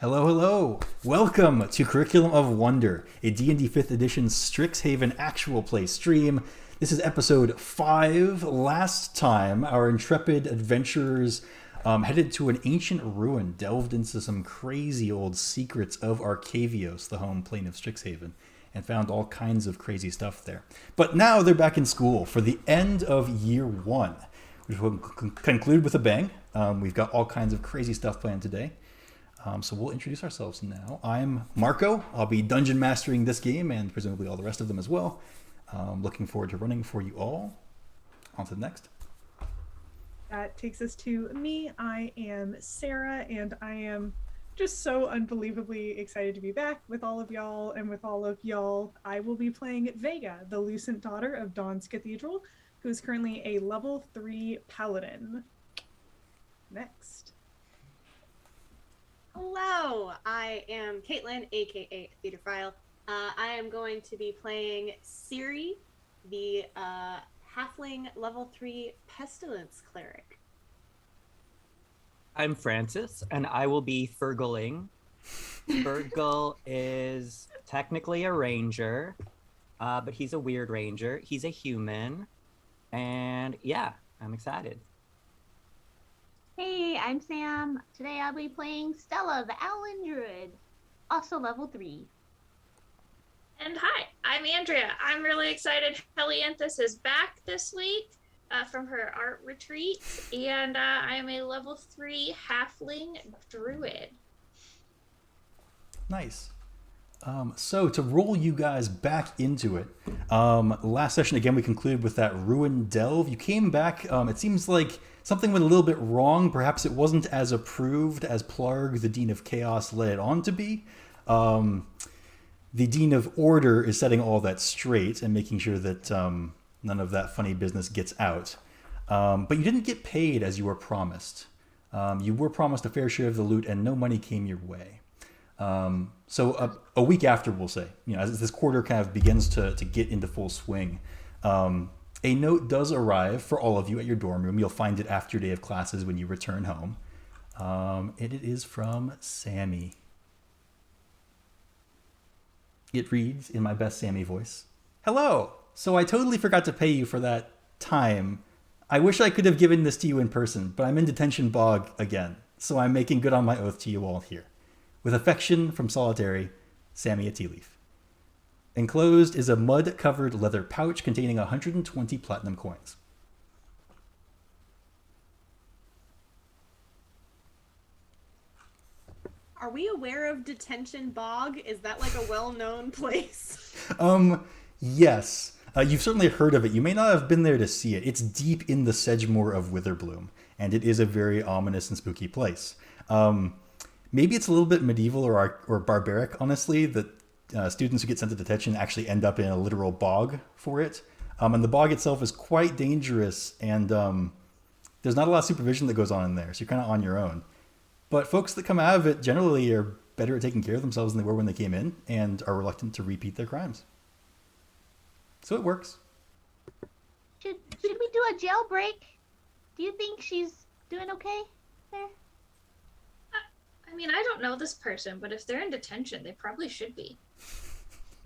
Hello, hello. Welcome to Curriculum of Wonder, a D&D 5th edition Strixhaven actual play stream. This is episode 5. Last time, our intrepid adventurers headed to an ancient ruin, delved into some crazy old secrets of Arcavios, the home plane of Strixhaven, and found all kinds of crazy stuff there. But now they're back in school for the end of year 1, which will conclude with a bang. We've got all kinds of crazy stuff planned today. So we'll introduce ourselves now. I'm Marco. I'll be dungeon mastering this game and presumably all the rest of them as well. Looking forward to running for you all. On to the next. That takes us to me. I am Sarah, and I am just so unbelievably excited to be back with all of y'all and with all of y'all. I will be playing Vega, the Lucent daughter of Dawn's Cathedral, who is currently a level 3 paladin. Next. Hello, I am Caitlin, aka Theaterphile. I am going to be playing Ciri, the halfling level 3 pestilence cleric. I'm Francis, and I will be Fergaling. Fergal is technically a ranger, but he's a weird ranger. He's a human, and yeah, I'm excited. Hey, I'm Sam. Today I'll be playing Stella, the Owlin Druid, also level 3. And hi, I'm Andrea. I'm really excited. Helianthus is back this week from her art retreat, and I am a level 3 halfling druid. Nice. So to roll you guys back into it, last session again we concluded with that ruin delve. You came back, it seems like something went a little bit wrong. Perhaps it wasn't as approved as Plarg, the Dean of Chaos, led it on to be. The Dean of Order is setting all that straight and making sure that none of that funny business gets out. But you didn't get paid as you were promised. You were promised a fair share of the loot and no money came your way. So a week after, we'll say, as this quarter kind of begins to get into full swing, a note does arrive for all of you at your dorm room. You'll find it after your day of classes when you return home. It is from Sammy. It reads in my best Sammy voice. Hello! So I totally forgot to pay you for that time. I wish I could have given this to you in person, but I'm in detention bog again, so I'm making good on my oath to you all here. With affection from Solitary, Sammy a Tea Leaf. Enclosed is a mud-covered leather pouch containing 120 platinum coins. Are we aware of Detention Bog? Is that like a well-known place? Yes. You've certainly heard of it. You may not have been there to see it. It's deep in the Sedgemoor of Witherbloom, and it is a very ominous and spooky place. Maybe it's a little bit medieval or barbaric, honestly, that students who get sent to detention actually end up in a literal bog for it. And the bog itself is quite dangerous, and there's not a lot of supervision that goes on in there, so you're kind of on your own. But folks that come out of it generally are better at taking care of themselves than they were when they came in, and are reluctant to repeat their crimes. So it works. Should we do a jailbreak? Do you think she's doing okay there? I mean, I don't know this person, but if they're in detention, they probably should be.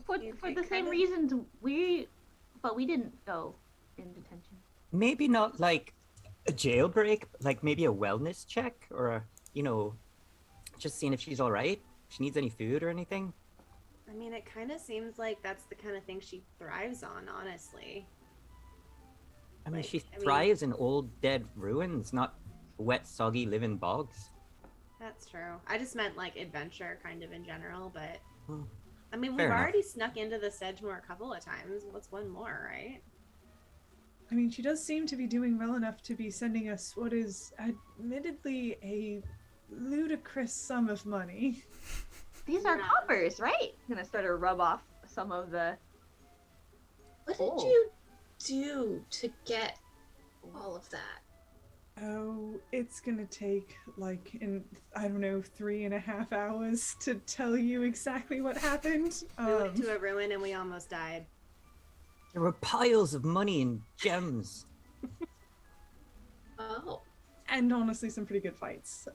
For the same reasons but we didn't go in detention. Maybe not like a jailbreak, like maybe a wellness check or just seeing if she's all right, if she needs any food or anything. I mean, it kind of seems like that's the kind of thing she thrives on, honestly. I mean, she thrives in old dead ruins, not wet, soggy, living bogs. That's true. I just meant like adventure kind of in general, but I mean, Fair we've enough. already snuck into the Sedgemoor a couple of times. What's one more, right? I mean, she does seem to be doing well enough to be sending us what is admittedly a ludicrous sum of money. These are coppers, right? I'm gonna start to rub off some of the... What did you do to get all of that? Oh, it's gonna take like, 3.5 hours to tell you exactly what happened. We went to a ruin and we almost died. There were piles of money and gems. Oh. And honestly, some pretty good fights.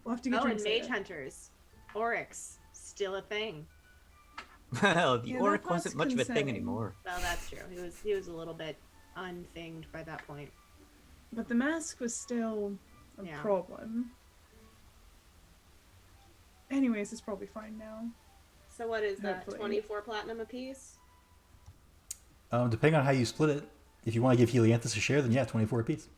We'll have to get Oh, and drinks mage later. hunters. Oryx. Still a thing. Well, the Yeah, Auric that's wasn't much of a thing concerning. anymore. Well, that's true. He was a little bit unthinged by that point. But the mask was still a Yeah. problem. Anyways, it's probably fine now. So what is that? Hopefully. 24 platinum apiece? Depending on how you split it, if you want to give Helianthus a share, then yeah, 24 apiece.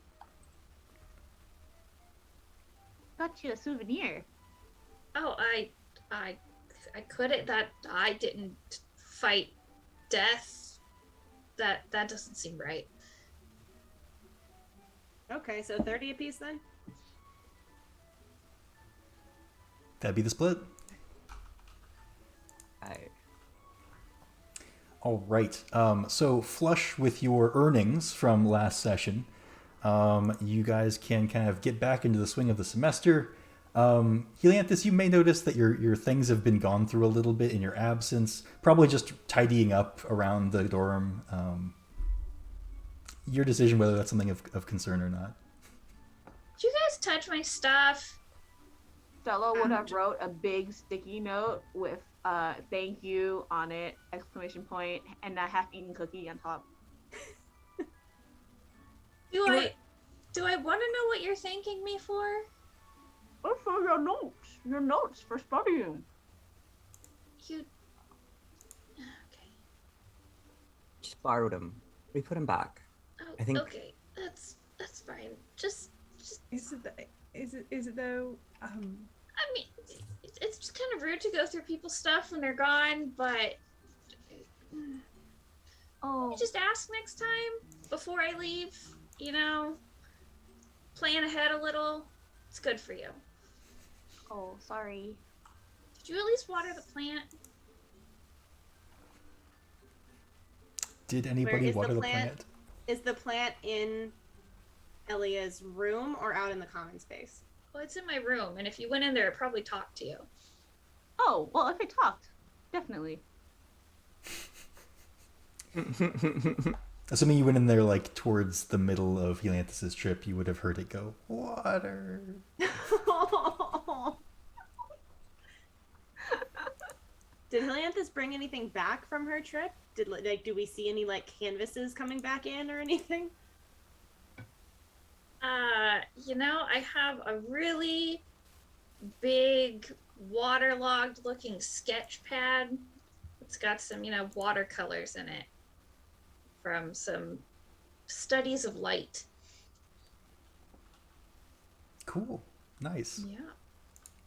Got you a souvenir. Oh, I couldn't. That I didn't fight death. That doesn't seem right. Okay, so 30 apiece then? That'd be the split. All right. So flush with your earnings from last session, you guys can kind of get back into the swing of the semester. Helianthus, you may notice that your things have been gone through a little bit in your absence, probably just tidying up around the dorm. Your decision whether that's something of concern or not. Did you guys touch my stuff? Stella would have wrote a big sticky note with thank you on it, exclamation point, and a half-eaten cookie on top. Do I want to know what you're thanking me for? Oh, for your notes for studying. You. Okay. Just borrowed him. We put him back. Oh, I think- okay. That's fine. Just. Is it though? I mean, it's just kind of rude to go through people's stuff when they're gone, but. Oh, You just ask next time before I leave. You know, plan ahead a little. It's good for you. oh, sorry. Did you at least water the plant? Did anybody is the water the plant? plant? Is the plant in Elia's room or out in the common space? Well, it's in my room, and if you went in there, it'd probably talk to you. Oh, well, if it talked, definitely. Assuming you went in there like towards the middle of Helianthus's trip, you would have heard it go, water. Did Helianthus bring anything back from her trip? Do we see any like canvases coming back in or anything? I have a really big waterlogged looking sketch pad. It's got some, watercolors in it from some studies of light. Cool. Nice. Yeah.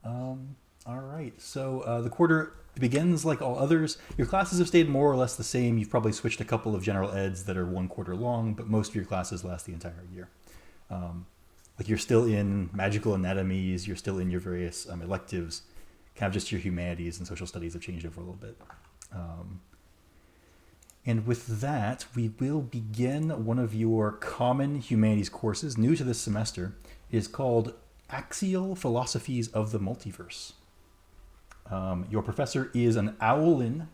All right. So the quarter begins like all others. Your classes have stayed more or less the same. You've probably switched a couple of general eds that are 1 quarter long, but most of your classes last the entire year. Like you're still in magical anatomies, you're still in your various electives, kind of just your humanities and social studies have changed over a little bit. And with that, we will begin one of your common humanities courses, new to this semester. It is called Axial Philosophies of the Multiverse. Your professor is an Owlin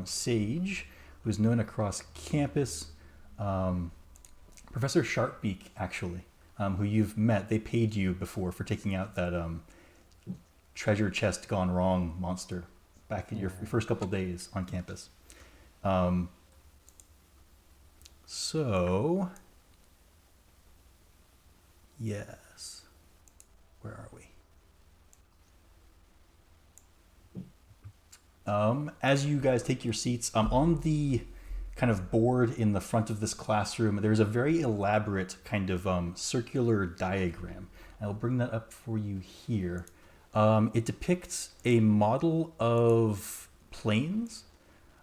sage who's known across campus. Professor Sharpbeak, actually, who you've met. They paid you before for taking out that treasure chest gone wrong monster back in your first couple days on campus. So, yes. Where are we? As you guys take your seats, on the kind of board in the front of this classroom, there's a very elaborate kind of circular diagram. I'll bring that up for you here. It depicts a model of planes,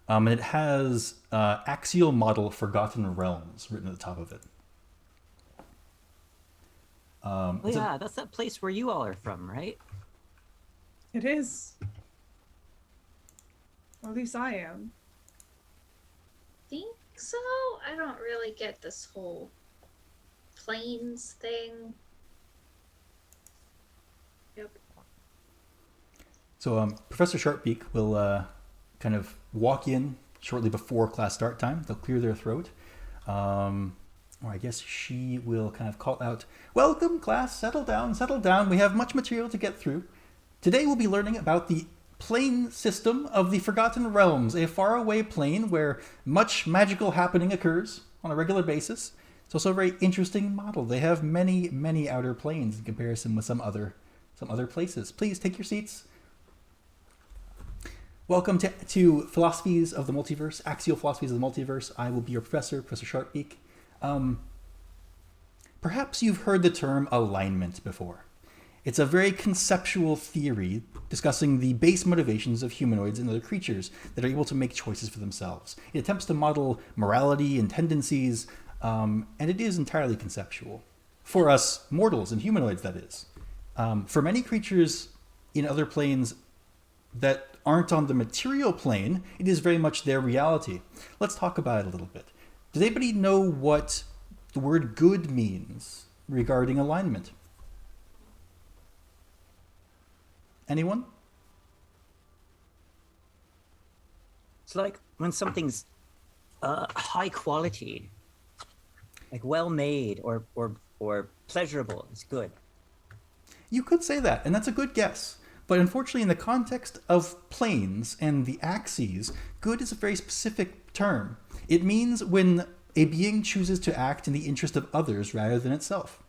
and it has axial model Forgotten Realms written at the top of it. Oh yeah, that's that place where you all are from, right? It is. Or at least I am. Think so? I don't really get this whole planes thing. Yep. So Professor Sharpbeak will kind of walk in shortly before class start time. They'll clear their throat. or I guess she will kind of call out, "Welcome, class, settle down, settle down. We have much material to get through. Today we'll be learning about the plane system of the Forgotten Realms, a faraway plane where much magical happening occurs on a regular basis. It's also a very interesting model. They have many, many outer planes in comparison with some other places. Please take your seats. Welcome to Philosophies of the Multiverse, Axial Philosophies of the Multiverse. I will be your professor, Professor Sharpbeak. Perhaps you've heard the term alignment before. It's a very conceptual theory discussing the base motivations of humanoids and other creatures that are able to make choices for themselves. It attempts to model morality and tendencies, and it is entirely conceptual. For us mortals and humanoids, that is. For many creatures in other planes that aren't on the material plane, it is very much their reality. Let's talk about it a little bit. Does anybody know what the word good means regarding alignment? Anyone? It's like when something's high quality, like well made or pleasurable. It's good. You could say that, and that's a good guess. But unfortunately, in the context of planes and the axes, good is a very specific term. It means when a being chooses to act in the interest of others rather than itself.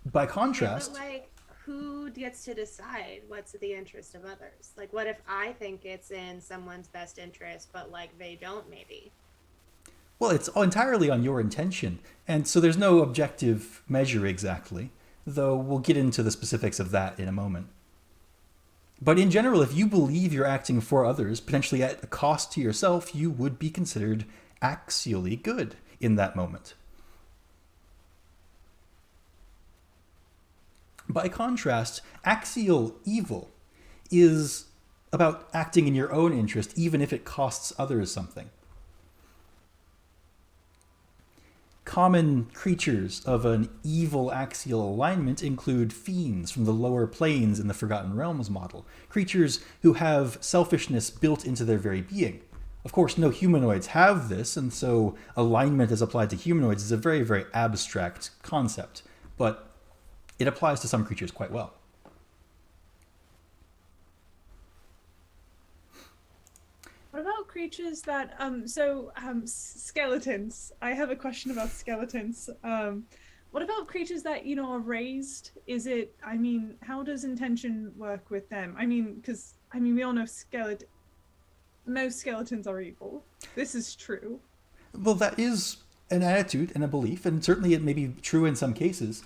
By contrast... But, like, who gets to decide what's the interest of others? Like, what if I think it's in someone's best interest, but, like, they don't, maybe? Well, it's entirely on your intention, and so there's no objective measure exactly, though we'll get into the specifics of that in a moment. But in general, if you believe you're acting for others, potentially at a cost to yourself, you would be considered axially good in that moment. By contrast, axial evil is about acting in your own interest, even if it costs others something. Common creatures of an evil axial alignment include fiends from the lower planes in the Forgotten Realms model, creatures who have selfishness built into their very being. Of course, no humanoids have this, and so alignment as applied to humanoids is a very, very abstract concept, but it applies to some creatures quite well. What about creatures that skeletons? I have a question about skeletons. What about creatures that, are raised? How does intention work with them? Because we all know most skeletons are evil. This is true. Well, that is an attitude and a belief, and certainly it may be true in some cases.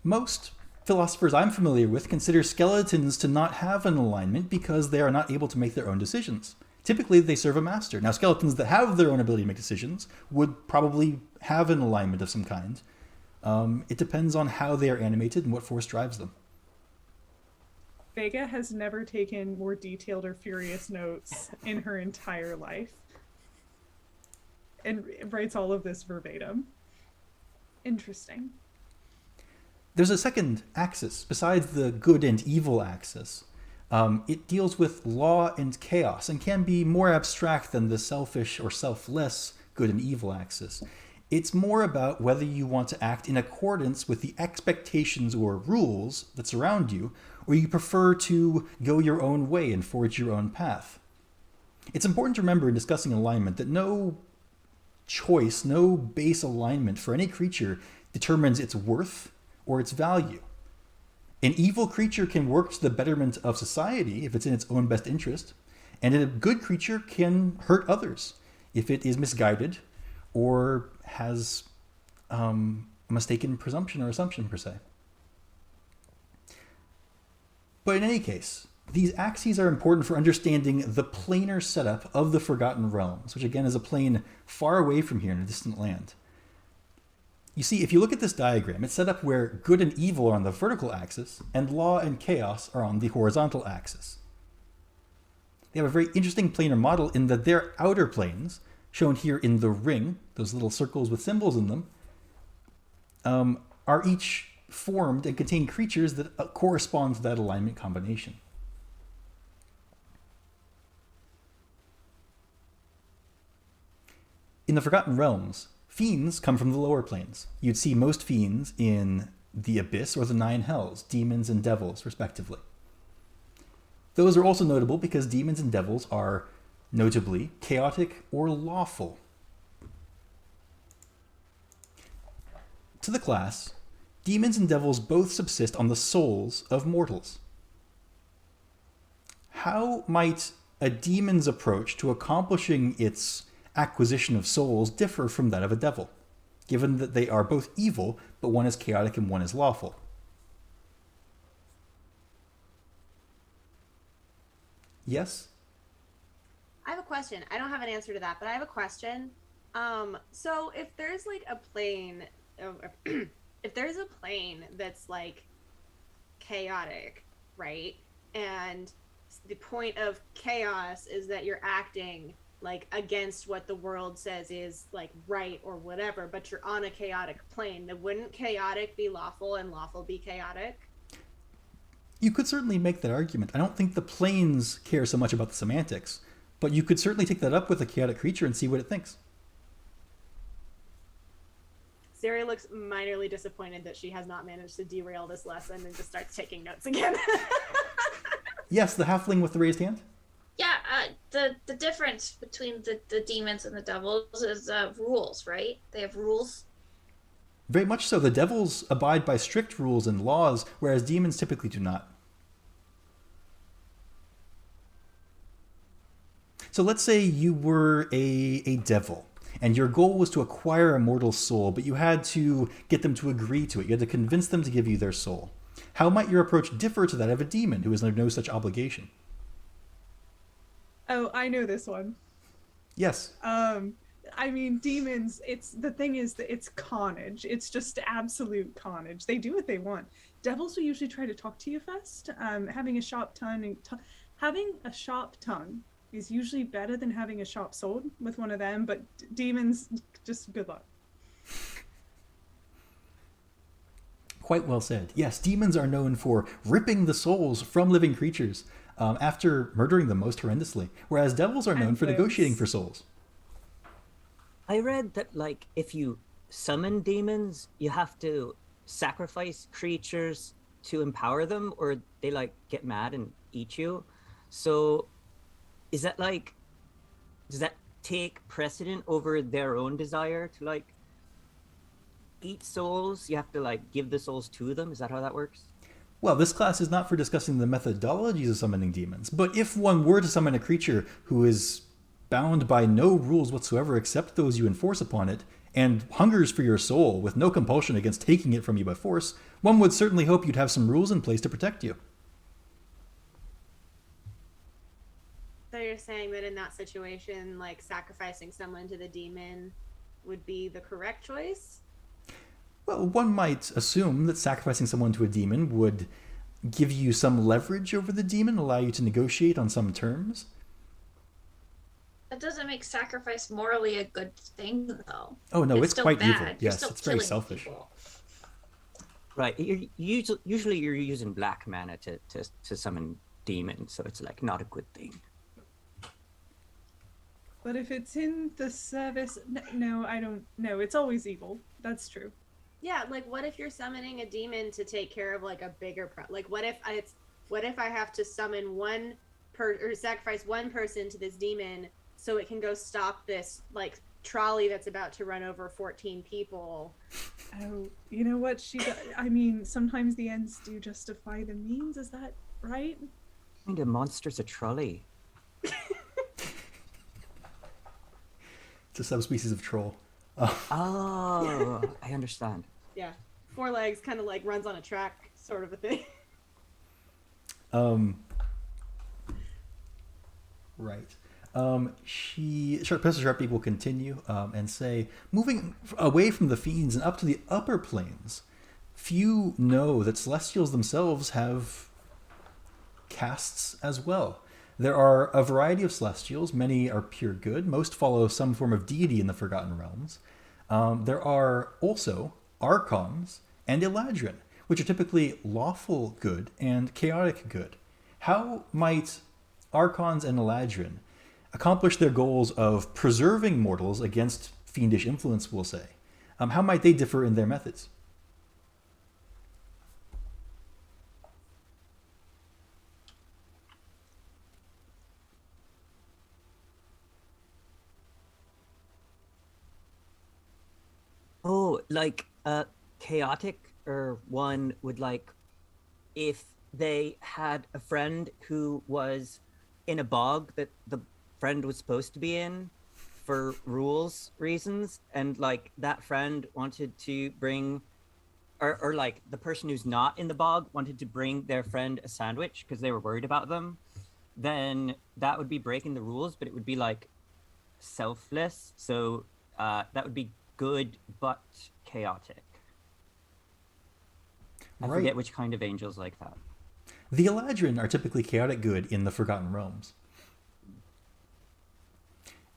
Most philosophers I'm familiar with consider skeletons to not have an alignment because they are not able to make their own decisions. Typically, they serve a master. Now, skeletons that have their own ability to make decisions would probably have an alignment of some kind. It depends on how they are animated and what force drives them. Vega has never taken more detailed or furious notes in her entire life. And writes all of this verbatim. Interesting. There's a second axis besides the good and evil axis. It deals with law and chaos and can be more abstract than the selfish or selfless good and evil axis. It's more about whether you want to act in accordance with the expectations or rules that surround you, or you prefer to go your own way and forge your own path. It's important to remember in discussing alignment that no choice, no base alignment for any creature determines its worth or its value. An evil creature can work to the betterment of society if it's in its own best interest, and a good creature can hurt others if it is misguided or has a mistaken presumption or assumption, per se. But in any case, these axes are important for understanding the planar setup of the Forgotten Realms, which again is a plane far away from here in a distant land. You see, if you look at this diagram, it's set up where good and evil are on the vertical axis, and law and chaos are on the horizontal axis. They have a very interesting planar model in that their outer planes, shown here in the ring, those little circles with symbols in them, are each formed and contain creatures that correspond to that alignment combination. the Forgotten Realms, fiends come from the lower planes. You'd see most fiends in the Abyss or the Nine Hells, demons and devils, respectively. Those are also notable because demons and devils are notably chaotic or lawful. To the class, demons and devils both subsist on the souls of mortals. How might a demon's approach to accomplishing its acquisition of souls differ from that of a devil, given that they are both evil, but one is chaotic and one is lawful? Yes? I have a question. I don't have an answer to that, but I have a question. So if there's like a plane, if there's a plane that's like chaotic, right? And the point of chaos is that you're acting like against what the world says is like right or whatever, but you're on a chaotic plane, then wouldn't chaotic be lawful and lawful be chaotic? You could certainly make that argument. I don't think the planes care so much about the semantics, but you could certainly take that up with a chaotic creature and see what it thinks. Siri looks minorly disappointed that she has not managed to derail this lesson and just starts taking notes again. Yes, the halfling with the raised hand? Yeah, the difference between the demons and the devils is rules, right? They have rules. Very much so. The devils abide by strict rules and laws, whereas demons typically do not. So let's say you were a devil, and your goal was to acquire a mortal soul, but you had to get them to agree to it. You had to convince them to give you their soul. How might your approach differ to that of a demon who is under no such obligation? Oh, I know this one. Yes. I mean, demons, the thing is that it's carnage. It's just absolute carnage. They do what they want. Devils will usually try to talk to you first. Having a sharp tongue is usually better than having a sharp sword with one of them, but demons, just good luck. Quite well said. Yes, demons are known for ripping the souls from living creatures after murdering them most horrendously, whereas devils are known for negotiating for souls. I read that, like, if you summon demons, you have to sacrifice creatures to empower them, or they, like, get mad and eat you. So, is that, like, does that take precedent over their own desire to, like, eat souls? You have to, like, give the souls to them? Is that how that works? Well, this class is not for discussing the methodologies of summoning demons, but if one were to summon a creature who is bound by no rules whatsoever except those you enforce upon it, and hungers for your soul with no compulsion against taking it from you by force, one would certainly hope you'd have some rules in place to protect you. So you're saying that in that situation, like sacrificing someone to the demon would be the correct choice? Well, one might assume that sacrificing someone to a demon would give you some leverage over the demon, allow you to negotiate on some terms. That doesn't make sacrifice morally a good thing, though. Oh no, it's still quite bad. evil. You're Yes, still it's very killing selfish. people. Right. Usually you're using black mana to summon demons, so it's, like, not a good thing. But if it's in the service, no, I don't know. It's always evil. That's true. Yeah, like what if you're summoning a demon to take care of like a bigger like what if I have to summon or sacrifice one person to this demon so it can go stop this like trolley that's about to run over 14 people? Oh, you know what? I mean, sometimes the ends do justify the means. Is that right? What kind of monster's a trolley? It's a subspecies of troll. Oh, I understand. Yeah, 4 legs, kind of like runs on a track, sort of a thing. Right. Professor Sharpie will continue and say, moving away from the fiends and up to the upper planes, few know that celestials themselves have castes as well. There are a variety of celestials. Many are pure good. Most follow some form of deity in the Forgotten Realms. There are also archons and eladrin, which are typically lawful good and chaotic good. How might archons and eladrin accomplish their goals of preserving mortals against fiendish influence, we'll say. How might they differ in their methods? Oh, like chaotic or one would like if they had a friend who was in a bog that the friend was supposed to be in for rules reasons, and like that friend wanted to bring or like the person who's not in the bog wanted to bring their friend a sandwich because they were worried about them, then that would be breaking the rules, but it would be like selfless. So that would be good but chaotic. I Right. forget which kind of angels like that. The Eladrin are typically chaotic good in the Forgotten Realms.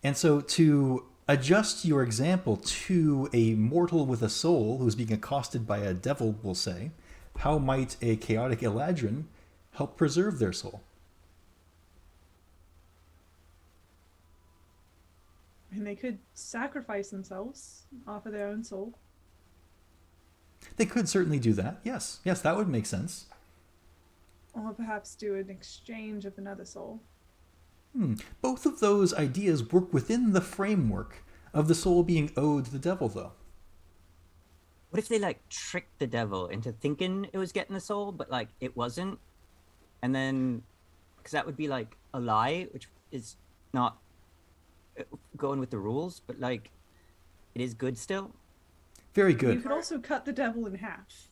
And so to adjust your example to a mortal with a soul who's being accosted by a devil, we'll say, how might a chaotic Eladrin help preserve their soul? And they could sacrifice themselves, offer their own soul. They could certainly do that. Yes, that would make sense. Or perhaps do an exchange of another soul. Both of those ideas work within the framework of the soul being owed to the devil, though. What if they like tricked the devil into thinking it was getting the soul, but like it wasn't? And then, because that would be like a lie, which is not going with the rules, but like it is good still. Very You good. could also cut the devil in half.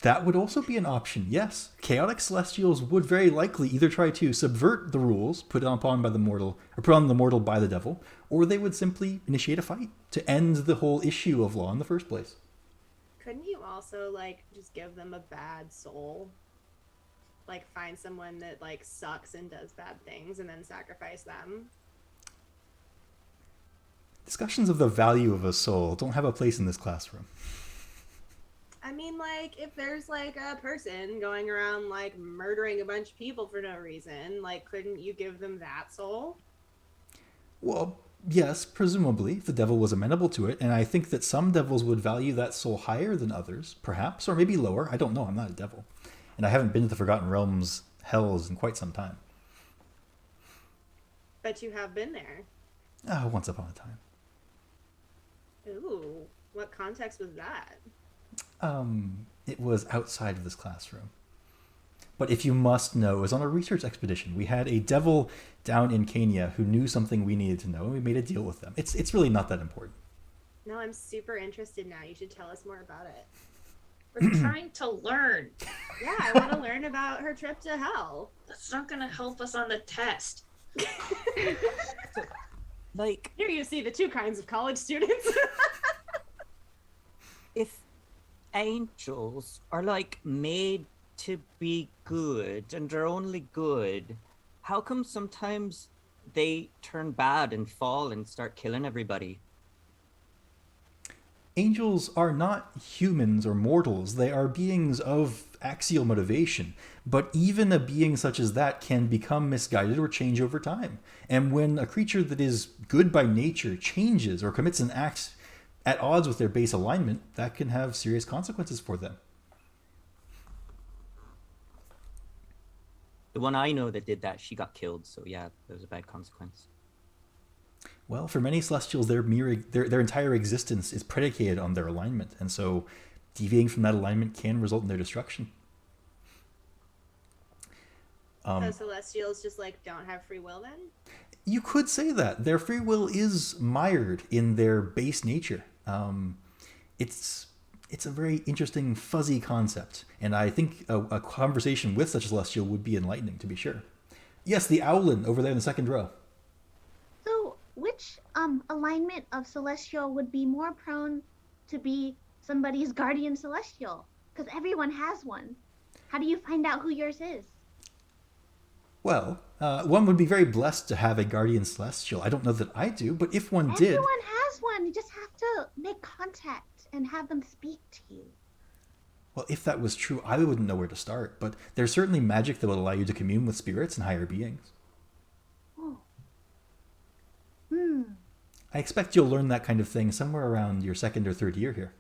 That would also be an option, yes. Chaotic Celestials would very likely either try to subvert the rules put upon by the mortal, or put on the mortal by the devil, or they would simply initiate a fight to end the whole issue of law in the first place. Couldn't you also like just give them a bad soul? Like find someone that like sucks and does bad things and then sacrifice them? Discussions of the value of a soul don't have a place in this classroom. I mean, like, if there's like a person going around like murdering a bunch of people for no reason, like, couldn't you give them that soul? Well, yes, presumably, if the devil was amenable to it, and I think that some devils would value that soul higher than others, perhaps, or maybe lower. I don't know, I'm not a devil. And I haven't been to the Forgotten Realms hells in quite some time. But you have been there. Once upon a time. Ooh, what context was that? It was outside of this classroom. But if you must know, it was on a research expedition. We had a devil down in Kenya who knew something we needed to know, and we made a deal with them. It's really not that important. No, I'm super interested now. You should tell us more about it. We're trying to learn. Yeah, I want to learn about her trip to hell. That's not going to help us on the test. Like, Here you see the two kinds of college students. if angels are like made to be good and are only good, how come sometimes they turn bad and fall and start killing everybody? Angels are not humans or mortals. They are beings of axial motivation. But even a being such as that can become misguided or change over time. And when a creature that is good by nature changes or commits an act at odds with their base alignment, that can have serious consequences for them. The one I know that did that, she got killed. So yeah, that was a bad consequence. Well, for many Celestials, their entire existence is predicated on their alignment. And so deviating from that alignment can result in their destruction. So Celestials just like don't have free will then? You could say that. Their free will is mired in their base nature. It's a very interesting, fuzzy concept. And I think a conversation with such a Celestial would be enlightening, to be sure. Yes, the Owlin over there in the second row. So, which alignment of celestial would be more prone to be somebody's guardian celestial? Because everyone has one. How do you find out who yours is? Well, one would be very blessed to have a guardian celestial. I don't know that I do, but if one did... Everyone has one. You just have to make contact and have them speak to you. Well, if that was true, I wouldn't know where to start, but there's certainly magic that would allow you to commune with spirits and higher beings. Oh. I expect you'll learn that kind of thing somewhere around your second or third year here.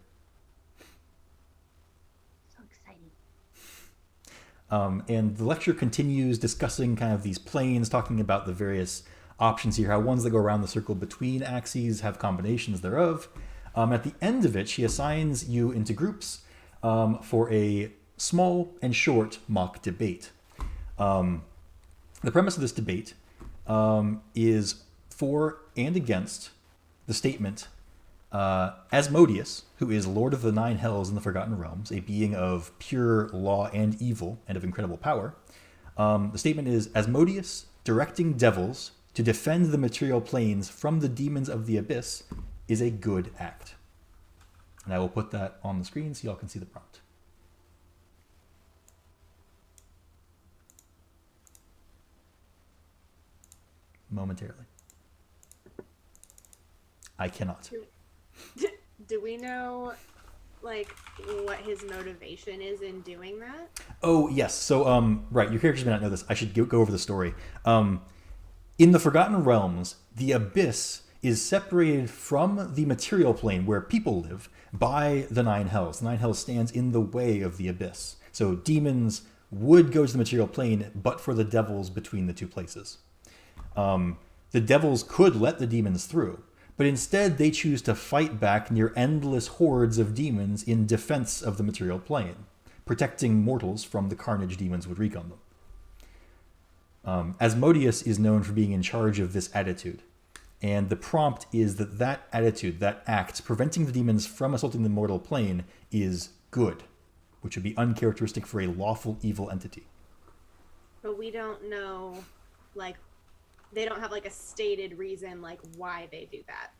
So exciting. And the lecture continues discussing kind of these planes, talking about the various options here, how ones that go around the circle between axes have combinations thereof. At the end of it, she assigns you into groups for a small and short mock debate. The premise of this debate is for and against the statement Asmodeus, who is Lord of the Nine Hells in the Forgotten Realms, a being of pure law and evil and of incredible power. The statement is Asmodeus directing devils to defend the material planes from the demons of the abyss is a good act. And I will put that on the screen so y'all can see the prompt. Momentarily. I cannot. Do we know, like, what his motivation is in doing that? Oh, yes. So, right, your characters may not know this. I should go over the story. In the Forgotten Realms, the Abyss is separated from the material plane where people live by the Nine Hells. The Nine Hells stands in the way of the Abyss. So demons would go to the material plane, but for the devils between the two places. The devils could let the demons through, but instead they choose to fight back near endless hordes of demons in defense of the material plane, protecting mortals from the carnage demons would wreak on them. Asmodeus is known for being in charge of this attitude, and the prompt is that that attitude, that act, preventing the demons from assaulting the mortal plane, is good, which would be uncharacteristic for a lawful evil entity. But we don't know, like, they don't have, like, a stated reason, like, why they do that.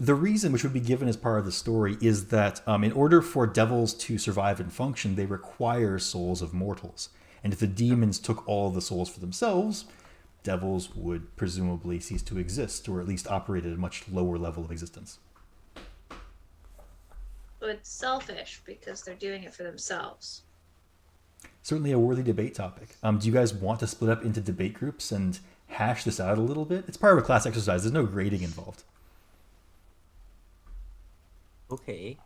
The reason, which would be given as part of the story, is that in order for devils to survive and function, they require souls of mortals. And if the demons took all the souls for themselves, devils would presumably cease to exist, or at least operate at a much lower level of existence. So it's selfish because they're doing it for themselves. Certainly a worthy debate topic. Do you guys want to split up into debate groups and hash this out a little bit? It's part of a class exercise. There's no grading involved. Okay.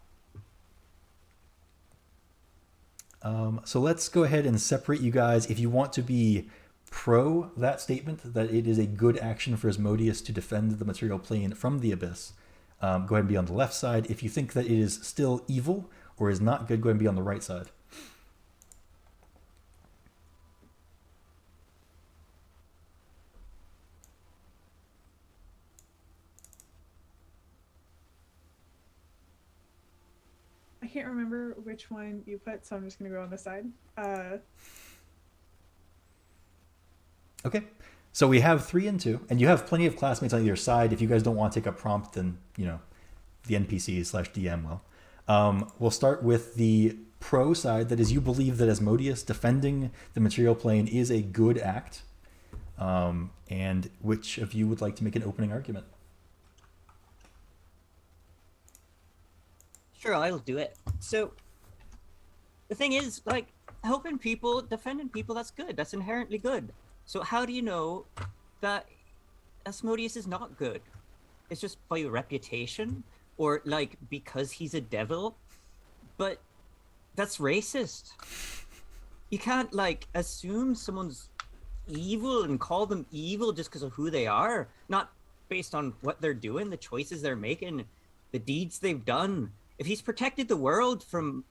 So let's go ahead and separate you guys. If you want to be pro that statement, that it is a good action for Asmodeus to defend the material plane from the abyss, go ahead and be on the left side. If you think that it is still evil or is not good, go ahead and be on the right side. I can't remember which one you put, so I'm just gonna go on the side. Okay. So we have 3 and 2, and you have plenty of classmates on either side. If you guys don't want to take a prompt, then, you know, the NPC/DM will. We'll start with the pro side. That is, you believe that Asmodeus defending the material plane is a good act. And which of you would like to make an opening argument? Sure, I'll do it. So, the thing is, like, helping people, defending people, that's good. That's inherently good. So how do you know that Asmodeus is not good? It's just by reputation? Or, like, because he's a devil? But that's racist. You can't, like, assume someone's evil and call them evil just because of who they are. Not based on what they're doing, the choices they're making, the deeds they've done. If he's protected the world from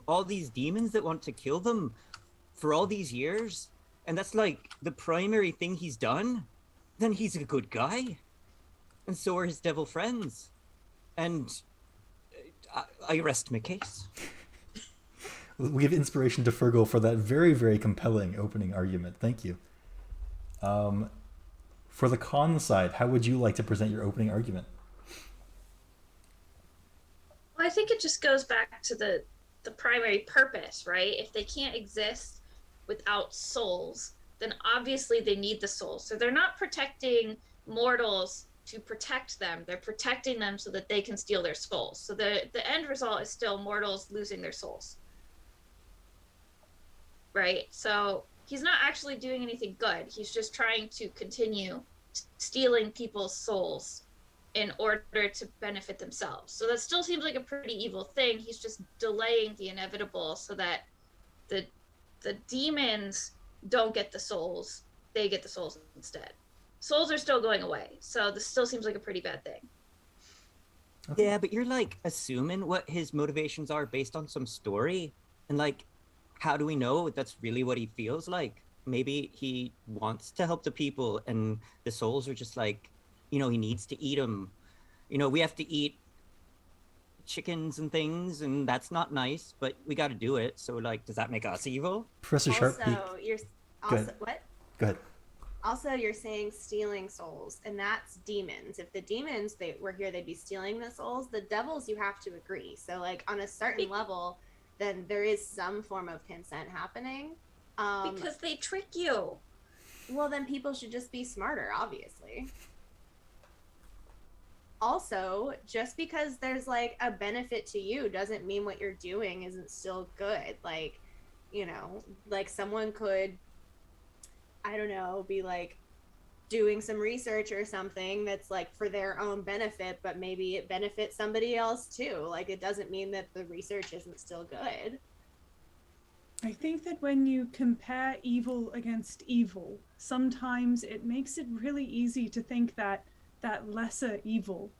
all these demons that want to kill them for all these years, and that's like the primary thing he's done, then he's a good guy. And so are his devil friends. And I rest my case. We give inspiration to Fergal for that very, very compelling opening argument. Thank you. For the con side, how would you like to present your opening argument? Well, I think it just goes back to the primary purpose, right? If they can't exist without souls, then obviously they need the souls. So they're not protecting mortals to protect them. They're protecting them so that they can steal their souls. So the end result is still mortals losing their souls. Right? So he's not actually doing anything good. He's just trying to continue stealing people's souls in order to benefit themselves. So that still seems like a pretty evil thing. He's just delaying the inevitable so that the demons don't get the souls, they get the souls instead. Souls are still going away, so this still seems like a pretty bad thing. Okay. Yeah, but you're like assuming what his motivations are based on some story. And like, how do we know that's really what he feels like? Maybe he wants to help the people and the souls are just like, he needs to eat them. We have to eat chickens and things, and that's not nice, but we got to do it. So like, does that make us evil? Professor Sharpbeak. Also, you're Go ahead. what? Go ahead. Also, you're saying stealing souls, and that's demons. If the demons were here, they'd be stealing the souls. The devils, you have to agree. So, like, on a certain level, then there is some form of consent happening. Because they trick you. Well, then people should just be smarter, obviously. Also, just because there's, like, a benefit to you doesn't mean what you're doing isn't still good. Like, like someone could, I don't know, be like doing some research or something that's like for their own benefit, but maybe it benefits somebody else too. Like, it doesn't mean that the research isn't still good. I think that when you compare evil against evil, sometimes it makes it really easy to think that that lesser evil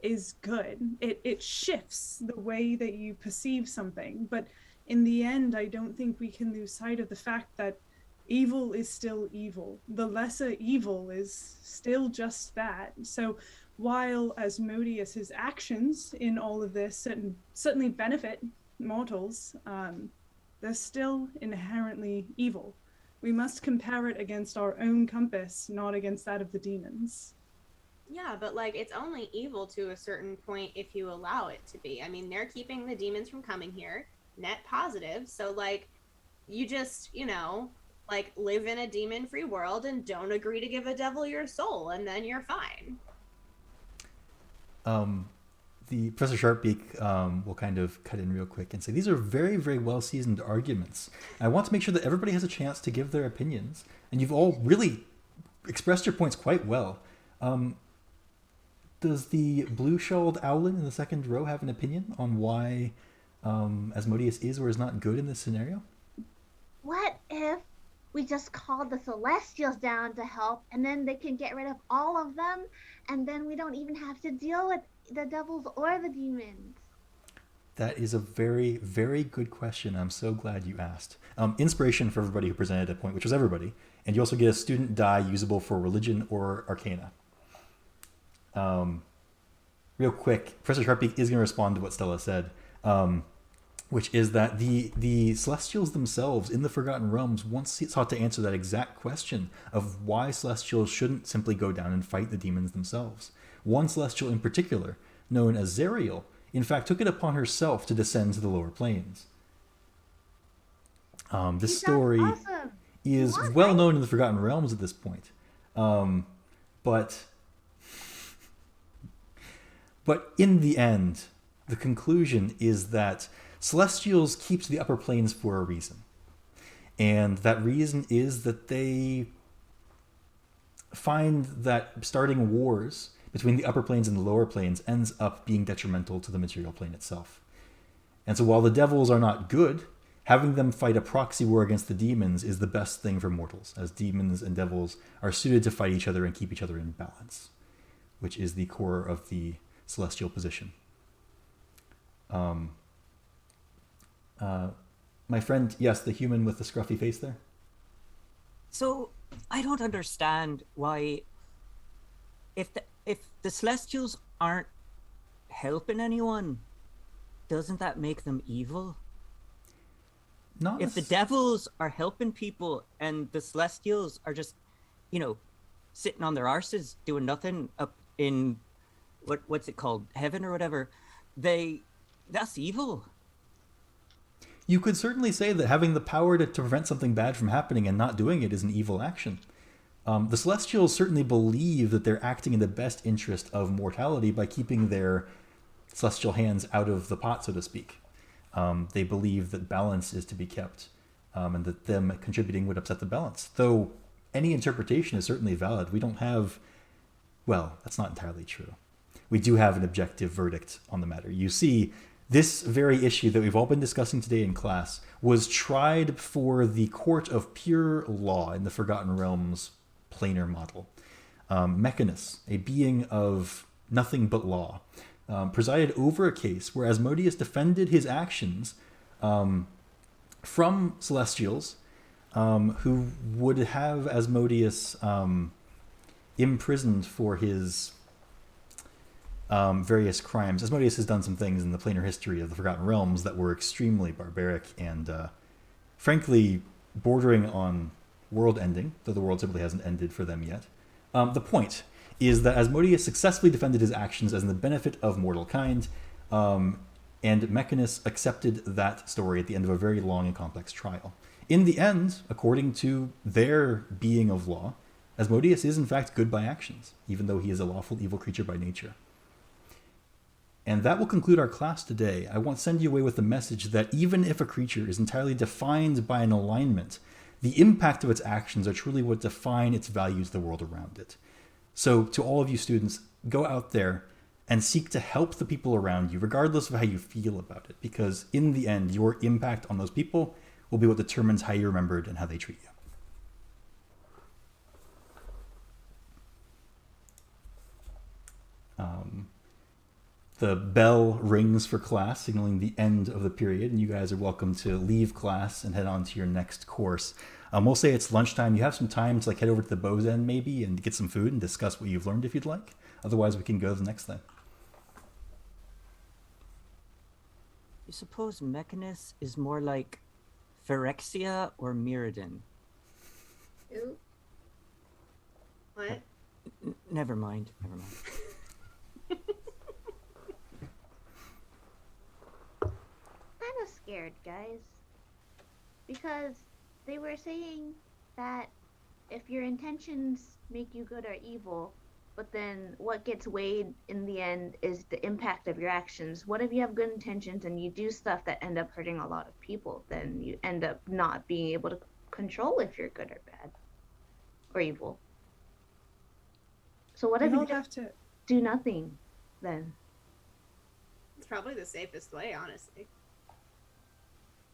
is good. It shifts the way that you perceive something, but in the end, I don't think we can lose sight of the fact that evil is still evil. The lesser evil is still just that. So while Asmodeus's actions in all of this certainly benefit mortals, they're still inherently evil. We must compare it against our own compass, not against that of the demons. Yeah, but like, it's only evil to a certain point if you allow it to be. I mean, they're keeping the demons from coming here, net positive. So like, you just, like, live in a demon-free world and don't agree to give a devil your soul, and then you're fine. The Professor Sharpbeak will kind of cut in real quick and say, these are very, very well-seasoned arguments. I want to make sure that everybody has a chance to give their opinions, and you've all really expressed your points quite well. Does the blue-shawled owlin in the second row have an opinion on why Asmodeus is or is not good in this scenario? What if we just called the Celestials down to help, and then they can get rid of all of them, and then we don't even have to deal with the devils or the demons? That is a very, very good question. I'm so glad you asked. Inspiration for everybody who presented a point, which was everybody. And you also get a student die usable for religion or arcana. Real quick, Professor Sharpbeak is going to respond to what Stella said, which is that the Celestials themselves in the Forgotten Realms once sought to answer that exact question of why Celestials shouldn't simply go down and fight the demons themselves. One Celestial in particular, known as Zariel, in fact took it upon herself to descend to the lower planes. This story awesome. is well known in the Forgotten Realms at this point. But in the end, the conclusion is that Celestials keep to the upper planes for a reason. And that reason is that they find that starting wars between the upper planes and the lower planes ends up being detrimental to the material plane itself. And so while the devils are not good, having them fight a proxy war against the demons is the best thing for mortals, as demons and devils are suited to fight each other and keep each other in balance, which is the core of the celestial position. My friend, yes, the human with the scruffy face there. So I don't understand why, if the Celestials aren't helping anyone, doesn't that make them evil? Not If the devils are helping people and the Celestials are just, sitting on their arses doing nothing up in what's it called, heaven or whatever, that's evil. You could certainly say that having the power to prevent something bad from happening and not doing it is an evil action. The Celestials certainly believe that they're acting in the best interest of mortality by keeping their celestial hands out of the pot, so to speak. They believe that balance is to be kept, and that them contributing would upset the balance. Though any interpretation is certainly valid. We don't have Well, that's not entirely true. We do have an objective verdict on the matter. You see, this very issue that we've all been discussing today in class was tried before the Court of Pure Law in the Forgotten Realms planar model. Mechanus, a being of nothing but law, presided over a case where Asmodeus defended his actions from Celestials who would have Asmodeus imprisoned for his various crimes. Asmodeus has done some things in the planar history of the Forgotten Realms that were extremely barbaric and, frankly, bordering on world-ending, though the world simply hasn't ended for them yet. The point is that Asmodeus successfully defended his actions as in the benefit of mortal kind, and Mechanus accepted that story at the end of a very long and complex trial. In the end, according to their being of law, Asmodeus is in fact good by actions, even though he is a lawful evil creature by nature. And that will conclude our class today. I want to send you away with the message that even if a creature is entirely defined by an alignment, the impact of its actions are truly what define its values the world around it. So to all of you students, go out there and seek to help the people around you, regardless of how you feel about it, because in the end, your impact on those people will be what determines how you're remembered and how they treat you. The bell rings for class, signaling the end of the period, and you guys are welcome to leave class and head on to your next course. We'll say it's lunchtime. You have some time to head over to the Bow's End maybe and get some food and discuss what you've learned if you'd like. Otherwise, we can go to the next thing. You suppose Mechanus is more like Phyrexia or Mirrodin? Ooh. What? Never mind. Kind of scared, guys. Because they were saying that if your intentions make you good or evil, but then what gets weighed in the end is the impact of your actions. What if you have good intentions and you do stuff that end up hurting a lot of people? Then you end up not being able to control if you're good or bad or evil. So what if We you don't have to. do nothing then? It's probably the safest way, honestly.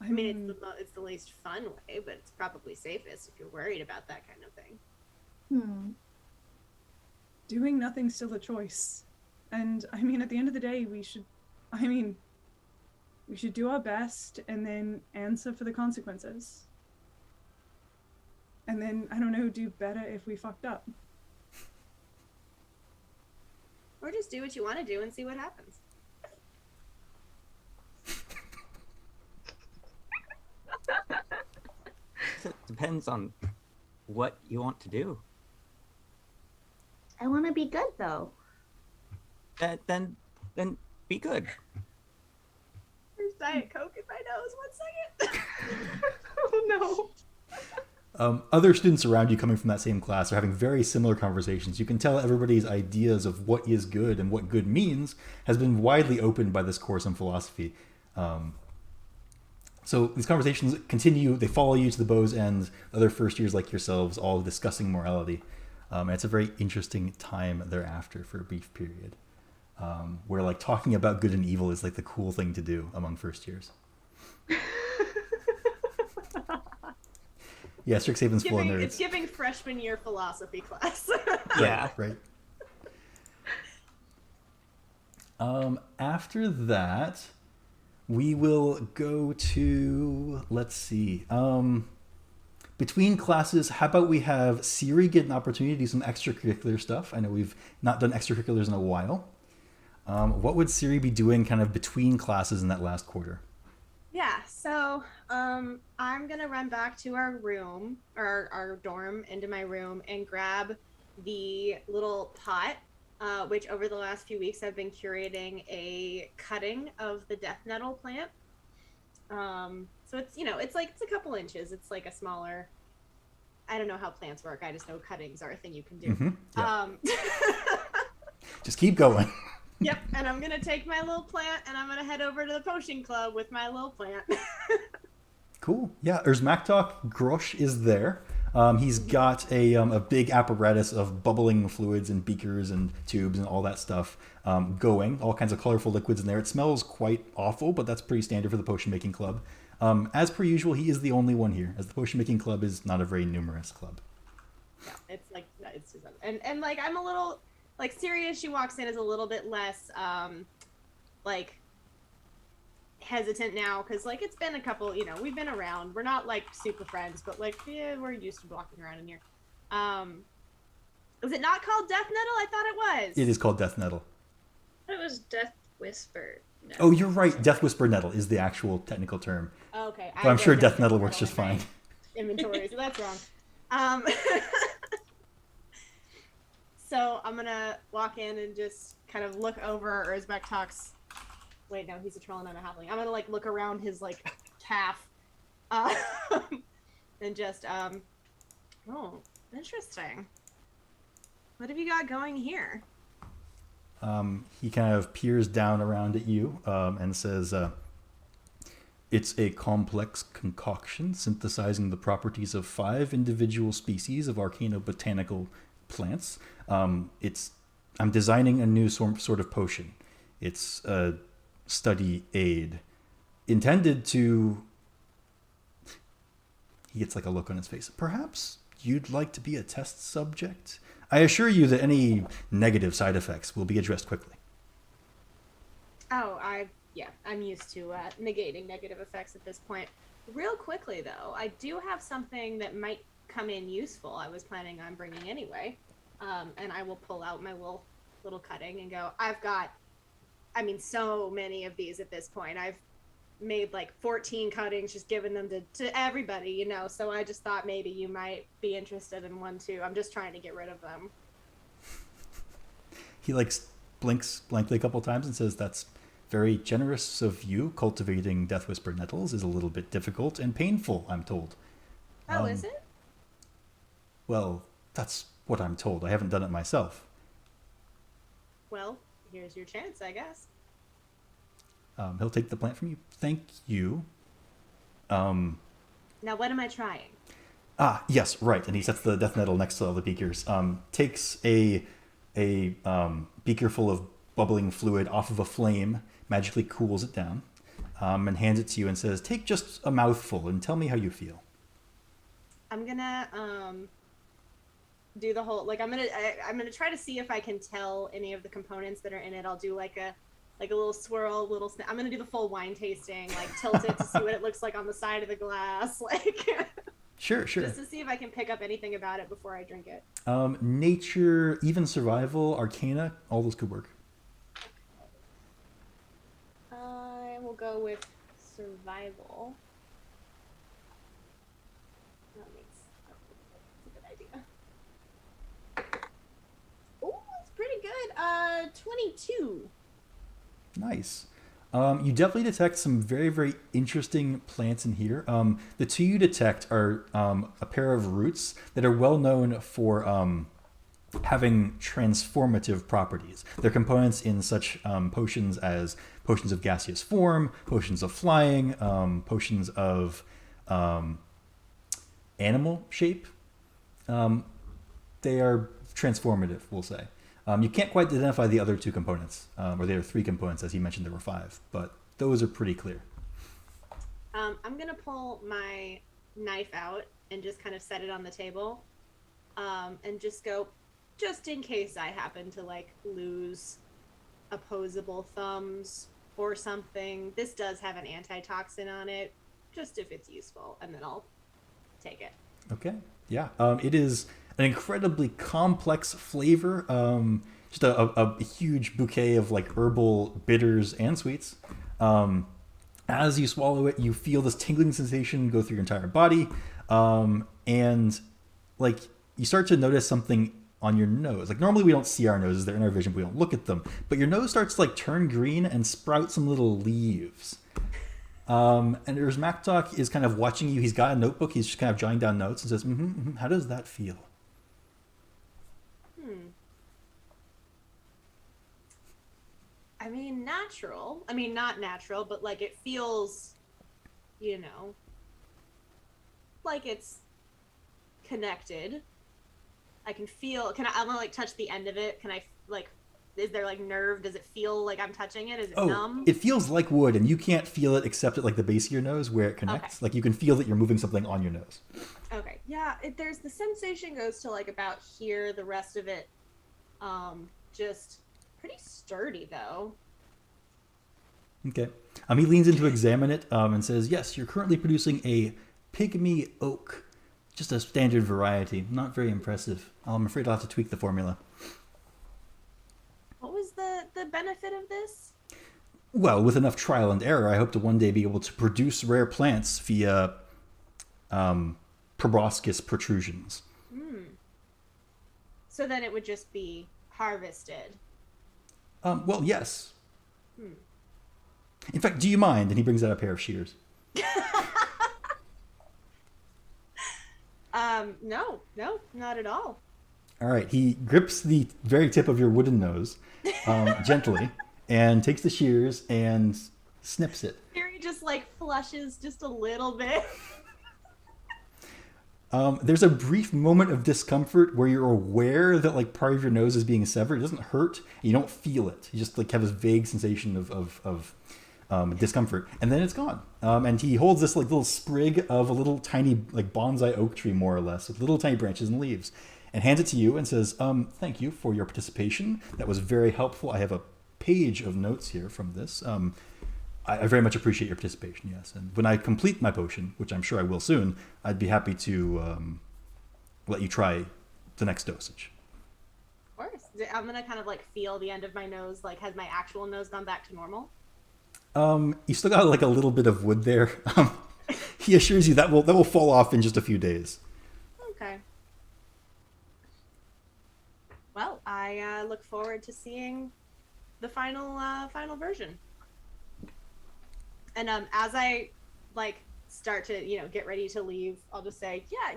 I I mean, mean, it's the least fun way, but it's probably safest if you're worried about that kind of thing. doing nothing's still a choice. And I mean, at the end of the day, we should do our best and then answer for the consequences. And then, I don't know, do better if we fucked up. Or just do what you want to do and see what happens. It depends on what you want to do. I want to be good though. Then be good. There's Diet Coke in my nose. 1 second. Oh no. Other students around you coming from that same class are having very similar conversations. You can tell everybody's ideas of what is good and what good means has been widely opened by this course on philosophy. So these conversations continue. They follow you to the Bow's End. Other first years like yourselves, all discussing morality. And it's a very interesting time thereafter for a brief period, where talking about good and evil is the cool thing to do among first years. Yeah, Strixhaven's full of nerds. It's giving freshman year philosophy class. Yeah. Right. After that, we will go to, let's see, between classes, how about we have Siri get an opportunity to do some extracurricular stuff? I know we've not done extracurriculars in a while. What would Siri be doing kind of between classes in that last quarter? Yeah, so I'm gonna run back to our room, or our dorm, into my room, and grab the little pot, which over the last few weeks I've been curating a cutting of the death nettle plant. So it's it's a couple inches. It's like a smaller. I don't know how plants work. I just know cuttings are a thing you can do. Mm-hmm. Yeah. Just keep going. Yep, and I'm gonna take my little plant and I'm gonna head over to the potion club with my little plant. Cool. Yeah, Erzmaktok Grosh is there. He's got a big apparatus of bubbling fluids and beakers and tubes and all that stuff going. All kinds of colorful liquids in there. It smells quite awful, but that's pretty standard for the potion making club. As per usual, he is the only one here, as the potion making club is not a very numerous club. Yeah, it's like it's just and like I'm a little like Syria. She walks in is a little bit less like hesitant now because like it's been a couple, you know, we've been around. We're not like super friends, but like yeah, we're used to walking around in here. Is it not called Death Nettle? I thought it was. It is called Death Nettle. It was Death Whisper. No. Oh, you're right. Death Whisper Nettle is the actual technical term. Okay, But I'm sure Death Nettle works just fine. Inventory, so that's wrong. So I'm gonna walk in and just kind of look over Urzbek talks. Wait, no, he's a troll and not a halfling. I'm gonna like look around his like calf, and just oh, interesting. What have you got going here? He kind of peers down around at you and says, it's a complex concoction synthesizing the properties of 5 individual species of arcano-botanical plants. I'm designing a new sort of potion. It's a study aid intended to... He gets like a look on his face. Perhaps you'd like to be a test subject? I assure you that any negative side effects will be addressed quickly. Oh, I'm used to negating negative effects at this point. Real quickly though, I do have something that might come in useful. I was planning on bringing anyway, and I will pull out my little cutting and go. I've got, I mean, so many of these at this point. I've made like 14 cuttings, just giving them to everybody, you know. So I just thought maybe you might be interested in one too. I'm just trying to get rid of them. He like blinks blankly a couple times and says, that's very generous of you. Cultivating Death Whisper nettles is a little bit difficult and painful, I'm told. Oh, is it? Well, that's what I'm told. I haven't done it myself. Well, here's your chance, I guess. He'll take the plant from you. Thank you. Now, what am I trying? Yes, right. And he sets the death nettle next to all the beakers. Takes a beaker full of bubbling fluid off of a flame, magically cools it down, and hands it to you and says, take just a mouthful and tell me how you feel. I'm gonna do the whole, like I'm gonna try to see if I can tell any of the components that are in it. I'll do like a little swirl, I'm gonna do the full wine tasting, like tilt it to see what it looks like on the side of the glass, like Sure. just to see if I can pick up anything about it before I drink it. Nature, even survival, arcana, all those could work. I will go with survival. That's a good idea. Oh, it's pretty good. 22. Nice. You definitely detect some very, very interesting plants in here. The two you detect are a pair of roots that are well known for having transformative properties. They're components in such potions as potions of gaseous form, potions of flying, potions of animal shape. They are transformative, we'll say. You can't quite identify the other 2 components, or the other 3 components, as you mentioned there were 5, but those are pretty clear. I'm gonna pull my knife out and just kind of set it on the table, and just go, just in case I happen to like lose opposable thumbs or something. This does have an antitoxin on it, just if it's useful, and then I'll take it. Okay, yeah. It is an incredibly complex flavor. Just a huge bouquet of like herbal bitters and sweets. As you swallow it, you feel this tingling sensation go through your entire body, and like you start to notice something on your nose. Like normally we don't see our noses; they're in our vision. We don't look at them, but your nose starts to like turn green and sprout some little leaves. And Urzmaktok is kind of watching you. He's got a notebook. He's just kind of jotting down notes and says, how does that feel? I mean, natural. I mean, not natural, but like it feels, you know, like it's connected. I can feel. I'm gonna like touch the end of it. Can I like? Is there like nerve? Does it feel like I'm touching it? Is it numb? It feels like wood, and you can't feel it except at like the base of your nose where it connects. Okay. Like you can feel that you're moving something on your nose. Okay. Yeah. There's the sensation goes to like about here. The rest of it, just pretty sturdy though. Okay. He leans in to examine it and says, yes, you're currently producing a pygmy oak. Just a standard variety. Not very impressive. I'm afraid I'll have to tweak the formula. What was the benefit of this? Well, with enough trial and error, I hope to one day be able to produce rare plants via proboscis protrusions. So then it would just be harvested. Well, yes. In fact, do you mind? And he brings out a pair of shears. No, not at all. All right. He grips the very tip of your wooden nose gently and takes the shears and snips it. Harry just like flushes just a little bit. There's a brief moment of discomfort where you're aware that like part of your nose is being severed. It doesn't hurt. You don't feel it. You just like have this vague sensation of discomfort, and then it's gone. And he holds this like little sprig of a little tiny like bonsai oak tree, more or less, with little tiny branches and leaves, and hands it to you and says, "Thank you for your participation. That was very helpful. I have a page of notes here from this. I very much appreciate your participation. Yes, and when I complete my potion, which I'm sure I will soon, I'd be happy to let you try the next dosage." Of course. I'm gonna kind of like feel the end of my nose. Like, has my actual nose gone back to normal? You still got like a little bit of wood there. He assures you that will fall off in just a few days. Okay. Well, I look forward to seeing the final version. And as I like start to get ready to leave, I'll just say, yeah,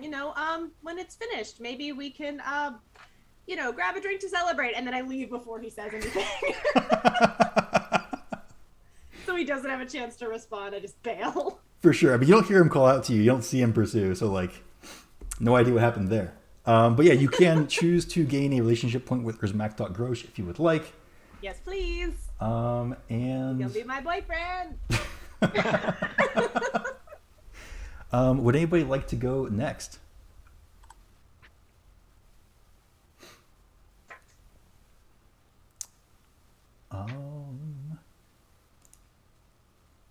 when it's finished, maybe we can grab a drink to celebrate, and then I leave before he says anything. So he doesn't have a chance to respond. I just bail. For sure. I mean, you don't hear him call out to you. You don't see him pursue. So, like, no idea what happened there. But yeah, you can choose to gain a relationship point with Grismac.Grosh if you would like. Yes, please. And You'll be my boyfriend. Would anybody like to go next?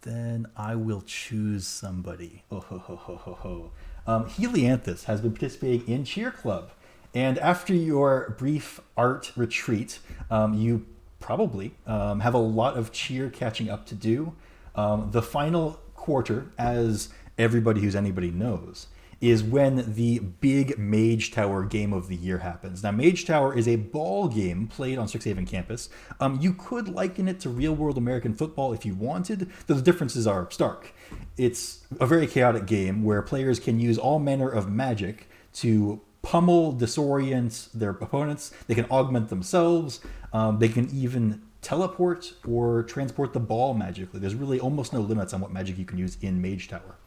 Then I will choose somebody. Oh ho ho ho ho ho. Helianthus has been participating in Cheer Club, and after your brief art retreat, you probably have a lot of cheer catching up to do. The final quarter, as everybody who's anybody knows, is when the big Mage Tower game of the year happens. Now, Mage Tower is a ball game played on Strixhaven campus. You could liken it to real-world American football if you wanted, though the differences are stark. It's a very chaotic game where players can use all manner of magic to pummel, disorient their opponents. They can augment themselves. They can even teleport or transport the ball magically. There's really almost no limits on what magic you can use in Mage Tower.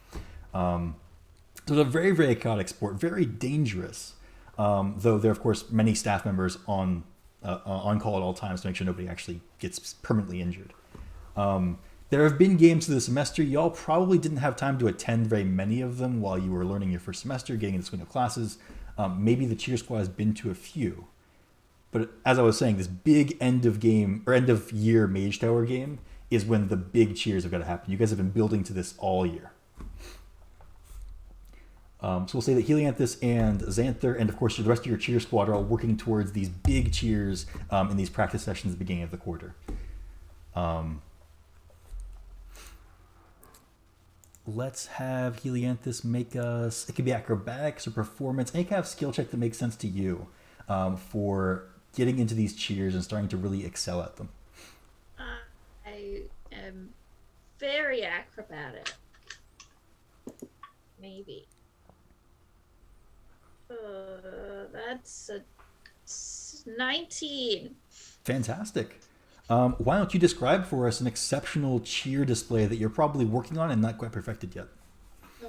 So it's a very, very chaotic sport, very dangerous, though there are, of course, many staff members on call at all times to make sure nobody actually gets permanently injured. There have been games through the semester. Y'all probably didn't have time to attend very many of them while you were learning your first semester, getting in the swing of classes. Maybe the cheer squad has been to a few. But as I was saying, this big end of year Mage Tower game is when the big cheers have got to happen. You guys have been building to this all year. So we'll say that Helianthus and Xanther, and of course the rest of your cheer squad, are all working towards these big cheers in these practice sessions at the beginning of the quarter. Let's have Helianthus make us, it could be acrobatics or performance, any kind of skill check that makes sense to you for getting into these cheers and starting to really excel at them. I am very acrobatic. Maybe. That's a 19. Fantastic. Why don't you describe for us an exceptional cheer display that you're probably working on and not quite perfected yet?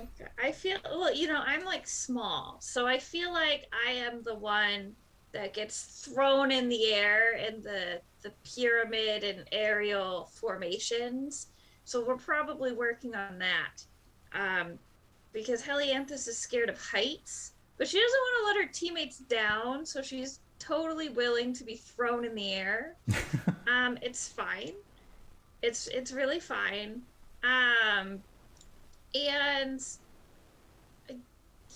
Okay. I feel well, I'm like small, so I feel like I am the one that gets thrown in the air in the pyramid and aerial formations. So we're probably working on that. Um, because Helianthus is scared of heights, but she doesn't want to let her teammates down, so she's totally willing to be thrown in the air. It's fine. It's really fine. Um, and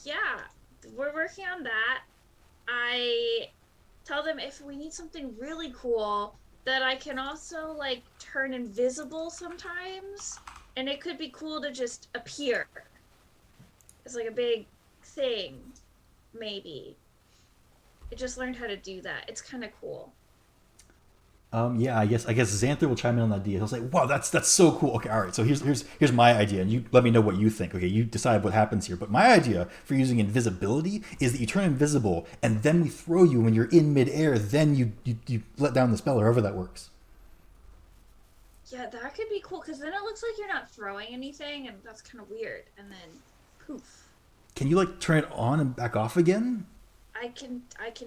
yeah, we're working on that. I tell them if we need something really cool that I can also like turn invisible sometimes, and it could be cool to just appear. It's like a big thing, maybe. I just learned how to do that. It's kind of cool. Yeah, I guess Xanther will chime in on the idea. He'll say, "Wow, that's so cool." Okay, all right. So here's my idea, and you let me know what you think. Okay, you decide what happens here. But my idea for using invisibility is that you turn invisible, and then we throw you when you're in midair. Then you let down the spell, or however that works. Yeah, that could be cool because then it looks like you're not throwing anything, and that's kind of weird. And then, poof. Can you like turn it on and back off again? I can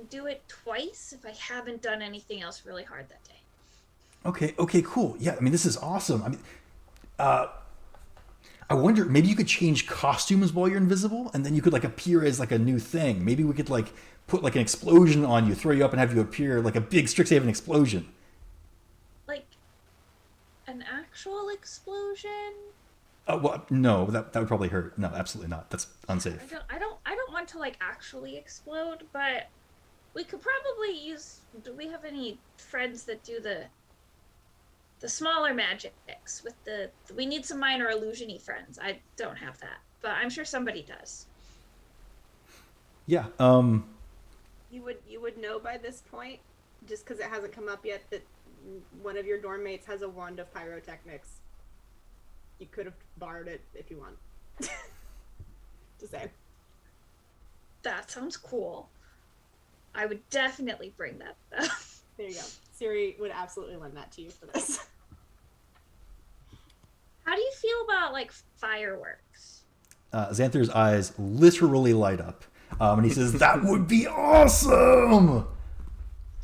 do it twice if I haven't done anything else really hard that day. Okay, cool. Yeah, I mean this is awesome. I mean, I wonder maybe you could change costumes while you're invisible, and then you could like appear as like a new thing. Maybe we could like put like an explosion on you, throw you up, and have you appear like a big Strixhaven explosion. Like an actual explosion? Well, no, that would probably hurt. No, absolutely not. That's unsafe. I don't want to like actually explode, but we could probably use. Do we have any friends that do the smaller magics with the? We need some minor illusion-y friends. I don't have that, but I'm sure somebody does. Yeah. You would know by this point, just because it hasn't come up yet, that one of your dorm mates has a wand of pyrotechnics. You could have borrowed it if you want. Just saying. That sounds cool. I would definitely bring that up. There you go. Siri would absolutely lend that to you for this. How do you feel about like fireworks? Xanther's eyes literally light up, and he says, "That would be awesome."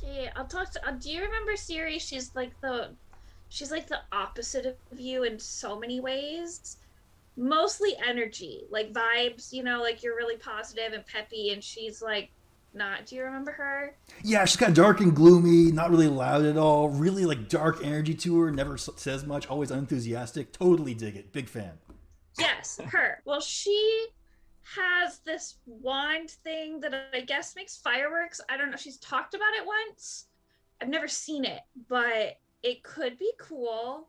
Yeah, I'll talk to. Do you remember Siri? She's like the opposite of you in so many ways. Mostly energy, like vibes. Like you're really positive and peppy, and she's like not. Do you remember her? Yeah, she's kind of dark and gloomy, not really loud at all. Really like dark energy to her. Never says much. Always unenthusiastic. Totally dig it. Big fan. Yes, her. Well, she has this wand thing that I guess makes fireworks. I don't know. She's talked about it once. I've never seen it, but it could be cool.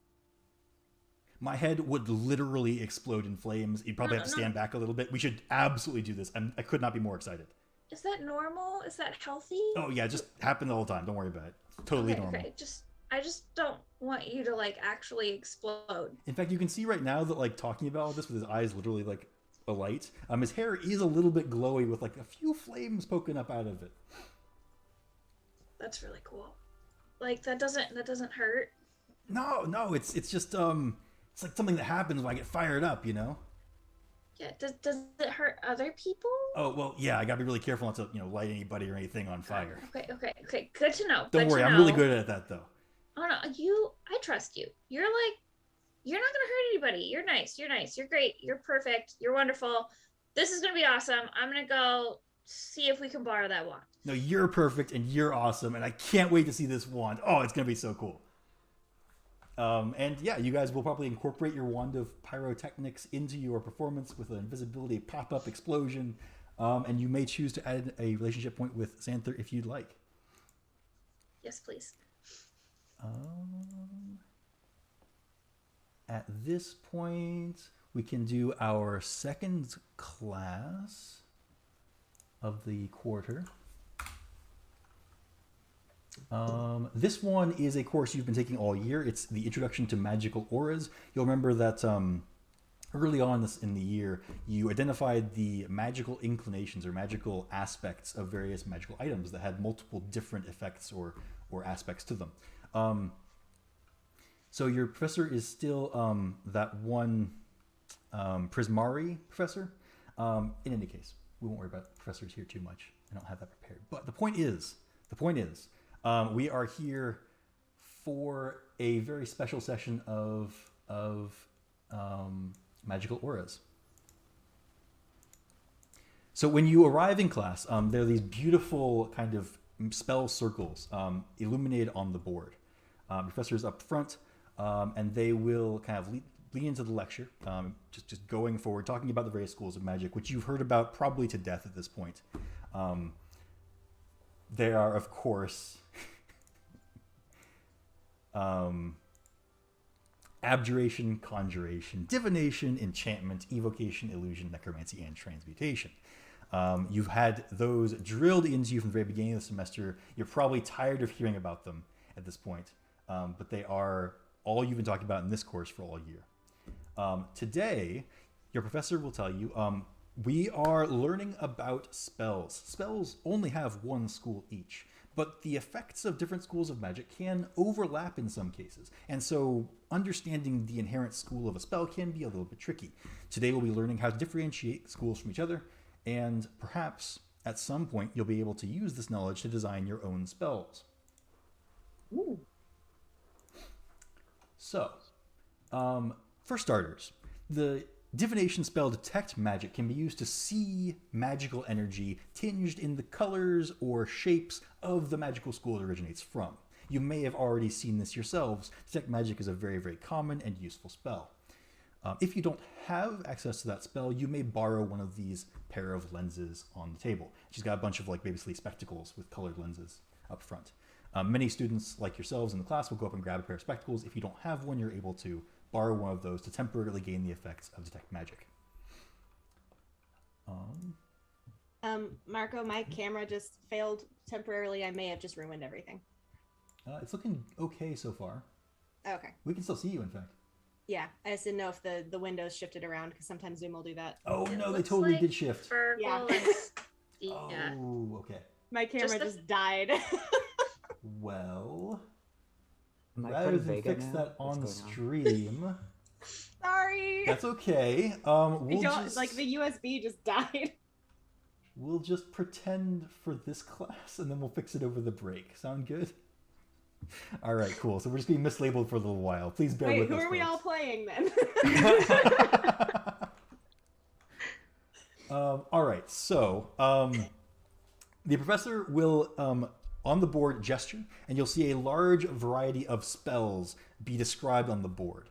My head would literally explode in flames. You'd probably have to stand back a little bit. We should absolutely do this. I could not be more excited. Is that normal? Is that healthy? Oh yeah, just happen the whole time. Don't worry about it. Totally normal. Okay. I just don't want you to like actually explode. In fact, you can see right now that like talking about all this with his eyes literally like alight. His hair is a little bit glowy with like a few flames poking up out of it. That's really cool. Like that doesn't hurt. No, it's just it's like something that happens when I get fired up, Yeah, does it hurt other people? Oh well, yeah. I gotta be really careful not to light anybody or anything on fire. Okay. Good to know. Don't worry, I'm really good at that though. Oh no, I trust you. You're not gonna hurt anybody. You're nice. You're great. You're perfect. You're wonderful. This is gonna be awesome. I'm gonna go see if we can borrow that wand. No, you're perfect and you're awesome, and I can't wait to see this wand. Oh, it's gonna be so cool. And yeah, you guys will probably incorporate your wand of pyrotechnics into your performance with an invisibility pop-up explosion, and you may choose to add a relationship point with Xanther if you'd like. Yes, please. At this point, we can do our second class of the quarter. This one is a course you've been taking all year. It's the Introduction to Magical Auras. You'll remember that early on in the year, you identified the magical inclinations or magical aspects of various magical items that had multiple different effects or aspects to them. So your professor is still that one Prismari professor. In any case, we won't worry about professors here too much. I don't have that prepared. But the point is, we are here for a very special session of magical auras. So when you arrive in class, there are these beautiful kind of spell circles illuminated on the board. Professors up front, and they will kind of lead into the lecture, just going forward, talking about the various schools of magic, which you've heard about probably to death at this point. There are, of course, abjuration, conjuration, divination, enchantment, evocation, illusion, necromancy, and transmutation. You've had those drilled into you from the very beginning of the semester. You're probably tired of hearing about them at this point, but they are all you've been talking about in this course for all year. Today, your professor will tell you, we are learning about spells. Spells only have one school each, but the effects of different schools of magic can overlap in some cases. And so understanding the inherent school of a spell can be a little bit tricky. Today we'll be learning how to differentiate schools from each other, and perhaps at some point you'll be able to use this knowledge to design your own spells. Ooh. So, for starters, the divination spell Detect Magic can be used to see magical energy tinged in the colors or shapes of the magical school it originates from. You may have already seen this yourselves. Detect Magic is a very, very common and useful spell. If you don't have access to that spell, you may borrow one of these pair of lenses on the table. She's got a bunch of basically spectacles with colored lenses up front. Many students like yourselves in the class will go up and grab a pair of spectacles. If you don't have one, you're able to borrow one of those to temporarily gain the effects of Detect Magic. Marco, my camera just failed temporarily. I may have just ruined everything. It's looking okay so far. Okay. We can still see you, in fact. Yeah, I just didn't know if the windows shifted around because sometimes Zoom will do that. Oh, It no, they looks totally like did shift. Virgo Yeah. is- yeah. Oh, okay. My camera Just just died. Well, Am I rather part of than Vega fix now? that on What's going stream, Sorry. that's okay. The USB just died. We'll just pretend for this class, and then we'll fix it over the break. Sound good? All right, cool. So we're just being mislabeled for a little while. Please bear Wait, with who us, are we all folks. playing then? All right, so the professor will, on the board, gesture, and you'll see a large variety of spells be described on the board.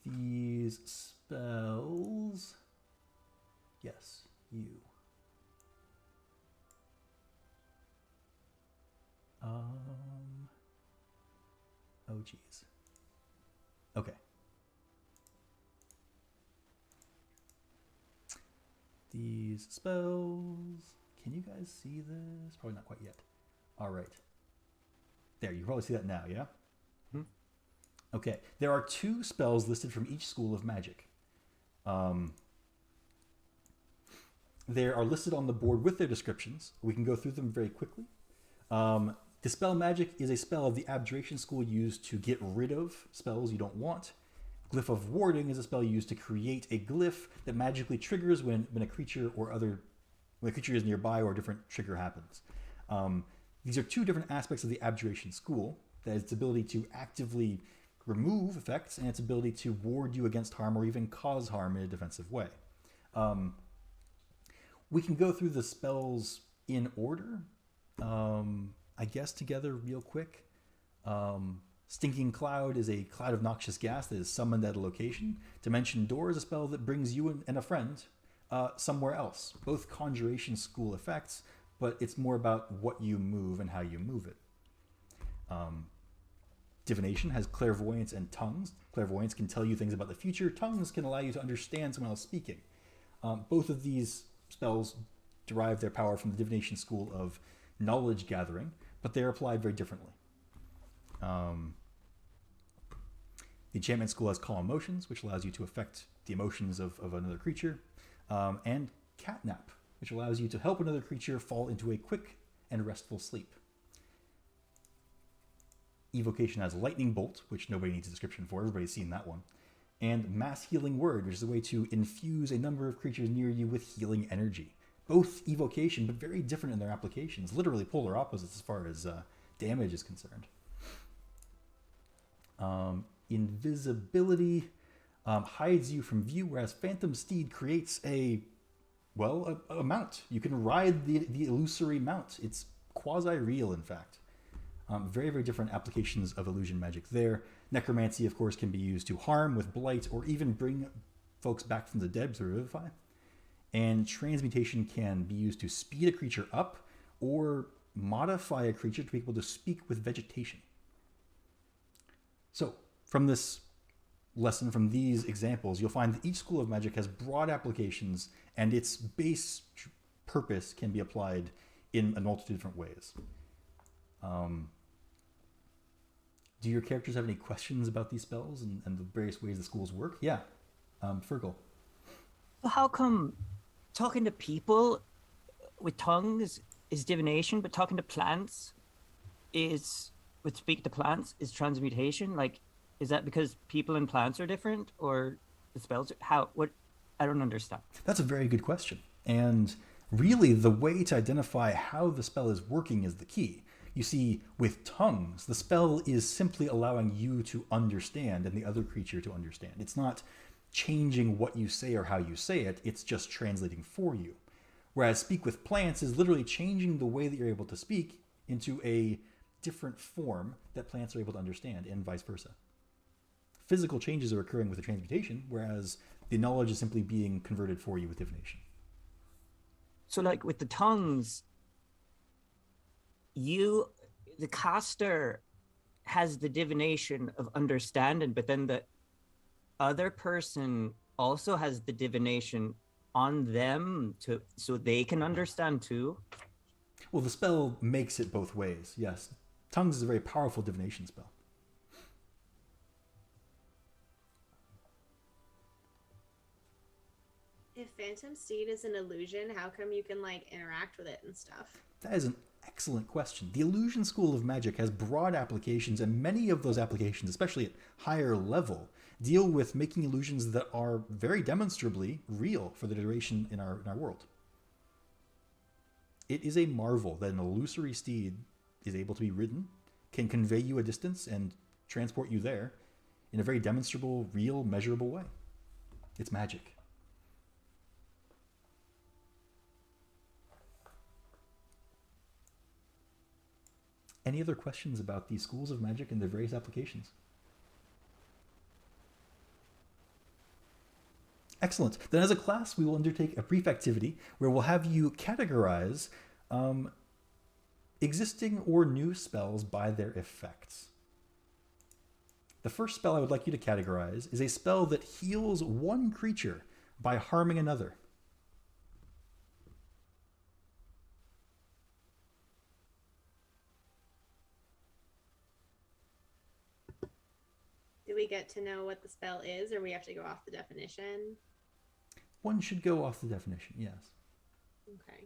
These spells... Yes, you. Oh, geez. Okay. These spells... Can you guys see this? Probably not quite yet. All right. There, you can probably see that now, yeah? Hmm. Okay. There are 2 spells listed from each school of magic. They are listed on the board with their descriptions. We can go through them very quickly. Dispel Magic is a spell of the Abjuration school used to get rid of spells you don't want. Glyph of Warding is a spell used to create a glyph that magically triggers when a creature when a creature is nearby or a different trigger happens. These are 2 different aspects of the Abjuration school. That is its ability to actively remove effects and its ability to ward you against harm or even cause harm in a defensive way. We can go through the spells in order, I guess, together real quick. Stinking Cloud is a cloud of noxious gas that is summoned at a location. Dimension Door is a spell that brings you and a friend somewhere else. Both conjuration school effects, but it's more about what you move and how you move it. Divination has clairvoyance and tongues. Clairvoyance can tell you things about the future. Tongues can allow you to understand someone else speaking. Both of these spells derive their power from the divination school of knowledge gathering, but they're applied very differently. The enchantment school has calm emotions, which allows you to affect the emotions of another creature, and catnap, which allows you to help another creature fall into a quick and restful sleep. evocation has Lightning Bolt, which nobody needs a description for. Everybody's seen that one. And Mass Healing Word, which is a way to infuse a number of creatures near you with healing energy. Both evocation, but very different in their applications. Literally polar opposites as far as damage is concerned. Invisibility hides you from view, whereas Phantom Steed creates a mount. You can ride the illusory mount. It's quasi-real, in fact. Very, very different applications of illusion magic there. Necromancy, of course, can be used to harm with blight or even bring folks back from the dead to revivify. And transmutation can be used to speed a creature up or modify a creature to be able to speak with vegetation. So, from this lesson, from these examples, you'll find that each school of magic has broad applications and its base purpose can be applied in a multitude of different ways. Do your characters have any questions about these spells and the various ways the schools work? Yeah, Fergal. So how come talking to people with tongues is divination, but talking to plants with speak to plants is transmutation? Like, is that because people and plants are different, or the spells? What? I don't understand. That's a very good question. And really, the way to identify how the spell is working is the key. You see, with tongues, the spell is simply allowing you to understand and the other creature to understand. It's not changing what you say or how you say it, it's just translating for you. Whereas speak with plants is literally changing the way that you're able to speak into a different form that plants are able to understand, and vice versa. Physical changes are occurring with the transmutation, whereas the knowledge is simply being converted for you with divination. So, like with the tongues, the caster has the divination of understanding, but then the other person also has the divination on them so they can understand too. Well, the spell makes it both ways, yes. Tongues is a very powerful divination spell. If Phantom Steed is an illusion, how come you can like interact with it and stuff? That is an excellent question. The Illusion School of Magic has broad applications, and many of those applications, especially at higher level, deal with making illusions that are very demonstrably real for the duration in our world. It is a marvel that an illusory steed is able to be ridden, can convey you a distance, and transport you there in a very demonstrable, real, measurable way. It's magic. Any other questions about these schools of magic and their various applications? Excellent. Then as a class, we will undertake a brief activity where we'll have you categorize existing or new spells by their effects. The first spell I would like you to categorize is a spell that heals one creature by harming another. Do we get to know what the spell is, or we have to go off the definition? One should go off the definition, yes. Okay.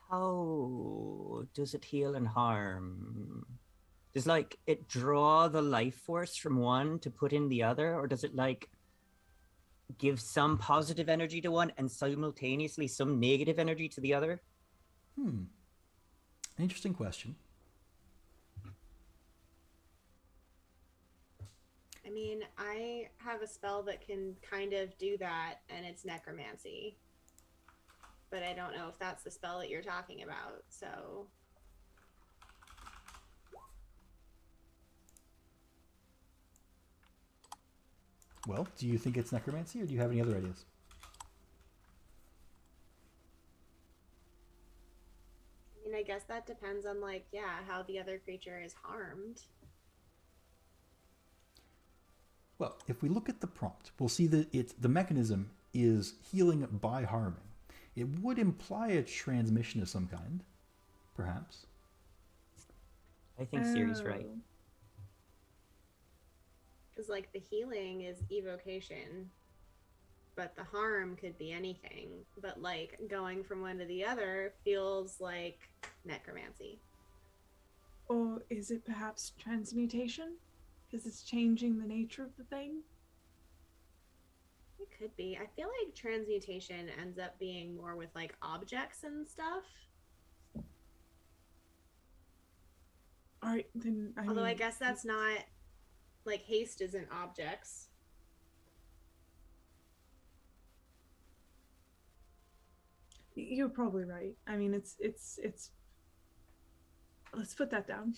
How does it heal and harm? Does like it draw the life force from one to put in the other, or does it like give some positive energy to one and simultaneously some negative energy to the other? Interesting question. I mean, I have a spell that can kind of do that, and it's necromancy. But I don't know if that's the spell that you're talking about, so... Well, do you think it's necromancy, or do you have any other ideas? I mean, I guess that depends on, like, yeah, how the other creature is harmed. Well, if we look at the prompt, we'll see that the mechanism is healing by harming. It would imply a transmission of some kind, perhaps. I think Siri's right. Because, like, the healing is evocation, but the harm could be anything. But, like, going from one to the other feels like necromancy. Or is it perhaps transmutation? Because it's changing the nature of the thing? It could be. I feel like transmutation ends up being more with like objects and stuff. Alright, then Although I mean, guess that's not like haste isn't objects. You're probably right. I mean, it's. Let's put that down.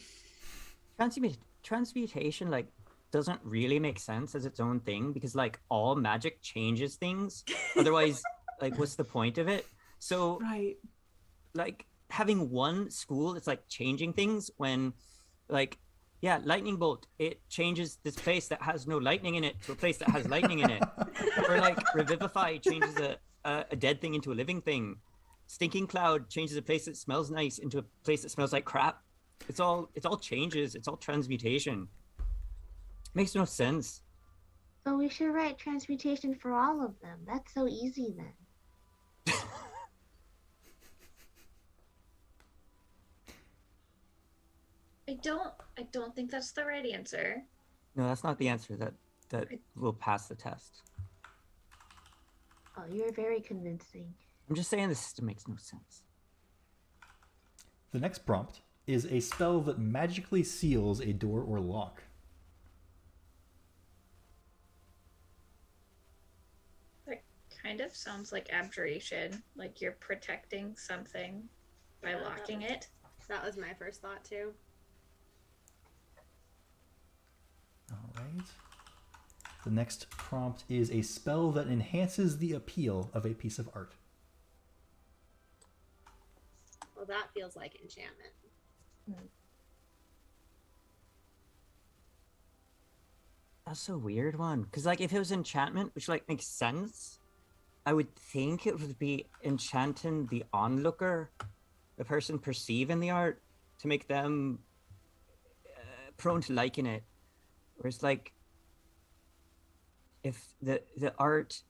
Transmutation like doesn't really make sense as its own thing because like all magic changes things. Otherwise, like what's the point of it? So Right. like having one school that's like changing things when like yeah, lightning bolt, it changes this place that has no lightning in it to a place that has lightning in it. Or like revivify changes a dead thing into a living thing. Stinking cloud changes a place that smells nice into a place that smells like crap. It's all changes. It's all transmutation. Makes no sense. So we should write transmutation for all of them. That's so easy then. I don't think that's the right answer. No, that's not the answer that will pass the test. Oh, you're very convincing. I'm just saying the system makes no sense. The next prompt is a spell that magically seals a door or lock. That kind of sounds like abjuration, like you're protecting something by locking it. That was my first thought too. All right. The next prompt is a spell that enhances the appeal of a piece of art. Well, that feels like enchantment. That's a weird one. Because like if it was enchantment, which like makes sense, I would think it would be enchanting the onlooker, the person perceiving the art, to make them prone to liking it. Whereas like if the art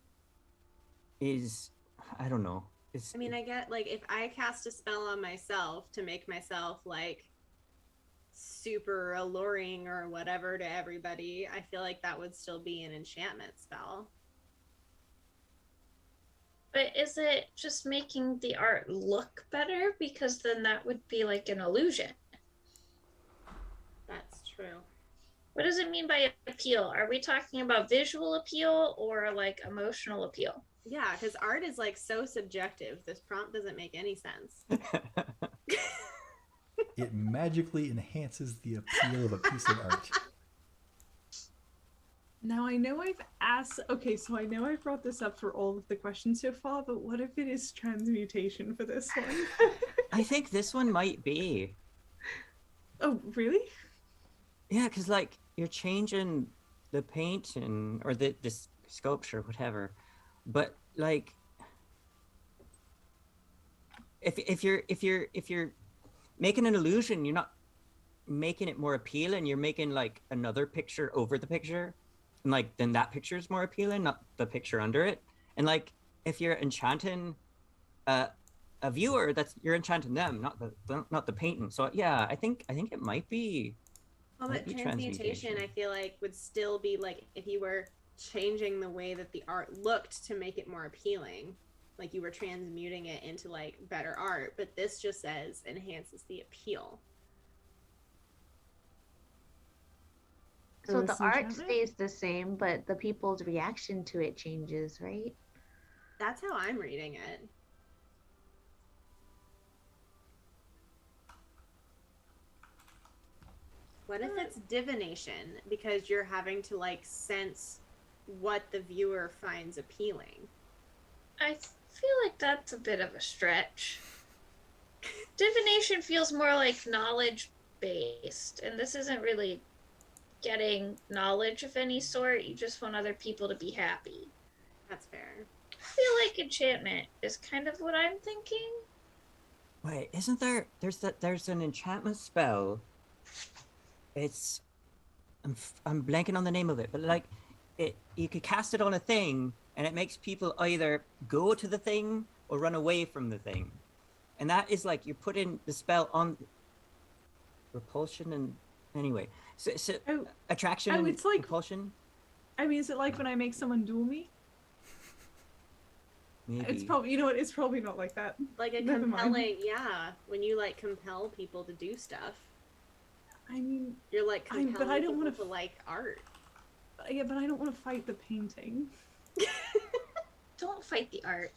is, I don't know. I mean, I get like if I cast a spell on myself to make myself like super alluring or whatever to everybody, I feel like that would still be an enchantment spell. But is it just making the art look better? Because then that would be like an illusion. That's true. What does it mean by appeal? Are we talking about visual appeal or like emotional appeal? Yeah, because art is like so subjective. This prompt doesn't make any sense. It magically enhances the appeal of a piece of art. Now I know I've asked. Okay, so I know I've brought this up for all of the questions so far, but what if it is transmutation for this one? I think this one might be. Oh, really? Yeah, because like you're changing the painting or this sculpture, whatever. But like, if you're making an illusion, you're not making it more appealing. You're making like another picture over the picture, and like then that picture is more appealing, not the picture under it. And like if you're enchanting a viewer, you're enchanting them, not the painting. So yeah, I think it might be. Well, but transmutation, I feel like, would still be like if you were changing the way that the art looked to make it more appealing, like you were transmuting it into like better art. But this just says enhances the appeal. So the art stays the same, but the people's reaction to it changes, right? That's how I'm reading it. What if it's divination? Because you're having to like sense what the viewer finds appealing. I feel like that's a bit of a stretch. Divination feels more like knowledge based, and this isn't really getting knowledge of any sort. You just want other people to be happy. That's fair. I feel like enchantment is kind of what I'm thinking. Wait, isn't there? There's an enchantment spell. It's I'm blanking on the name of it, but like you could cast it on a thing and it makes people either go to the thing or run away from the thing. And that is like you're putting the spell on repulsion and anyway. So Oh, attraction oh, and it's like- repulsion. I mean, is it like when I make someone duel me? Maybe. It's probably, you know what? It's probably not like that. Like a Never mind. compelling, yeah. When you like compel people to do stuff, I mean, you're like but I compelling don't people wanna to like art. yeah, but I don't want to fight the painting. Don't fight the art.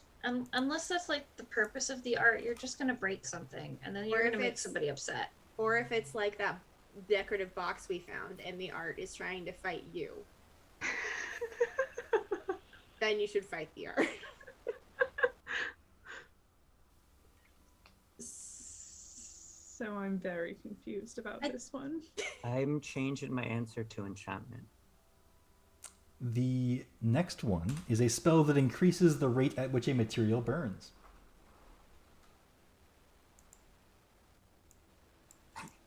Unless that's like the purpose of the art, you're just gonna break something, and then Or you're if gonna make it's- somebody upset. Or if it's like that decorative box we found and the art is trying to fight you, then you should fight the art. So I'm very confused about this one. I'm changing my answer to enchantment. The next one is a spell that increases the rate at which a material burns.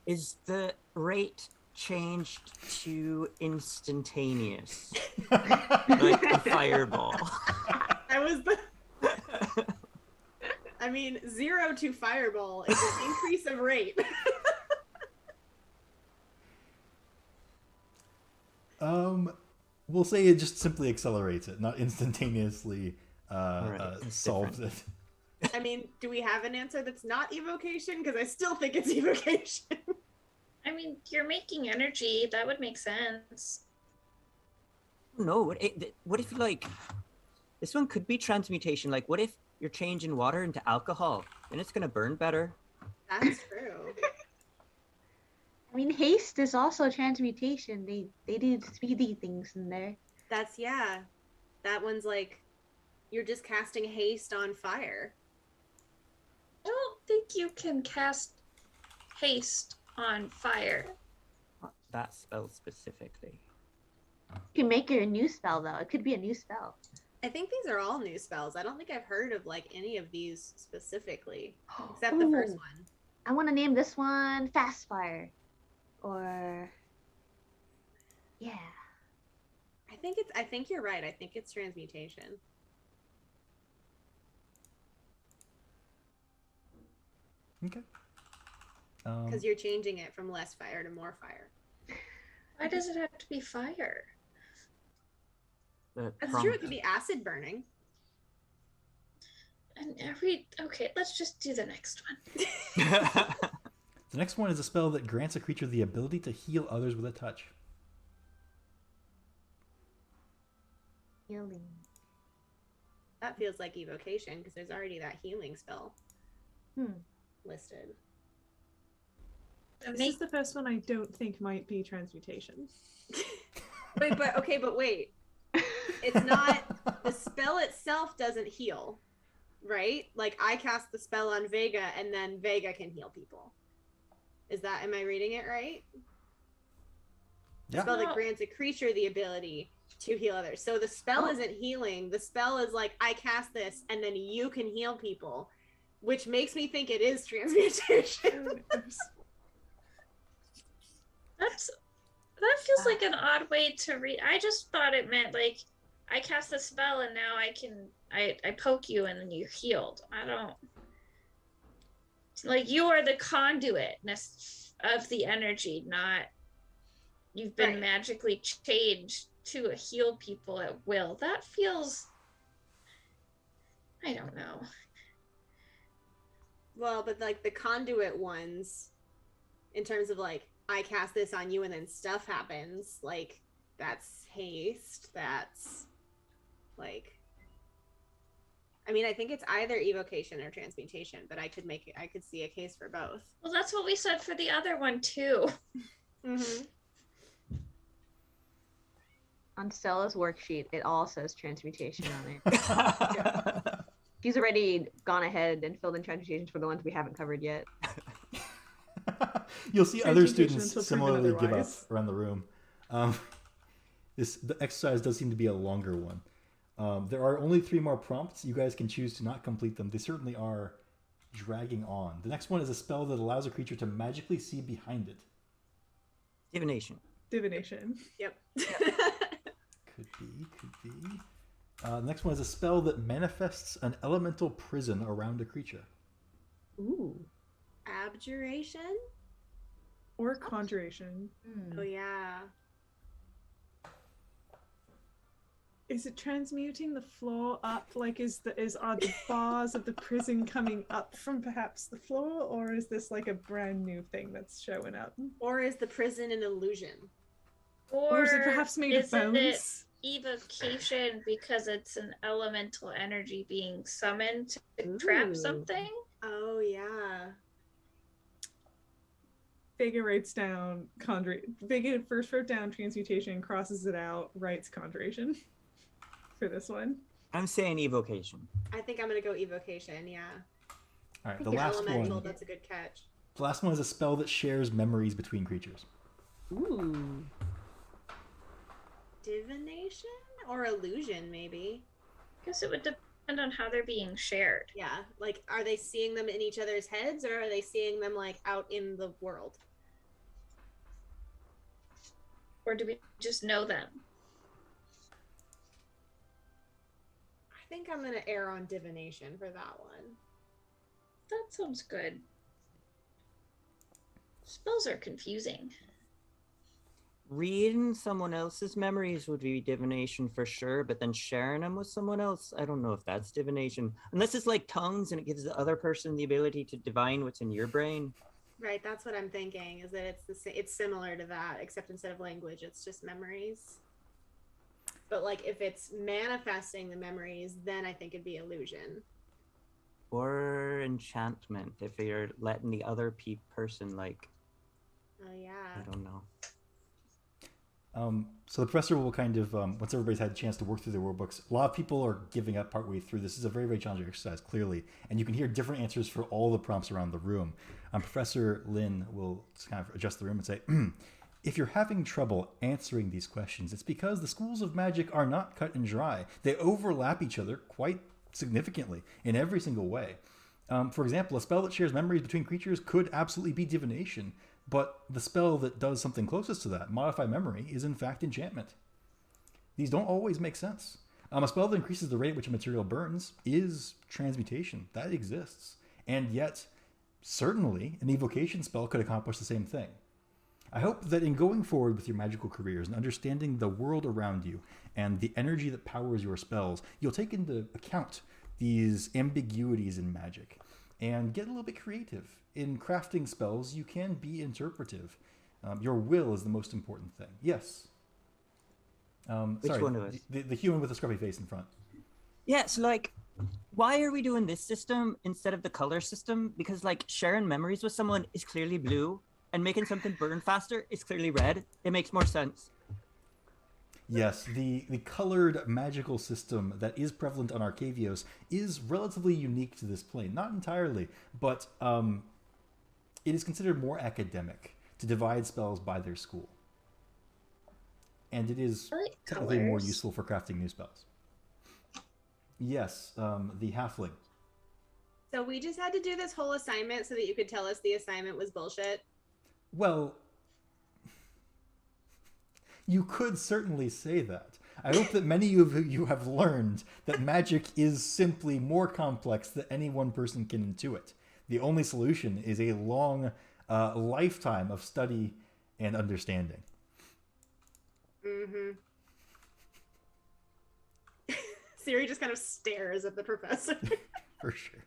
Is the rate changed to instantaneous? Like a fireball. That was the. I mean, 0 to fireball is an increase of rate. We'll say it just simply accelerates it, not instantaneously Alright, it's solves it. I mean, do we have an answer that's not evocation? Because I still think it's evocation. I mean, you're making energy. That would make sense. No, what if like this one could be transmutation? Like, what if you're changing water into alcohol? Then it's gonna burn better. That's true. I mean, haste is also transmutation. They do speedy things in there. That's, yeah. That one's like, you're just casting haste on fire. I don't think you can cast haste on fire. Not that spell specifically. You can make it a new spell though. It could be a new spell. I think these are all new spells. I don't think I've heard of like any of these specifically, except the first Ooh. one. I want to name this one Fast Fire, or yeah. I think you're right. I think it's transmutation. Okay. Because you're changing it from less fire to more fire. Why does it have to be fire? The That's prompt. true. It could be acid burning. And okay, let's just do the next one. The next one is a spell that grants a creature the ability to heal others with a touch. Healing. That feels like evocation because there's already that healing spell listed. This is the first one I don't think might be transmutation. Wait, but wait. It's not, the spell itself doesn't heal, right? Like I cast the spell on Vega and then Vega can heal people. Am I reading it right? The Yeah. spell that No. grants a creature the ability to heal others. So the spell isn't healing. The spell is like, I cast this and then you can heal people, which makes me think it is transmutation. That feels like an odd way to read. I just thought it meant like I cast a spell and now I poke you and then you're healed. I don't like you are the conduit of the energy, not you've been Right. magically changed to heal people at will. That feels I don't know. Well, but like the conduit ones, in terms of like, I cast this on you and then stuff happens, like that's haste. That's like, I mean, I think it's either evocation or transmutation, but I could see a case for both. Well, that's what we said for the other one too. Mm-hmm. On Stella's worksheet, it all says transmutation on it. She's already gone ahead and filled in transmutations for the ones we haven't covered yet. You'll see other Transmutation students until proven similarly give up otherwise. around the room. The exercise does seem to be a longer one. There are only 3 more prompts. You guys can choose to not complete them. They certainly are dragging on. The next one is a spell that allows a creature to magically see behind it. Divination. Divination. Yep. Could be. The next one is a spell that manifests an elemental prison around a creature. Ooh. Abjuration? Or conjuration. Oh yeah. Is it transmuting the floor up? Like, are the bars of the prison coming up from perhaps the floor, or is this like a brand new thing that's showing up? Or is the prison an illusion? Or is it perhaps made of is it bones? evocation because it's an elemental energy being summoned to trap Ooh. something? Oh yeah. Vega writes down Vega first wrote down transmutation, crosses it out, writes conjuration for this one. I'm saying evocation. I think I'm gonna go evocation, yeah. All right, think the it's last Elemental, one. that's a good catch. The last one is a spell that shares memories between creatures. Ooh. Divination? Or illusion, maybe. I guess it would depend on how they're being shared. Yeah. Like, are they seeing them in each other's heads, or are they seeing them like out in the world? Or do we just know them? I think I'm gonna err on divination for that one. That sounds good. Spells are confusing. Reading someone else's memories would be divination for sure, but then sharing them with someone else, I don't know if that's divination. Unless it's like tongues and it gives the other person the ability to divine what's in your brain. Right, that's what I'm thinking. Is that it's similar to that, except instead of language, it's just memories. But like, if it's manifesting the memories, then I think it'd be illusion. Or enchantment, if you're letting the other person, like, Oh yeah. I don't know. So the professor will kind of, once everybody's had a chance to work through their workbooks, a lot of people are giving up partway through. This is a very, very challenging exercise, clearly. And you can hear different answers for all the prompts around the room. Professor Lin will kind of adjust the room and say, if you're having trouble answering these questions, it's because the schools of magic are not cut and dry. They overlap each other quite significantly in every single way. For example, a spell that shares memories between creatures could absolutely be divination, but the spell that does something closest to that, modify memory, is in fact enchantment. These don't always make sense. A spell that increases the rate at which a material burns is transmutation. That exists. And yet, certainly, an evocation spell could accomplish the same thing. I hope that in going forward with your magical careers and understanding the world around you and the energy that powers your spells, you'll take into account these ambiguities in magic and get a little bit creative. In crafting spells, you can be interpretive. Your will is the most important thing. Yes. Which sorry, one of us? The human with the scruffy face in front. Yeah, so like, why are we doing this system instead of the color system? Because like sharing memories with someone is clearly blue, and making something burn faster is clearly red. It makes more sense. Yes, the colored magical system that is prevalent on Arcavios is relatively unique to this plane. Not entirely, but it is considered more academic to divide spells by their school. And it is I like technically more colors. useful for crafting new spells. Yes, the halfling. So we just had to do this whole assignment so that you could tell us the assignment was bullshit. Well, you could certainly say that. I hope that many of you have learned that magic is simply more complex than any one person can intuit. The only solution is a long lifetime of study and understanding. Mm-hmm. Siri just kind of stares at the professor. For sure.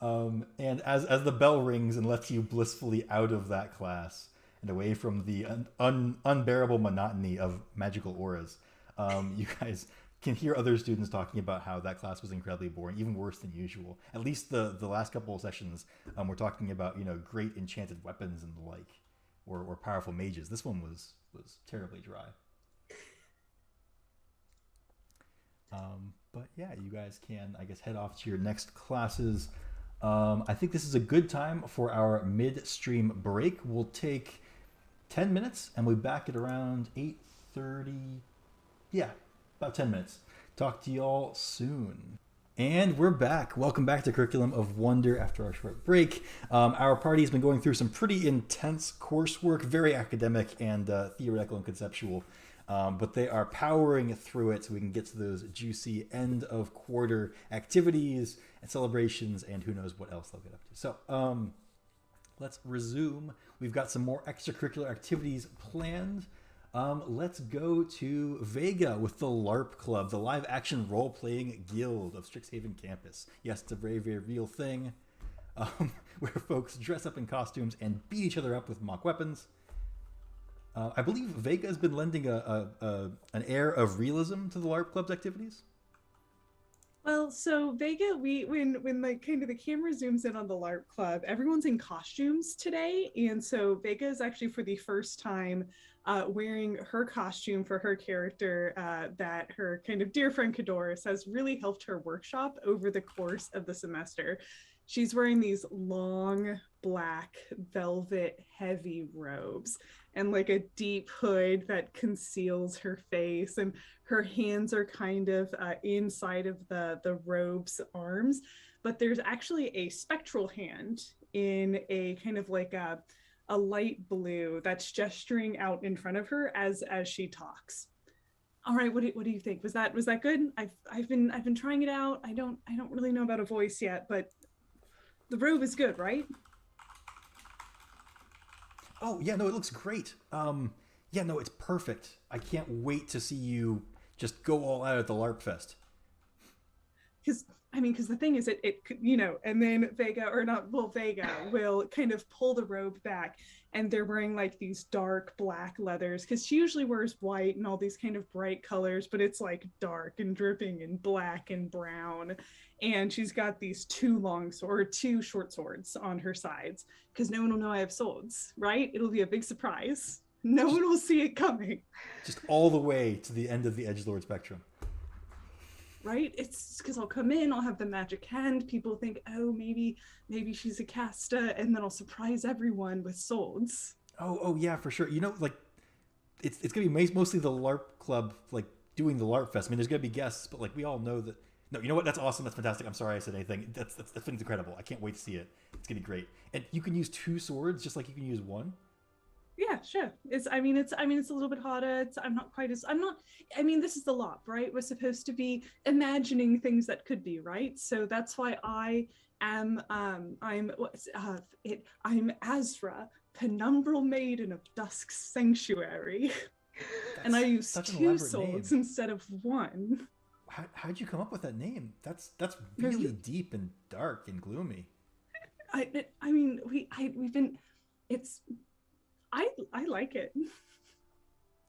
And as the bell rings and lets you blissfully out of that class and away from the unbearable monotony of magical auras, you guys can hear other students talking about how that class was incredibly boring, even worse than usual. At least the last couple of sessions, we're talking about great enchanted weapons and the like, or powerful mages. This one was terribly dry. But yeah, you guys can, I guess, head off to your next classes. I think this is a good time for our midstream break. We'll take 10 minutes and we'll be back at around 8:30. Yeah, about 10 minutes. Talk to y'all soon. And we're back. Welcome back to Curriculum of Wonder after our short break. Our party has been going through some pretty intense coursework, very academic and theoretical and conceptual. But they are powering through it so we can get to those juicy end of quarter activities and celebrations and who knows what else they'll get up to. So let's resume. We've got some more extracurricular activities planned. Let's go to Vega with the LARP Club, the live action role playing guild of Strixhaven campus. Yes, it's a very, very real thing where folks dress up in costumes and beat each other up with mock weapons. I believe Vega has been lending an air of realism to the LARP Club's activities. Well, so Vega, when like kind of the camera zooms in on the LARP Club, everyone's in costumes today, and so Vega is actually for the first time wearing her costume for her character that her kind of dear friend Kadoris has really helped her workshop over the course of the semester. She's wearing these long black velvet heavy robes and like a deep hood that conceals her face, and her hands are kind of inside of the robe's arms, but there's actually a spectral hand in a kind of like a light blue that's gesturing out in front of her as she talks. All right, what do you think? Was that good? I've been trying it out. I don't really know about a voice yet, but the robe is good, right? Oh, yeah, no, it looks great. Yeah, no, it's perfect. I can't wait to see you just go all out at the LARP Fest. Because the thing is, it you know, and then Vega will kind of pull the robe back, and they're wearing like these dark black leathers, because she usually wears white and all these kind of bright colors, but it's like dark and dripping and black and brown, and she's got these two short swords on her sides, because no one will know I have swords, right? It'll be a big surprise. No one will see it coming. Just all the way to the end of the edgelord spectrum. Right? It's because I'll come in, I'll have the magic hand. People think, oh, maybe she's a caster, and then I'll surprise everyone with swords. Oh yeah, for sure. You know, like it's gonna be mostly the LARP Club, like doing the LARP Fest. I mean, there's gonna be guests, but like we all know that. No, you know what? That's awesome. That's fantastic. I'm sorry I said anything. That's incredible. I can't wait to see it. It's gonna be great. And you can use two swords just like you can use one. Yeah, sure. It's a little bit harder. This is the LARP, right? We're supposed to be imagining things that could be, right? So that's why I'm Azra, penumbral maiden of Dusk's sanctuary. And I use two swords instead of one. How'd you come up with that name? That's really deep and dark and gloomy. I like it.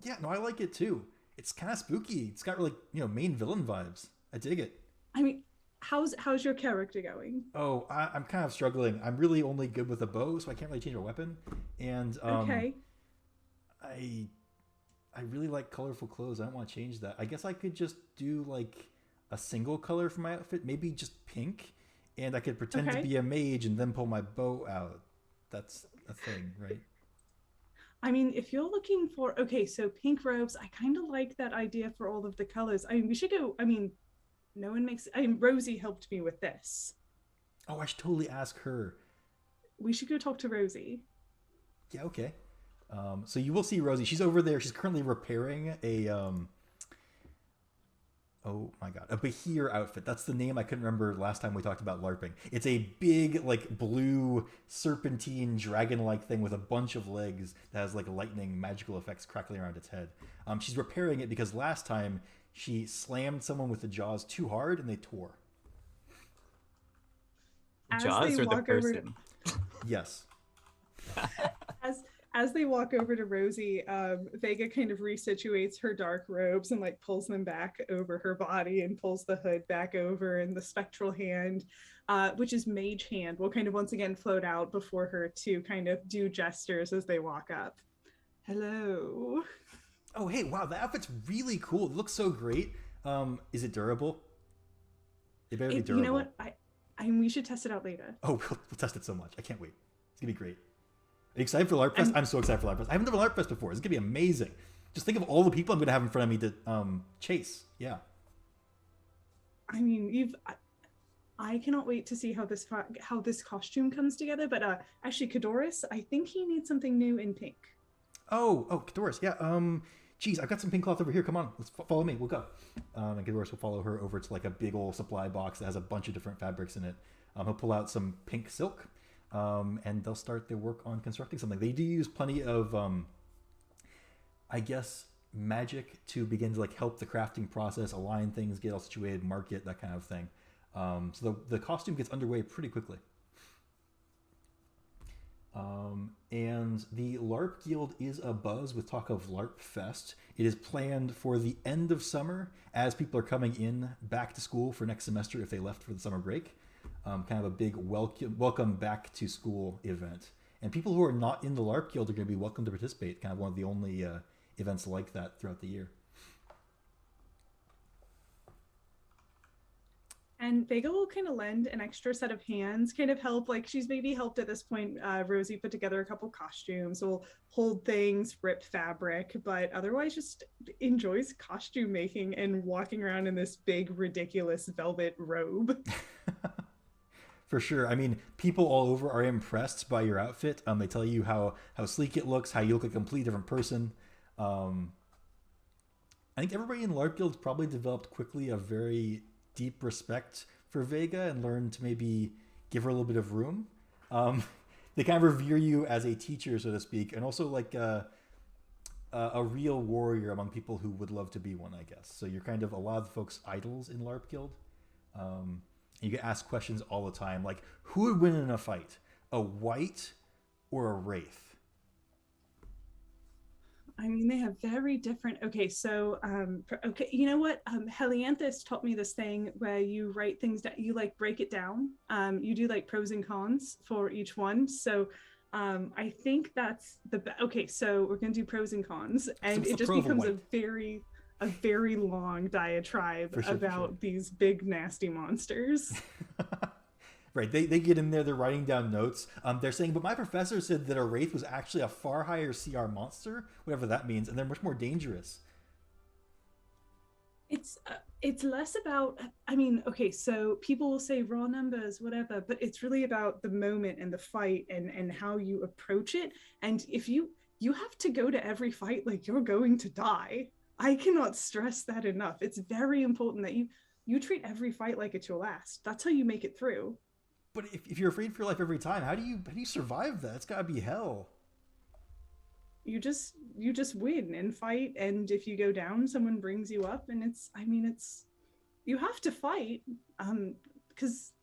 Yeah, no, I like it too. It's kind of spooky. It's got like, main villain vibes. I dig it. I mean, how's your character going? Oh, I'm kind of struggling. I'm really only good with a bow, so I can't really change my weapon. And okay. I really like colorful clothes. I don't want to change that. I guess I could just do like a single color for my outfit, maybe just pink, and I could pretend to be a mage and then pull my bow out. That's a thing, right? I mean, if you're looking for, so pink robes, I kind of like that idea for all of the colors. I mean, we should go, Rosie helped me with this. Oh, I should totally ask her. We should go talk to Rosie. Yeah, okay. So you will see Rosie. She's over there. She's currently repairing oh my god, a Bahir outfit. That's the name I couldn't remember last time we talked about LARPing. It's a big, like, blue serpentine dragon-like thing with a bunch of legs that has like lightning magical effects crackling around its head. She's repairing it because last time she slammed someone with the jaws too hard and they tore. Jaws or the person? Yes. As they walk over to Rosie, Vega kind of resituates her dark robes and like pulls them back over her body and pulls the hood back over, and the spectral hand, which is Mage Hand, will kind of once again float out before her to kind of do gestures as they walk up. Hello. Oh, hey, wow, the outfit's really cool. It looks so great. Is it durable? It better be durable. You know what? We should test it out later. Oh, we'll test it so much. I can't wait. It's going to be great. Are you excited for LARP Fest? I'm so excited for LARP Fest. I haven't done a LARP Fest before. It's going to be amazing. Just think of all the people I'm going to have in front of me to chase. Yeah. I mean, I cannot wait to see how this costume comes together. But actually, Kadoris, I think he needs something new in pink. Oh, Kadoris. Yeah. Geez, I've got some pink cloth over here. Come on, let's follow me. We'll go. And Kadoris will follow her over to like a big old supply box that has a bunch of different fabrics in it. He'll pull out some pink silk. and they'll start their work on constructing something. They do use plenty of, I guess, magic to begin to like help the crafting process, align things, get all situated, market, that kind of thing. So the costume gets underway pretty quickly. And the LARP Guild is abuzz with talk of LARP Fest. It is planned for the end of summer as people are coming in back to school for next semester if they left for the summer break. Kind of a big welcome back to school event. And people who are not in the LARP Guild are going to be welcome to participate. Kind of one of the only events like that throughout the year. And Vega will kind of lend an extra set of hands, kind of help. Like she's maybe helped at this point. Rosie put together a couple costumes, will hold things, rip fabric, but otherwise just enjoys costume making and walking around in this big, ridiculous velvet robe. For sure. I mean, people all over are impressed by your outfit. They tell you how sleek it looks, how you look like a completely different person. I think everybody in LARP Guild's probably developed quickly a very deep respect for Vega and learned to maybe give her a little bit of room. They kind of revere you as a teacher, so to speak, and also like a real warrior among people who would love to be one, I guess. So you're kind of a lot of the folks' idols in LARP Guild. You get asked questions all the time, like who would win in a fight, a white or a wraith? I mean, they have very different. Okay, so okay, you know what? Helianthus taught me this thing where you write things down. You like break it down. You do like pros and cons for each one. So I think that's okay. So we're gonna do pros and cons, and it just becomes a very long diatribe about these big nasty monsters. Right, they get in there, they're writing down notes. They're saying, but my professor said that a wraith was actually a far higher CR monster, whatever that means, and they're much more dangerous. It's less about, I mean, okay, so people will say raw numbers, whatever, but it's really about the moment and the fight and how you approach it. And if you have to go to every fight like you're going to die. I cannot stress that enough. It's very important that you treat every fight like it's your last. That's how you make it through. But if you're afraid for your life every time, how do you survive that? It's gotta be hell. You just win and fight, and if you go down, someone brings you up, and it's you have to fight. Because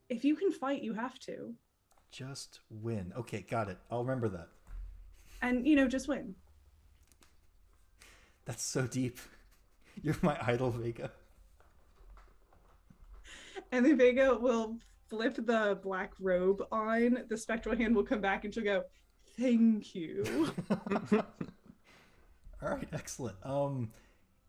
if you can fight, you have to. Just win. Okay, got it. I'll remember that. And just win. That's so deep. You're my idol, Vega. And then Vega will flip the black robe on. The spectral hand will come back and she'll go, "Thank you." All right, excellent.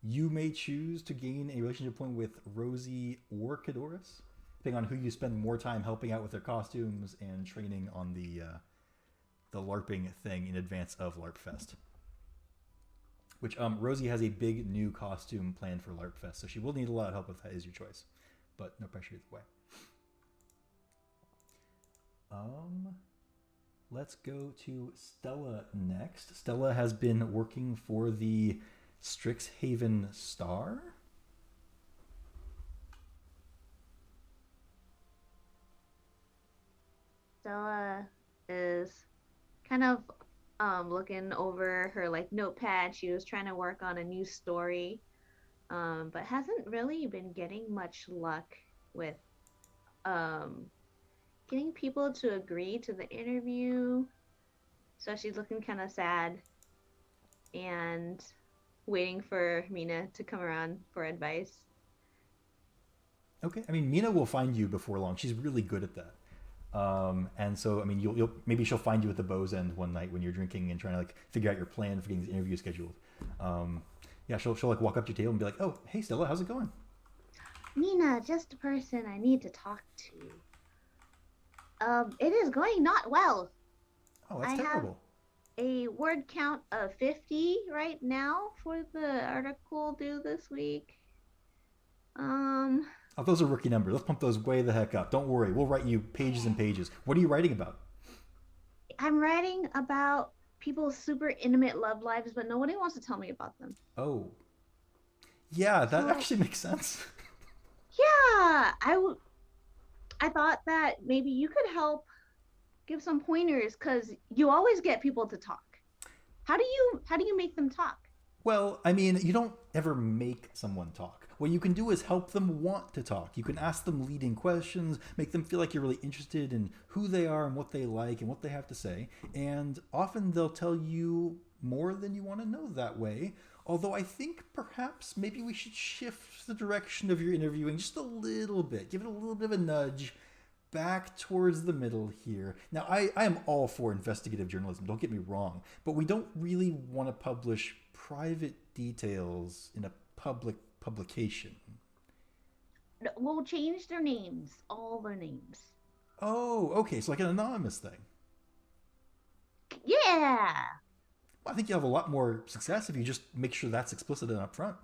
You may choose to gain a relationship point with Rosie or Kadoris, depending on who you spend more time helping out with their costumes and training on the LARPing thing in advance of LARP Fest. Which Rosie has a big new costume planned for LARP Fest, so she will need a lot of help if that is your choice. But no pressure either way. Let's go to Stella next. Stella has been working for the Strixhaven Star. Stella is kind of looking over her notepad. She was trying to work on a new story. But hasn't really been getting much luck with getting people to agree to the interview. So she's looking kind of sad and waiting for Mina to come around for advice. Okay, I mean, Mina will find you before long. She's really good at that. And so, I mean, you'll maybe she'll find you at the Bow's End one night when you're drinking and trying to figure out your plan for getting this interview scheduled. Yeah, she'll walk up to your table and be like, "Oh, hey Stella, how's it going?" Mina, just a person I need to talk to. It is going not well. Oh, that's terrible. Have a word count of 50 right now for the article due this week. Oh, those are rookie numbers. Let's pump those way the heck up. Don't worry, we'll write you pages and pages. What are you writing about? I'm writing about people's super intimate love lives, but nobody wants to tell me about them. Oh. Yeah, that actually makes sense. Yeah, I I thought that maybe you could help give some pointers because you always get people to talk. How do you make them talk? Well, I mean, you don't ever make someone talk. What you can do is help them want to talk. You can ask them leading questions, make them feel like you're really interested in who they are and what they like and what they have to say. And often they'll tell you more than you want to know that way. Although I think perhaps maybe we should shift the direction of your interviewing just a little bit. Give it a little bit of a nudge back towards the middle here. Now, I am all for investigative journalism, don't get me wrong, but we don't really want to publish private details in a public publication. We'll change their names, all their names. Oh, okay, so like an anonymous thing. Yeah. Well, I think you'll have a lot more success if you just make sure that's explicit and upfront.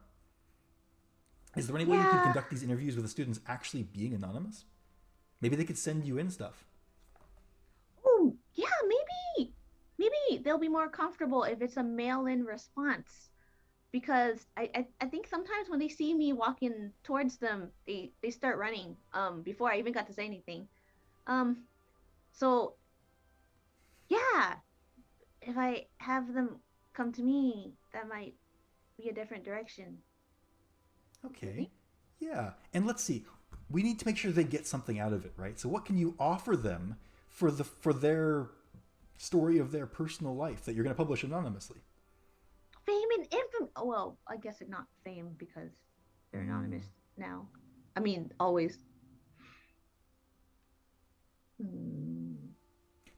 Is there any way you could Yeah. conduct these interviews with the students actually being anonymous? Maybe they could send you in stuff. Oh, yeah, maybe they'll be more comfortable if it's a mail-in response. Because I think sometimes when they see me walking towards them, they start running before I even got to say anything. So yeah, if I have them come to me, that might be a different direction. Okay. Yeah. And let's see. We need to make sure they get something out of it, right? So what can you offer them for their story of their personal life that you're going to publish anonymously? Fame and infamy. Well, I guess it's not fame because they're anonymous now. I mean, always.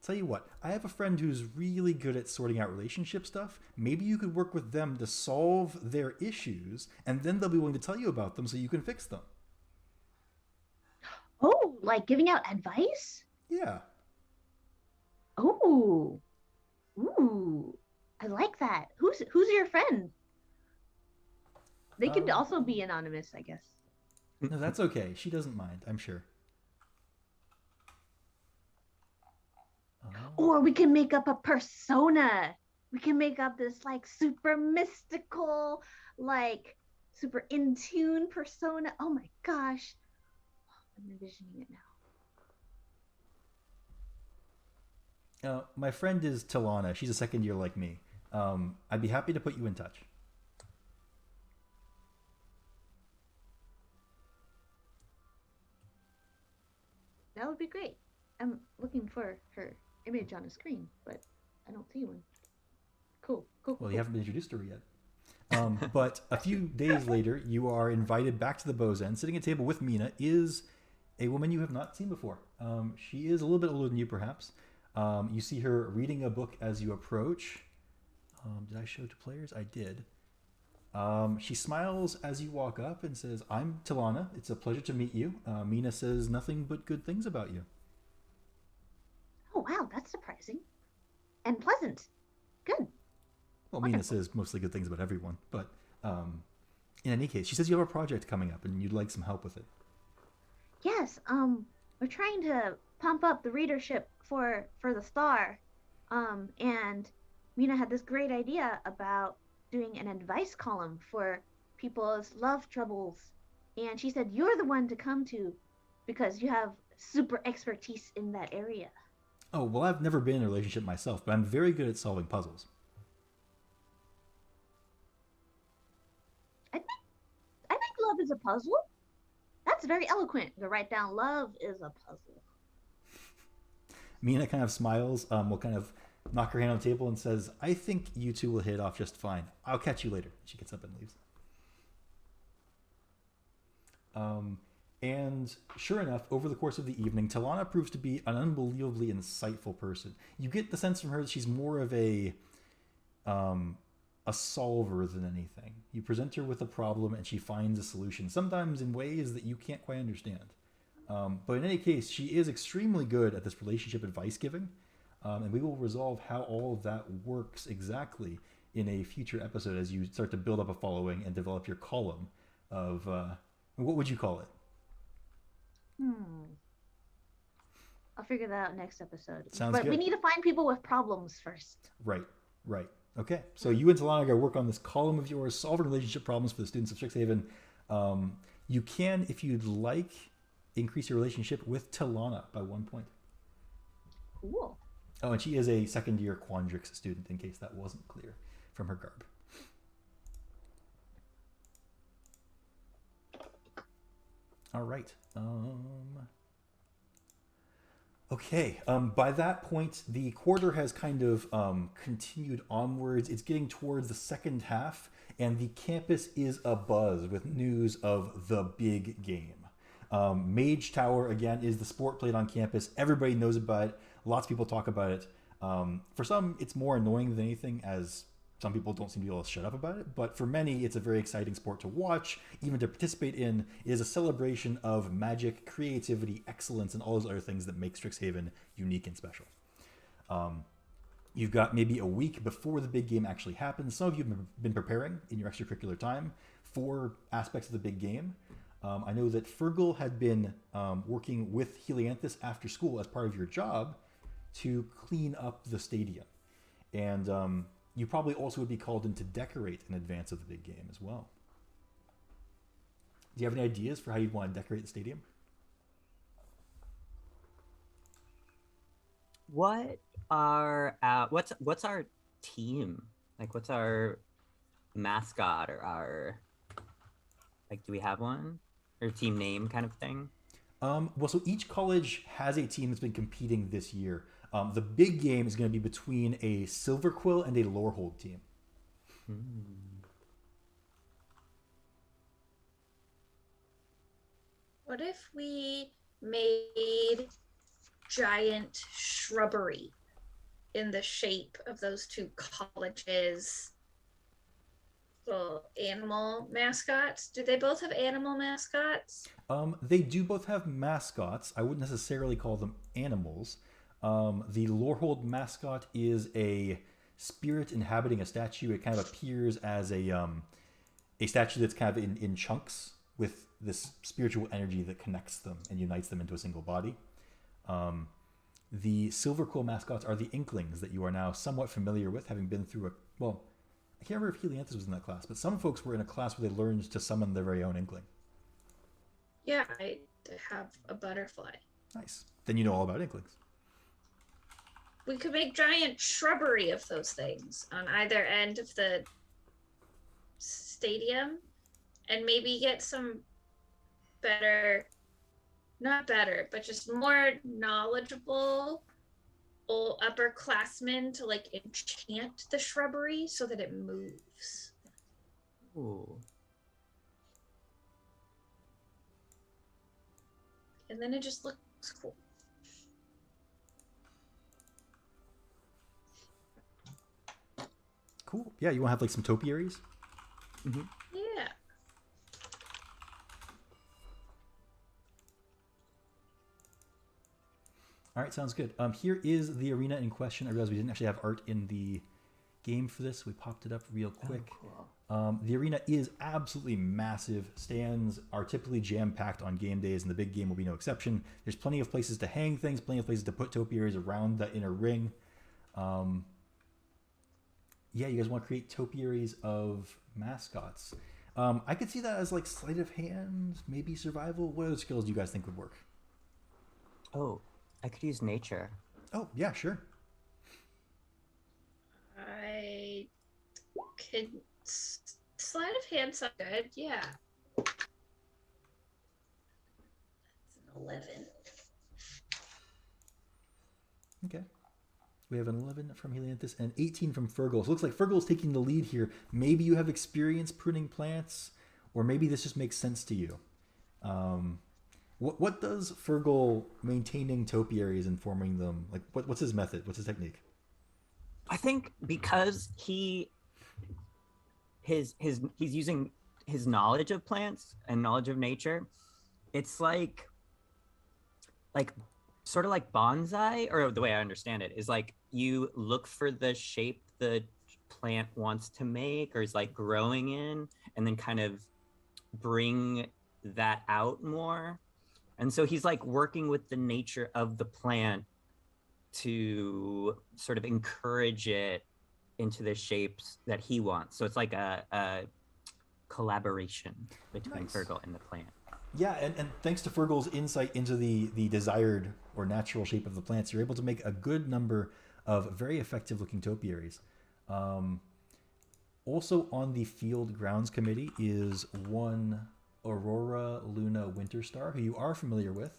Tell you what, I have a friend who's really good at sorting out relationship stuff. Maybe you could work with them to solve their issues, and then they'll be willing to tell you about them so you can fix them. Oh, like giving out advice? Yeah. Oh, ooh, I like that. Who's your friend? They could also be anonymous, I guess. No, that's okay. She doesn't mind, I'm sure. Or we can make up a persona. We can make up this like super mystical, like super in tune persona. Oh my gosh. I'm envisioning it now. My friend is Talana. She's a second year like me. I'd be happy to put you in touch. That would be great. I'm looking for her image on a screen, but I don't see one. Cool. Well, you haven't been introduced to her yet. But a few days later, you are invited back to the Beau's End. Sitting at a table with Mina is a woman you have not seen before. She is a little bit older than you, perhaps. You see her reading a book as you approach. Did I show to players? I did. She smiles as you walk up and says, "I'm Talana. It's a pleasure to meet you." Mina says nothing but good things about you. Oh wow, that's surprising. And pleasant. Good. Well, Mina says mostly good things about everyone, but in any case, she says you have a project coming up and you'd like some help with it. Yes, we're trying to pump up the readership for the Star. And Mina had this great idea about doing an advice column for people's love troubles. And she said you're the one to come to because you have super expertise in that area. Oh, well, I've never been in a relationship myself, but I'm very good at solving puzzles. I think love is a puzzle. That's very eloquent to write down. Love is a puzzle. Mina kind of smiles, will kind of knock her hand on the table and says, "I think you two will hit it off just fine. I'll catch you later." She gets up and leaves. And sure enough, over the course of the evening, Talana proves to be an unbelievably insightful person. You get the sense from her that she's more of a solver than anything. You present her with a problem and she finds a solution, sometimes in ways that you can't quite understand. But in any case, she is extremely good at this relationship advice giving, and we will resolve how all of that works exactly in a future episode as you start to build up a following and develop your column of, what would you call it? I'll figure that out next episode. Sounds but good. we need to find people with problems first. Right. Okay, so you and Talana are going to work on this column of yours, solving relationship problems for the students of Strixhaven. You can, if you'd like, increase your relationship with Talana by 1 point. Cool. Oh, and she is a second-year Quandrix student, in case that wasn't clear from her garb. All right. Okay. By that point, the quarter has kind of continued onwards. It's getting towards the second half, and the campus is abuzz with news of the big game. Mage Tower, again, is the sport played on campus. Everybody knows about it. Lots of people talk about it. For some, it's more annoying than anything, as some people don't seem to be able to shut up about it. But for many, it's a very exciting sport to watch, even to participate in. It is a celebration of magic, creativity, excellence, and all those other things that make Strixhaven unique and special. You've got maybe a week before the big game actually happens. Some of you have been preparing in your extracurricular time for aspects of the big game. I know that Fergal had been working with Helianthus after school as part of your job to clean up the stadium. And you probably also would be called in to decorate in advance of the big game as well. Do you have any ideas for how you'd want to decorate the stadium? What's our team? Like, what's our mascot or our, like, do we have one? Or team name kind of thing? Well, so each college has a team that's been competing this year. The big game is going to be between a Silver Quill and a Lorehold team. What if we made giant shrubbery in the shape of those two colleges' little animal mascots? Do they both have animal mascots? They do both have mascots. I wouldn't necessarily call them animals. The Lorehold mascot is a spirit inhabiting a statue. It kind of appears as a statue that's kind of in chunks with this spiritual energy that connects them and unites them into a single body. The Silver Quill mascots are the Inklings that you are now somewhat familiar with, having been through I can't remember if Helianthus was in that class, but some folks were in a class where they learned to summon their very own Inkling. Yeah, I have a butterfly. Nice. Then you know all about Inklings. We could make giant shrubbery of those things on either end of the stadium and maybe get some not better, but just more knowledgeable upperclassmen to like enchant the shrubbery so that it moves. Ooh. And then it just looks cool. Cool. Yeah, you want to have like some topiaries? Mm-hmm. Yeah. All right, sounds good. Here is the arena in question. I realized we didn't actually have art in the game for this. We popped it up real quick. Oh, cool. The arena is absolutely massive. Stands are typically jam-packed on game days, and the big game will be no exception. There's plenty of places to hang things, plenty of places to put topiaries around the inner ring. Yeah, you guys want to create topiaries of mascots. I could see that as like sleight of hand, maybe survival. What other skills do you guys think would work? Oh, I could use nature. Oh, yeah, sure. I could sleight of hand sound good, yeah. That's an 11. Okay. We have an 11 from Helianthus and an 18 from Fergal. So it looks like Fergal is taking the lead here. Maybe you have experience pruning plants, or maybe this just makes sense to you. What does Fergal maintaining topiaries and forming them, like what's his method? What's his technique? I think because he's using his knowledge of plants and knowledge of nature, it's like sort of like bonsai, or the way I understand it is like you look for the shape the plant wants to make or is like growing in, and then kind of bring that out more. And so he's like working with the nature of the plant to sort of encourage it into the shapes that he wants. So it's like a collaboration between Nice. Fergal and the plant. Yeah, and thanks to Fergal's insight into the desired or natural shape of the plants, you're able to make a good number of very effective looking topiaries. Also on the field grounds committee is one Aurora Luna Winterstar, who you are familiar with.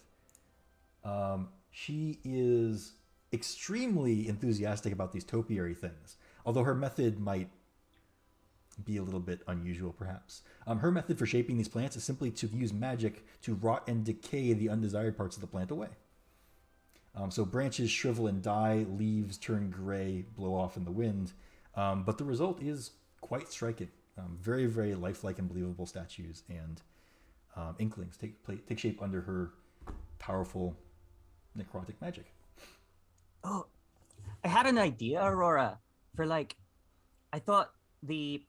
She is extremely enthusiastic about these topiary things, although her method might be a little bit unusual, perhaps. Her method for shaping these plants is simply to use magic to rot and decay the undesired parts of the plant away. So branches shrivel and die, leaves turn gray, blow off in the wind, but the result is quite striking. Very, very lifelike and believable statues and inklings take shape under her powerful necrotic magic. Oh, I had an idea, Aurora, for like, I thought the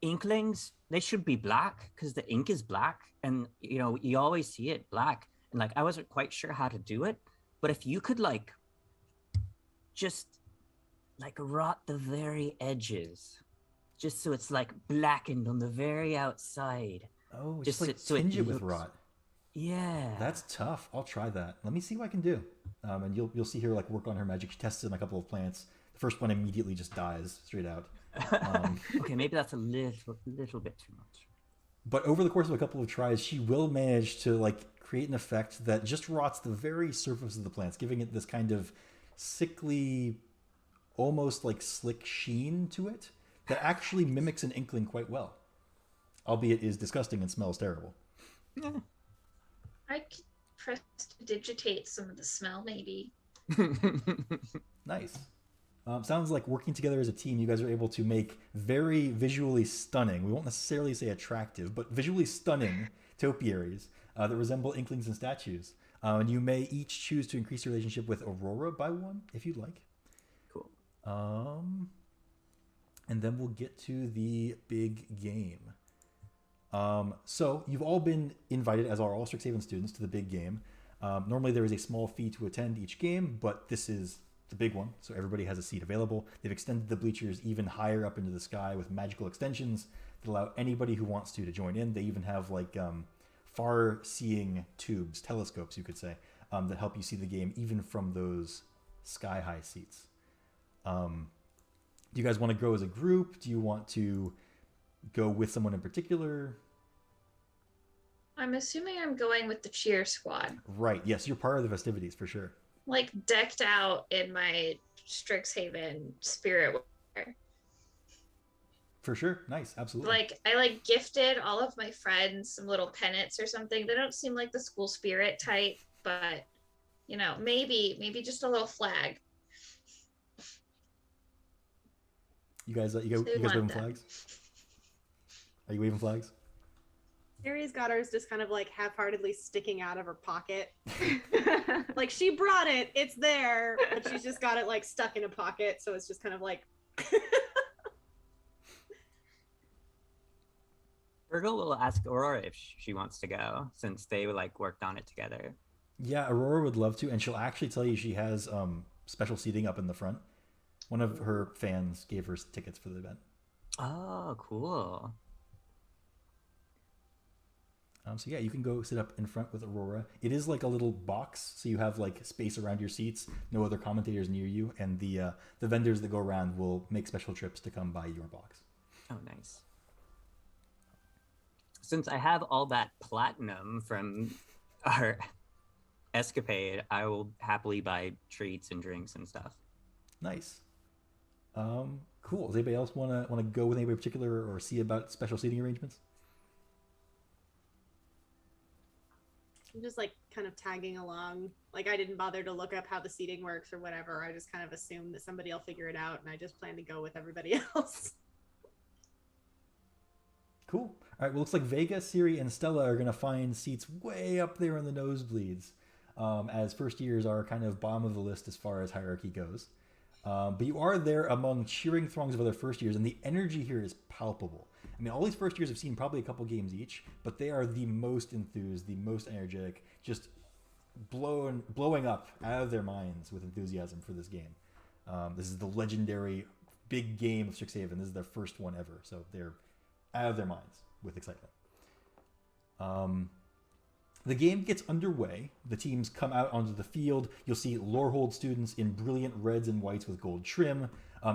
inklings, they should be black because the ink is black, and you know, you always see it black. And like, I wasn't quite sure how to do it, but if you could like just like rot the very edges, just so it's like blackened on the very outside. Oh, Just just like so it tinge it with looks- rot. Yeah. That's tough. I'll try that. Let me see what I can do. And you'll see her like work on her magic. She tests it on a couple of plants. The first one immediately just dies straight out. Okay, maybe that's a little bit too much. But over the course of a couple of tries, she will manage to like create an effect that just rots the very surface of the plants, giving it this kind of sickly, almost like slick sheen to it that actually mimics an inkling quite well, albeit is disgusting and smells terrible. I could prestidigitate some of the smell, maybe. Nice. Sounds like working together as a team, you guys are able to make very visually stunning, we won't necessarily say attractive, but visually stunning topiaries that resemble inklings and statues. And you may each choose to increase your relationship with Aurora by one, if you'd like. Cool. And then we'll get to the big game. So you've all been invited, as are all Strixhaven students, to the big game. Normally there is a small fee to attend each game, but this is the big one, so everybody has a seat available. They've extended the bleachers even higher up into the sky with magical extensions that allow anybody who wants to join in. They even have like far-seeing tubes, telescopes, you could say, that help you see the game even from those sky-high seats. Do you guys want to go as a group? Do you want to go with someone in particular? I'm assuming I'm going with the cheer squad. Right, yes, you're part of the festivities for sure. Like decked out in my Strixhaven spirit wear. For sure, nice, absolutely. Like I like gifted all of my friends some little pennants or something. They don't seem like the school spirit type, but you know, maybe just a little flag. You guys want waving them. flags? Are you waving flags? Siri's got hers just kind of like half-heartedly sticking out of her pocket. Like she brought it, it's there, but she's just got it like stuck in a pocket, so it's just kind of like. Virgil will ask Aurora if she wants to go, since they like worked on it together. Yeah, Aurora would love to, and she'll actually tell you she has special seating up in the front. One of her fans gave her tickets for the event. Oh, cool. So yeah, you can go sit up in front with Aurora. It is like a little box, so you have like space around your seats, no other commentators near you, and the vendors that go around will make special trips to come by your box. Oh, nice. Since I have all that platinum from our escapade, I will happily buy treats and drinks and stuff. Nice. Cool. Does anybody else want to go with anybody in particular or see about special seating arrangements? I'm just like kind of tagging along. Like I didn't bother to look up how the seating works or whatever. I just kind of assumed that somebody will figure it out, and I just plan to go with everybody else. Cool. All right. Well, looks like Vega, Siri, and Stella are going to find seats way up there in the nosebleeds, as first years are kind of bottom of the list as far as hierarchy goes. But you are there among cheering throngs of other first years, and the energy here is palpable. I mean, all these first years have seen probably a couple games each, but they are the most enthused, the most energetic, just blowing up out of their minds with enthusiasm for this game. This is the legendary big game of Strixhaven. This is their first one ever, so they're out of their minds with excitement. The game gets underway. The teams come out onto the field. You'll see Lorehold students in brilliant reds and whites with gold trim.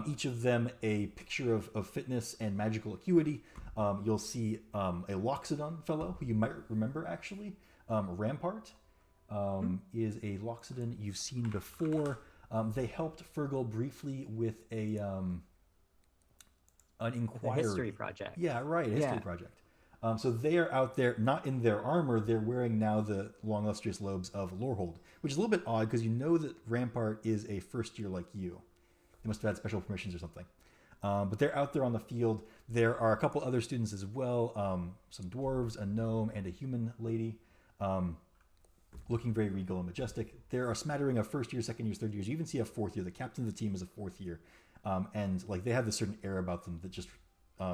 Each of them a picture of fitness and magical acuity. You'll see a Loxodon fellow who you might remember actually. Rampart is a Loxodon you've seen before. They helped Fergal briefly with an inquiry. A history project. Yeah, right, a history project. So they are out there, not in their armor, they're wearing now the long illustrious robes of Lorehold, which is a little bit odd because you know that Rampart is a first year like you. They must have had special permissions or something. But they're out there on the field. There are a couple other students as well, some dwarves, a gnome, and a human lady, looking very regal and majestic. There are a smattering of first year, second years, third years. You even see a fourth year. The captain of the team is a fourth year. And like they have this certain air about them that just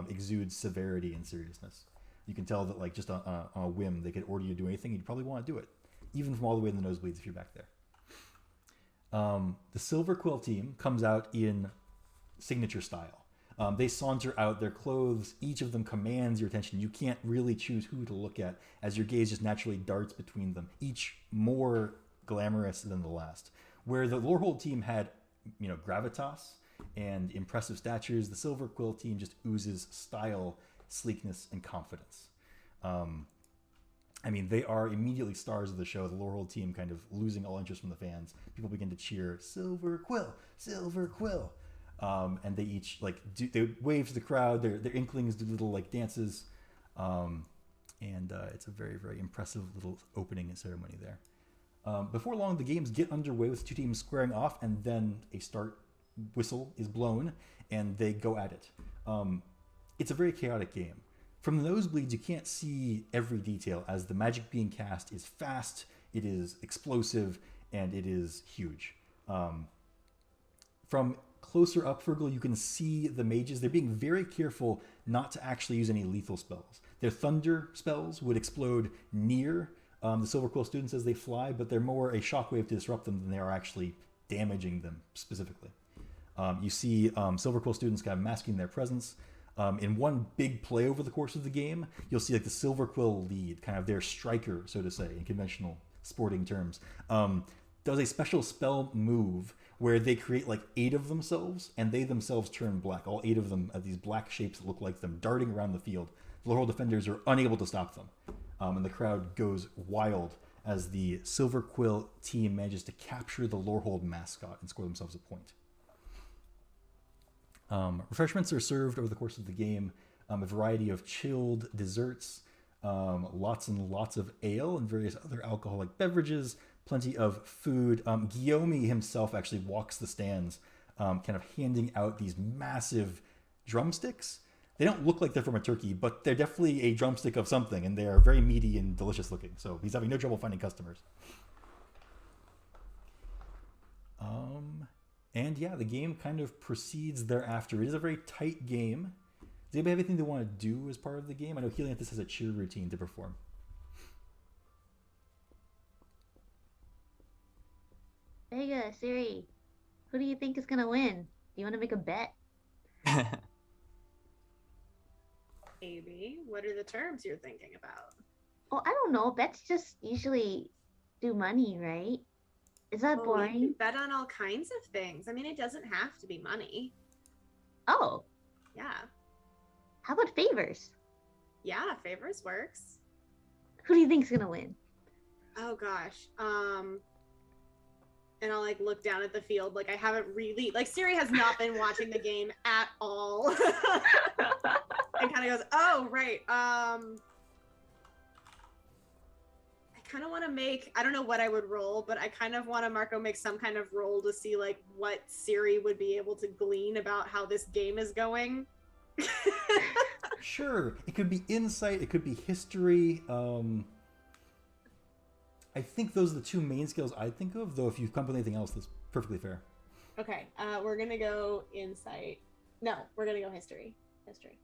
exudes severity and seriousness. You can tell that, like, just on a whim, they could order you to do anything, and you'd probably want to do it, even from all the way in the nosebleeds if you're back there. The Silver Quill team comes out in signature style. They saunter out, their clothes, each of them commands your attention. You can't really choose who to look at, as your gaze just naturally darts between them, each more glamorous than the last. Where the Lorehold team had, gravitas and impressive statures, the Silver Quill team just oozes style, sleekness, and confidence. They are immediately stars of the show. The Lorehold team kind of losing all interest from the fans. People begin to cheer, Silver Quill, Silver Quill. And they each they wave to the crowd. Their inklings do little dances. It's a very, very impressive little opening ceremony there. Before long, the games get underway with two teams squaring off, and then a start whistle is blown, and they go at it. It's a very chaotic game. From the nosebleeds, you can't see every detail, as the magic being cast is fast, it is explosive, and it is huge. From closer up, Fergal, you can see the mages. They're being very careful not to actually use any lethal spells. Their thunder spells would explode near the Silver Quill students as they fly, but they're more a shockwave to disrupt them than they are actually damaging them specifically. You see Silver Quill students kind of masking their presence. In one big play over the course of the game, you'll see the Silver Quill lead, kind of their striker, so to say, in conventional sporting terms, does a special spell move where they create 8 of themselves, and they themselves turn black. All 8 of them have these black shapes that look like them, darting around the field. The Lorehold defenders are unable to stop them, and the crowd goes wild as the Silver Quill team manages to capture the Lorehold mascot and score themselves a point. Refreshments are served over the course of the game, a variety of chilled desserts, lots and lots of ale and various other alcoholic beverages, plenty of food. Guillaume himself actually walks the stands, kind of handing out these massive drumsticks. They don't look like they're from a turkey, but they're definitely a drumstick of something, and they are very meaty and delicious looking, so he's having no trouble finding customers. And yeah, the game kind of proceeds thereafter. It is a very tight game. Does anybody have anything they want to do as part of the game? I know Helianthus has a cheer routine to perform. Vega, Siri, who do you think is gonna win? Do you want to make a bet? Maybe. What are the terms you're thinking about? Oh, I don't know. Bets just usually do money, right? Is that Well, boring? You can bet on all kinds of things. I mean, it doesn't have to be money. Oh, Yeah. how about favors? Yeah, favors works. Who do you think's gonna win? Oh gosh. And I'll look down at the field. I haven't really Siri has not been watching the game at all. And kind of goes, oh right. I kind of want to make, I don't know what I would roll, but I kind of want to Marco make some kind of roll to see what Siri would be able to glean about how this game is going. Sure, it could be insight, it could be history. I think those are the two main skills I think of, though if you come up with anything else, that's perfectly fair. Okay, we're gonna go insight. No, we're gonna go history. History.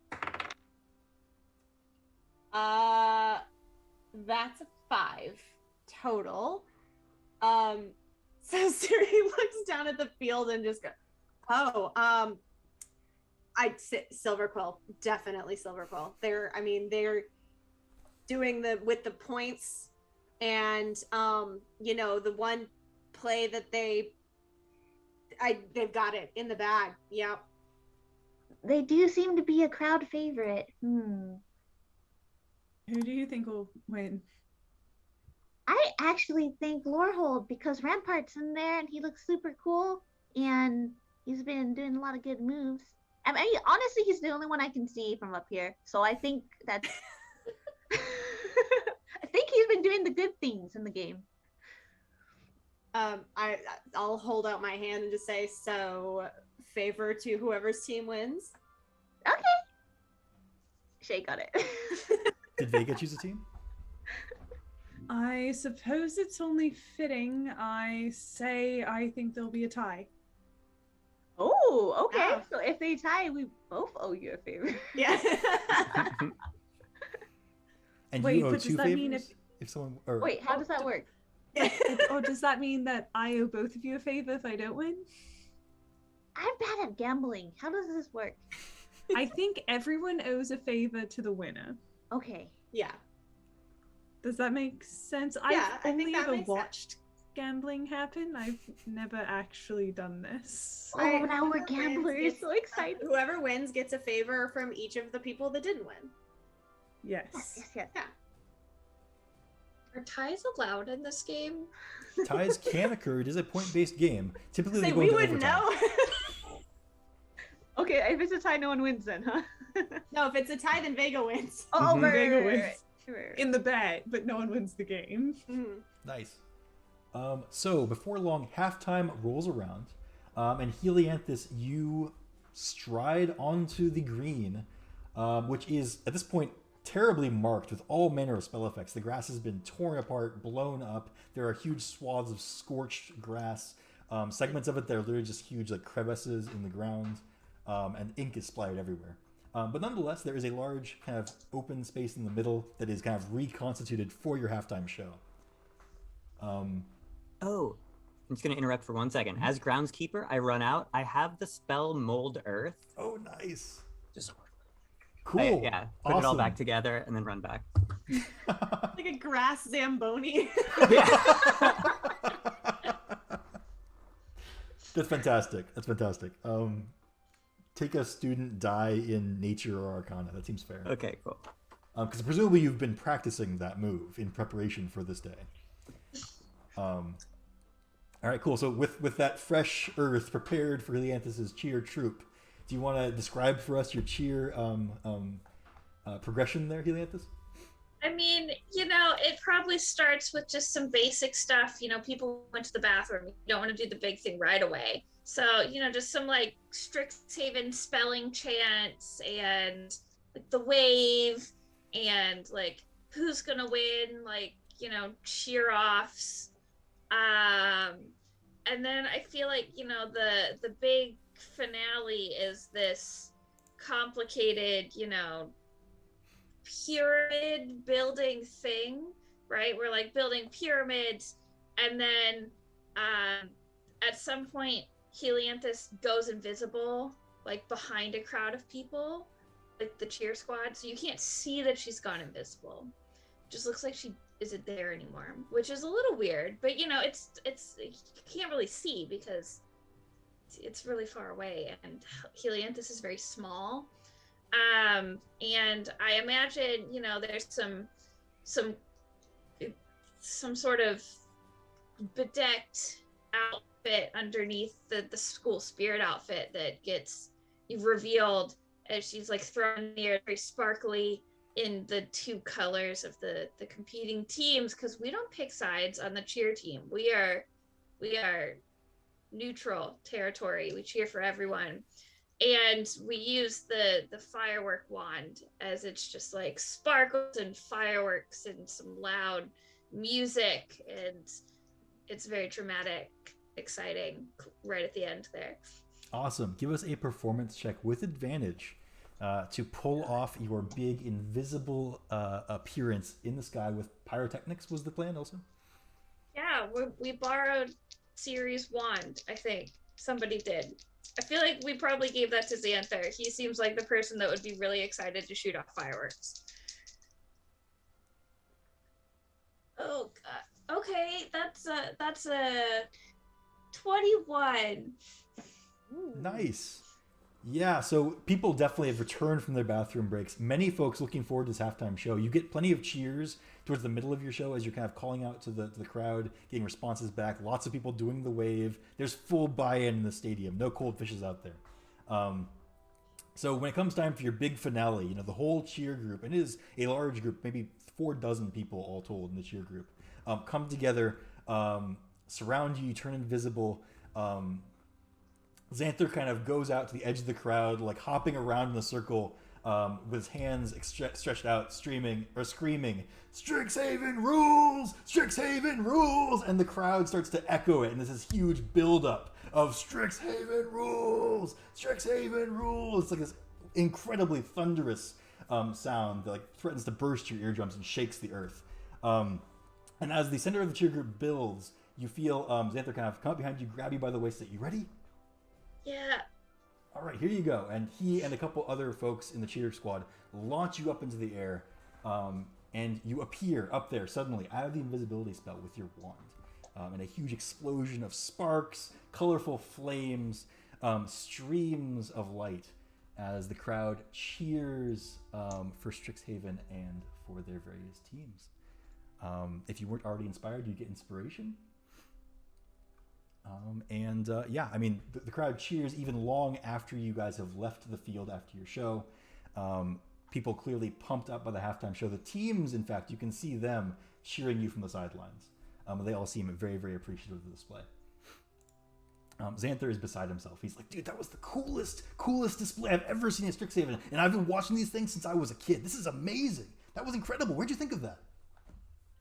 That's a 5 total. So Siri looks down at the field and just goes, "Oh, I'd say Silver Quill, definitely Silver Quill. They're doing the with the points, and you know, the one play that they've got it in the bag. Yep. They do seem to be a crowd favorite. Who do you think will win? I actually think Lorehold, because Rampart's in there and he looks super cool and he's been doing a lot of good moves. I mean, honestly, he's the only one I can see from up here. So I think that's. I think he's been doing the good things in the game. I'll hold out my hand and just say, so favor to whoever's team wins. Okay. Shay got it. Did Vega choose a team? I suppose it's only fitting. I think there'll be a tie. Oh, okay. Oh. So if they tie, we both owe you a favor. Yeah. And Wait, you owe but does two that favors? mean If someone or Wait, how does that work? Or does that mean that I owe both of you a favor if I don't win? I'm bad at gambling. How does this work? I think everyone owes a favor to the winner. Okay. Yeah. Does that make sense? Yeah, I've I think only that ever makes sense. watched gambling happen. I've never actually done this. Oh, now we're Whoever gamblers. wins So excited. Whoever wins gets a favor from each of the people that didn't win. Yes. Yes. Yeah. Are ties allowed in this game? ties can occur. It is a point-based game. Typically, they Say, go we into wouldn't overtime. know. Okay, if it's a tie, no one wins then, huh? No, if it's a tie, then Vega wins. Oh, Mhm. right, Vega right, wins. right, right. In the bet, but no one wins the game. Mhm. Nice. So before long, halftime rolls around, and Helianthus, you stride onto the green, which is at this point terribly marked with all manner of spell effects. The grass has been torn apart, blown up. There are huge swaths of scorched grass. Segments of it that are literally just huge like crevices in the ground, and ink is splattered everywhere. But nonetheless, there is a large kind of open space in the middle that is kind of reconstituted for your halftime show. Oh, I'm just going to interrupt for 1 second. As groundskeeper, I run out. I have the spell Mold Earth. Oh, nice. Just Cool. yeah, put it all back together and then run back. Like a grass Zamboni. That's fantastic. That's fantastic. Take a student die in nature or arcana. That seems fair. Okay, cool. Because presumably you've been practicing that move in preparation for this day. All right, cool. So with that fresh earth prepared for Helianthus's cheer troop, do you want to describe for us your cheer progression there, Helianthus? I mean, you know, it probably starts with just some basic stuff. You know, people went to the bathroom. You don't want to do the big thing right away. So, you know, just some like Strixhaven spelling chants and like the wave and like who's gonna win, like, you know, cheer offs. And then I feel like, you know, the big finale is this complicated, you know, pyramid building thing, right? We're like building pyramids, and then at some point Helianthus goes invisible, like behind a crowd of people, like the cheer squad, so you can't see that she's gone invisible. It just looks like she isn't there anymore, which is a little weird, but you know, it's you can't really see because it's really far away, and Helianthus is very small. And I imagine, you know, there's some sort of bedecked outfit underneath the school spirit outfit that gets revealed as she's like thrown in the air, very sparkly in the two colors of the competing teams, because we don't pick sides on the cheer team. We are neutral territory. We cheer for everyone. And we use the firework wand, as it's just like sparkles and fireworks and some loud music, and it's very dramatic, exciting right at the end there. Awesome. Give us a performance check with advantage to pull off your big invisible appearance in the sky with pyrotechnics. Was the plan also? Yeah, we borrowed Siri's wand, I think. Somebody did. I feel like we probably gave that to Xanther. He seems like the person that would be really excited to shoot off fireworks. that's a 21. Nice. Yeah, so people definitely have returned from their bathroom breaks. Many folks looking forward to this halftime show. You get plenty of cheers towards the middle of your show as you're kind of calling out to the crowd, getting responses back. Lots of people doing the wave. There's full buy-in in the stadium. No cold fishes out there. So when it comes time for your big finale, you know, the whole cheer group, and it is a large group, maybe 4 dozen people all told in the cheer group, come together, surround you, turn invisible. Xanther kind of goes out to the edge of the crowd, like hopping around in a circle with his hands stretched out, screaming, "Strixhaven rules! Strixhaven rules!" And the crowd starts to echo it, and there's this huge buildup of "Strixhaven rules! Strixhaven rules!" It's like this incredibly thunderous sound that like threatens to burst your eardrums and shakes the earth. And as the center of the cheer group builds, you feel Xanther kind of come up behind you, grab you by the waist, say, "You ready?" Yeah. All right, here you go. And he and a couple other folks in the cheer squad launch you up into the air, and you appear up there suddenly out of the invisibility spell with your wand. And a huge explosion of sparks, colorful flames, streams of light as the crowd cheers for Strixhaven and for their various teams. If you weren't already inspired, you get inspiration. Yeah, I mean, the crowd cheers even long after you guys have left the field after your show. People clearly pumped up by the halftime show. The teams, in fact, you can see them cheering you from the sidelines. They all seem very, very appreciative of the display. Xanther is beside himself. He's like, "Dude, that was the coolest display I've ever seen at Strixhaven, and I've been watching these things since I was a kid. This is amazing. That was incredible. Where'd you think of that?"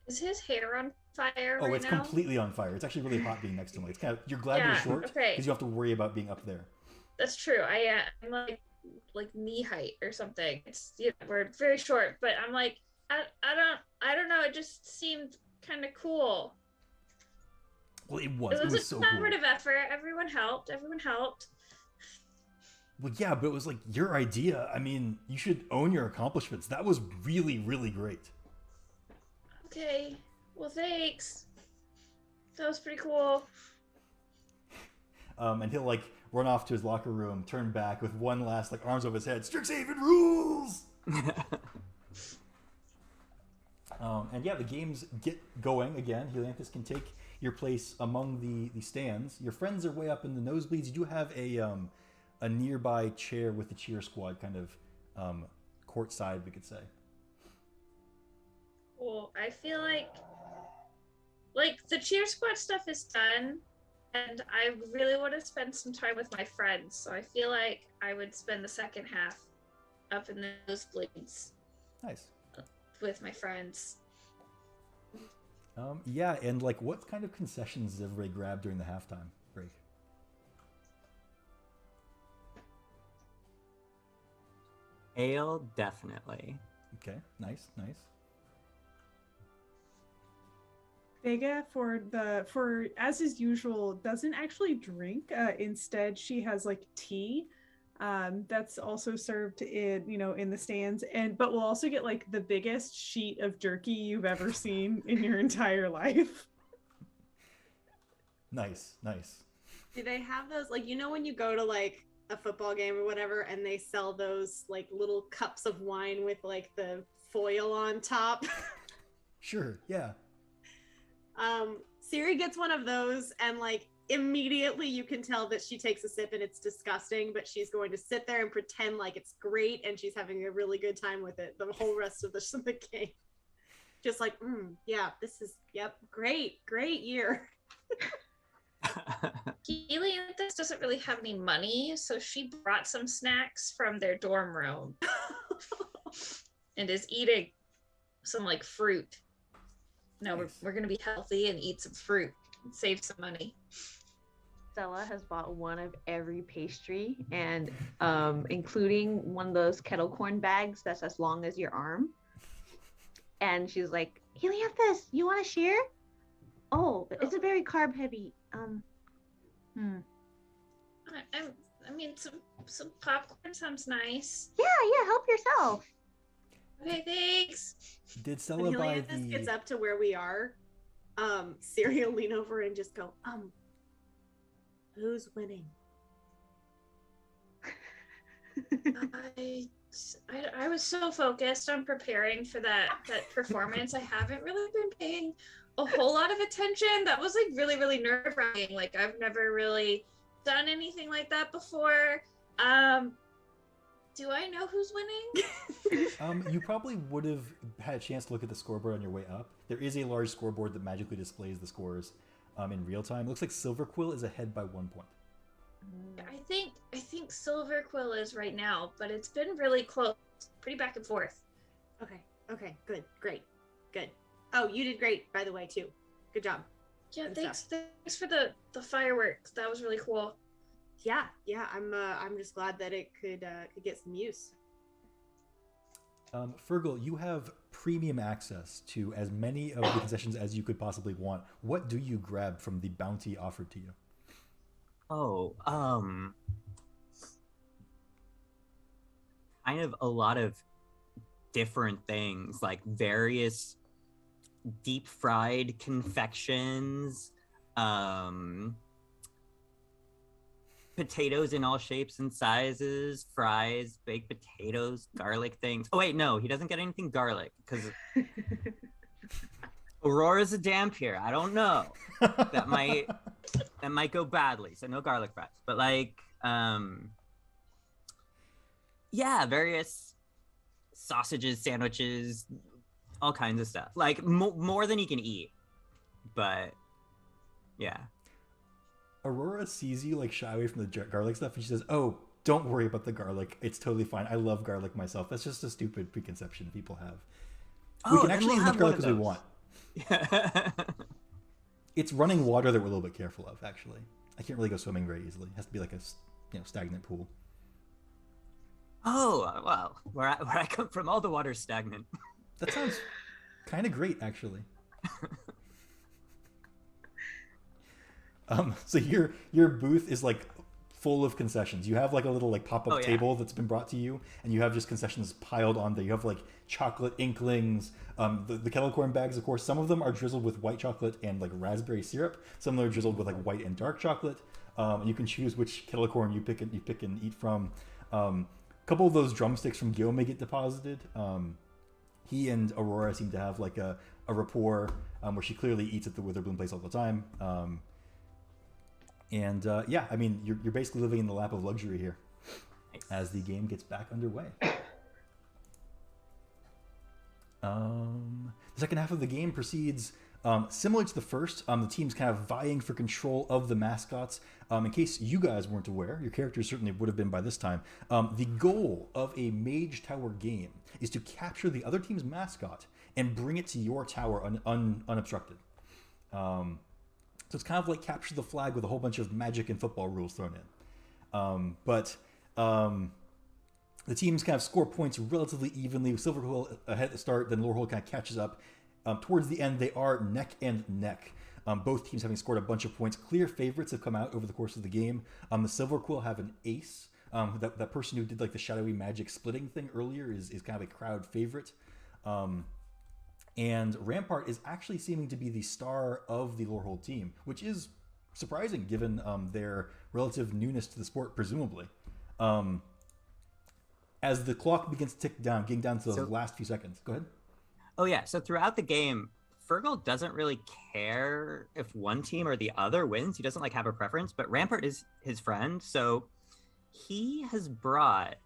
Is his hair on fire Oh, right it's now? completely on fire. It's actually really hot being next to him. It's kind of, you're glad Yeah, you're short because okay. you don't have to worry about being up there. That's true. I'm like knee height or something. It's, you know, we're very short, but I'm like, I don't know. It just seemed kind of cool. Well, it It was was a so cool. collaborative effort. Everyone helped. Well, yeah, but it was like your idea. I mean, you should own your accomplishments. That was really, really great. Okay. Well, thanks. That was pretty cool. And he'll like run off to his locker room, turn back with one last like arms over his head. Strixhaven rules. And yeah, the games get going again. Helianthus can take your place among the stands. Your friends are way up in the nosebleeds. You do have a nearby chair with the cheer squad kind of courtside, we could say. Cool. I feel like the cheer squad stuff is done, and I really want to spend some time with my friends. So I feel like I would spend the second half up in the nosebleeds Nice. with my friends. Yeah, and like, what kind of concessions does everybody grab during the halftime break? Ale, definitely. Okay, nice. Vega, for as is usual, doesn't actually drink. Instead, she has like tea. That's also served in the stands, but we'll also get like the biggest sheet of jerky you've ever seen in your entire life. Nice. Do they have those, like, when you go to like a football game or whatever and they sell those like little cups of wine with like the foil on top? Sure, yeah. Siri gets one of those, and like immediately you can tell that she takes a sip and it's disgusting, but she's going to sit there and pretend like it's great and she's having a really good time with it the whole rest of the game. Just like, yeah, this is, great year. Helianthus doesn't really have any money, so she brought some snacks from their dorm room and is eating some like fruit. No, Nice. we're gonna be healthy and eat some fruit and save some money. Stella has bought one of every pastry, and including one of those kettle corn bags that's as long as your arm. And she's like, "Helianthus, you want to share? Oh, it's a very carb heavy. I mean, some popcorn sounds nice. Yeah, help yourself." Okay, thanks. Did When Stella buy Helianthus the... gets up to where we are, Siri will lean over and just go, who's winning? I was so focused on preparing for that performance. I haven't really been paying a whole lot of attention. That was like really, really nerve-wracking. Like I've never really done anything like that before. Do I know who's winning? You probably would have had a chance to look at the scoreboard on your way up. There is a large scoreboard that magically displays the scores in real time. It looks like Silver Quill is ahead by 1 point. I think Silver Quill is right now, but it's been really close, pretty back and forth. Okay, good, great, good. Oh, you did great, by the way, too. Good job. Yeah, Good thanks stuff. thanks for the fireworks. That was really cool. Yeah, I'm just glad that it could get some use. Fergal, you have premium access to as many of the concessions as you could possibly want. What do you grab from the bounty offered to you? Oh, kind of a lot of different things, like various deep fried confections, potatoes in all shapes and sizes, fries, baked potatoes, garlic things. Oh wait, no, he doesn't get anything garlic because Aurora's a Dampier. I don't know. That might go badly. So no garlic fries. But like, yeah, various sausages, sandwiches, all kinds of stuff. Like more than he can eat. But yeah. Aurora sees you like shy away from the garlic stuff, and she says, "Oh, don't worry about the garlic. It's totally fine. I love garlic myself. That's just a stupid preconception people have. We can actually use as much garlic as we want." It's running water that we're a little bit careful of, actually. I can't really go swimming very easily. It has to be like a stagnant pool. Oh, well, where I come from, all the water's stagnant. That sounds kind of great, actually. So your booth is like full of concessions. You have like a little like pop-up table that's been brought to you, and you have just concessions piled on there. You have like chocolate inklings, the kettle corn bags, of course. Some of them are drizzled with white chocolate and like raspberry syrup. Some of them are drizzled with like white and dark chocolate. And you can choose which kettle corn you pick and eat from. A couple of those drumsticks from Gil may get deposited. He and Aurora seem to have like a rapport where she clearly eats at the Witherbloom place all the time. Yeah, I mean, you're basically living in the lap of luxury here as the game gets back underway. The second half of the game proceeds similar to the first. The team's kind of vying for control of the mascots. In case you guys weren't aware, your characters certainly would have been by this time. The goal of a Mage Tower game is to capture the other team's mascot and bring it to your tower unobstructed. So it's kind of like capture the flag with a whole bunch of magic and football rules thrown in. But the teams kind of score points relatively evenly, with Silver Quill ahead at the start, then Lorehold kind of catches up. Towards the end, they are neck and neck. Both teams having scored a bunch of points. Clear favorites have come out over the course of the game. The Silver Quill have an ace. That person who did like the shadowy magic splitting thing earlier is kind of a crowd favorite. And Rampart is actually seeming to be the star of the Lorehold team, which is surprising given their relative newness to the sport, presumably. As the clock begins to tick down, getting down to those last few seconds. Go ahead. Oh, yeah. So throughout the game, Fergal doesn't really care if one team or the other wins. He doesn't like have a preference, but Rampart is his friend. So he has brought...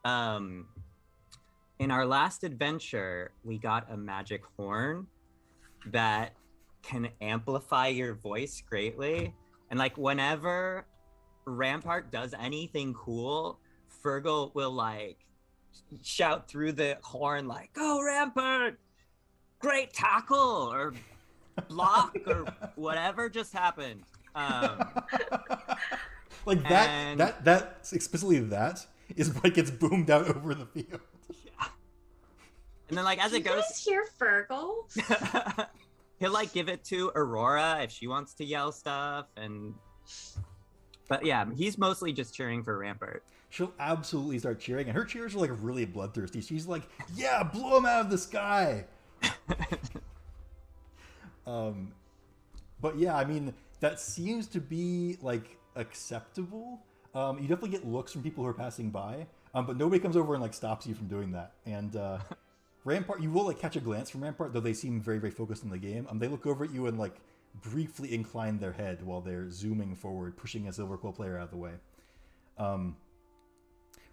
in our last adventure, we got a magic horn that can amplify your voice greatly. And like whenever Rampart does anything cool, Fergal will like shout through the horn like, "Go Rampart! Great tackle!" or block or whatever just happened. Like that explicitly that is what gets boomed out over the field. And then, like, as it goes, you guys hear Fergal? He'll like give it to Aurora if she wants to yell stuff, but yeah, he's mostly just cheering for Rampart. She'll absolutely start cheering, and her cheers are like really bloodthirsty. She's like, "Yeah, blow him out of the sky!" But yeah, I mean, that seems to be like acceptable. You definitely get looks from people who are passing by, but nobody comes over and like stops you from doing that. And Rampart, you will like catch a glance from Rampart, though they seem very, very focused on the game. They look over at you and like briefly incline their head while they're zooming forward, pushing a Silver Quill player out of the way.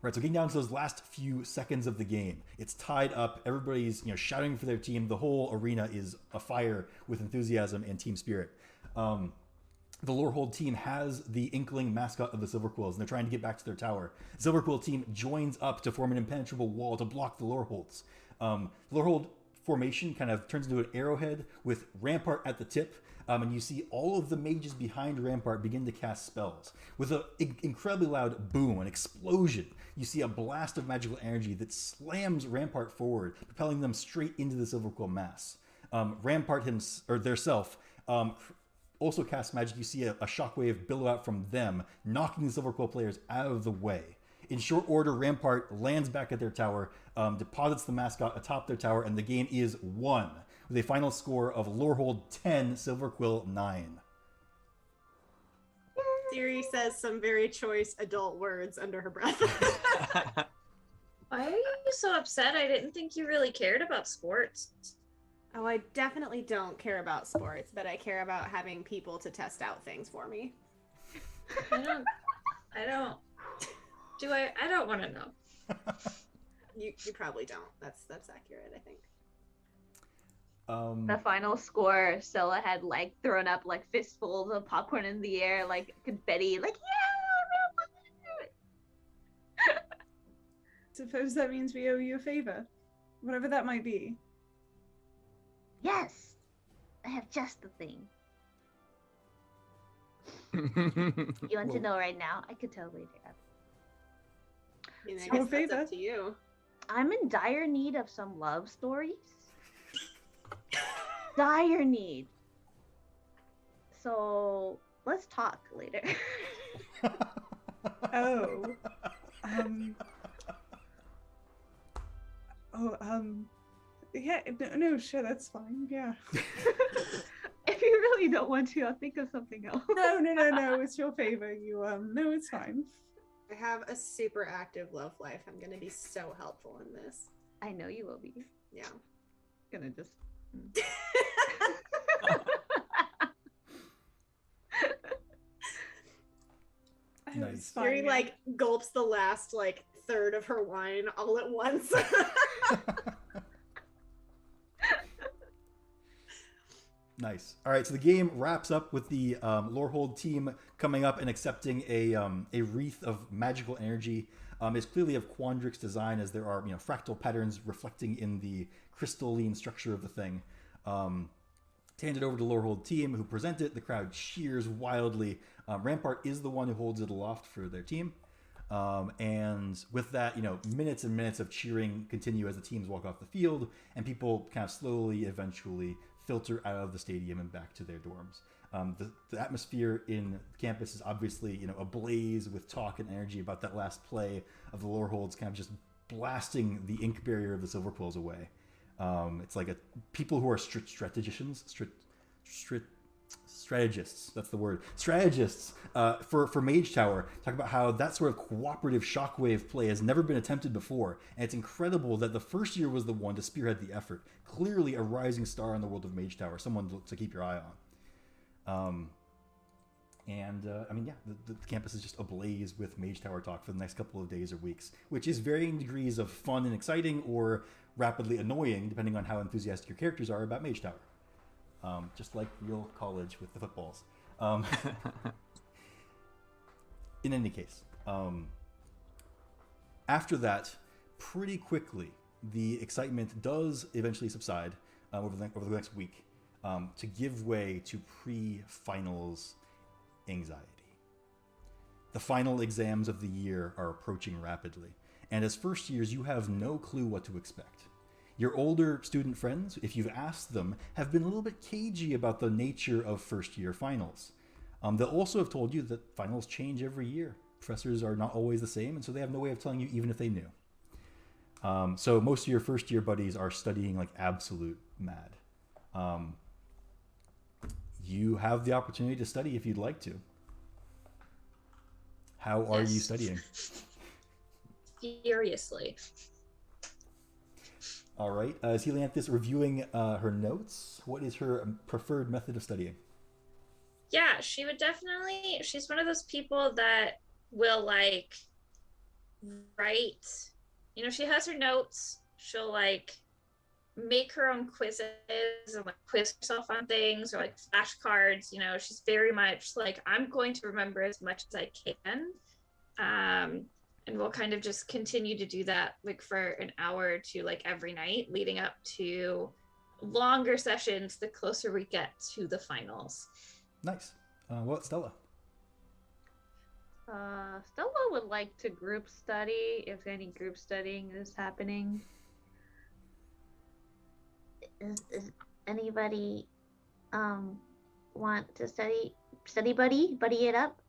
Right, so getting down to those last few seconds of the game, it's tied up. Everybody's shouting for their team. The whole arena is afire with enthusiasm and team spirit. The Lorehold team has the Inkling mascot of the Silver Quills, and they're trying to get back to their tower. The Silver Quill team joins up to form an impenetrable wall to block the Loreholds. The Lorehold formation kind of turns into an arrowhead with Rampart at the tip, and you see all of the mages behind Rampart begin to cast spells. With an incredibly loud boom, an explosion, you see a blast of magical energy that slams Rampart forward, propelling them straight into the Silver Quill mass. Rampart theirself also casts magic. You see a shockwave billow out from them, knocking the Silver Quill players out of the way. In short order, Rampart lands back at their tower, deposits the mascot atop their tower, and the game is won, with a final score of Lorehold 10, Silver Quill 9. Siri says some very choice adult words under her breath. Why are you so upset? I didn't think you really cared about sports. Oh, I definitely don't care about sports, but I care about having people to test out things for me. I don't want to know. You probably don't. That's accurate, I think. The final score, Stella had like thrown up like fistfuls of popcorn in the air, like confetti, like yeah, Suppose that means we owe you a favor, whatever that might be. Yes, I have just the thing. You want to know right now? I could tell later. I mean, I So guess that's favor. up to you. I'm in dire need of some love stories. Dire need. So let's talk later. Oh. Yeah, no, sure, that's fine. Yeah. If you really don't want to, I'll think of something else. No, it's your favor. No, it's fine. I have a super active love life. I'm gonna be so helpful in this. I know you will be. Yeah. Gonna just. Nice. It's fine, Siri yeah. like gulps the last like third of her wine all at once. Nice. All right, so the game wraps up with the Lorehold team coming up and accepting a wreath of magical energy. It's clearly of Quandrix design, as there are fractal patterns reflecting in the crystalline structure of the thing. Handed over to the Lorehold team, who present it. The crowd cheers wildly. Rampart is the one who holds it aloft for their team. And with that, minutes and minutes of cheering continue as the teams walk off the field, and people kind of slowly, eventually filter out of the stadium and back to their dorms. The atmosphere in campus is obviously, ablaze with talk and energy about that last play of the Loreholds kind of just blasting the ink barrier of the Silver Quills away. It's like people who are strategists, that's the word, strategists for Mage Tower, talk about how that sort of cooperative shockwave play has never been attempted before, and it's incredible that the first year was the one to spearhead the effort. Clearly a rising star in the world of Mage Tower, someone to keep your eye on. The campus is just ablaze with Mage Tower talk for the next couple of days or weeks, which is varying degrees of fun and exciting or rapidly annoying, depending on how enthusiastic your characters are about Mage Tower. Just like real college with the footballs. In any case, after that, pretty quickly, the excitement does eventually subside over the next week to give way to pre-finals anxiety. The final exams of the year are approaching rapidly, and as first years, you have no clue what to expect. Your older student friends, if you've asked them, have been a little bit cagey about the nature of first-year finals. They'll also have told you that finals change every year. Professors are not always the same, and so they have no way of telling you even if they knew. So most of your first-year buddies are studying like absolute mad. you have the opportunity to study if you'd like to. How are you Yes. studying? Furiously. All right. Is Helianthus reviewing her notes? What is her preferred method of studying? Yeah, she would definitely. She's one of those people that will like write. You know, she has her notes. She'll like make her own quizzes and like quiz herself on things or like flashcards. You know, she's very much like, I'm going to remember as much as I can. And we'll kind of just continue to do that like for an hour or two, like every night leading up to longer sessions the closer we get to the finals. Nice. What, Stella? Stella would like to group study if any group studying is happening. Is anybody want to study buddy it up?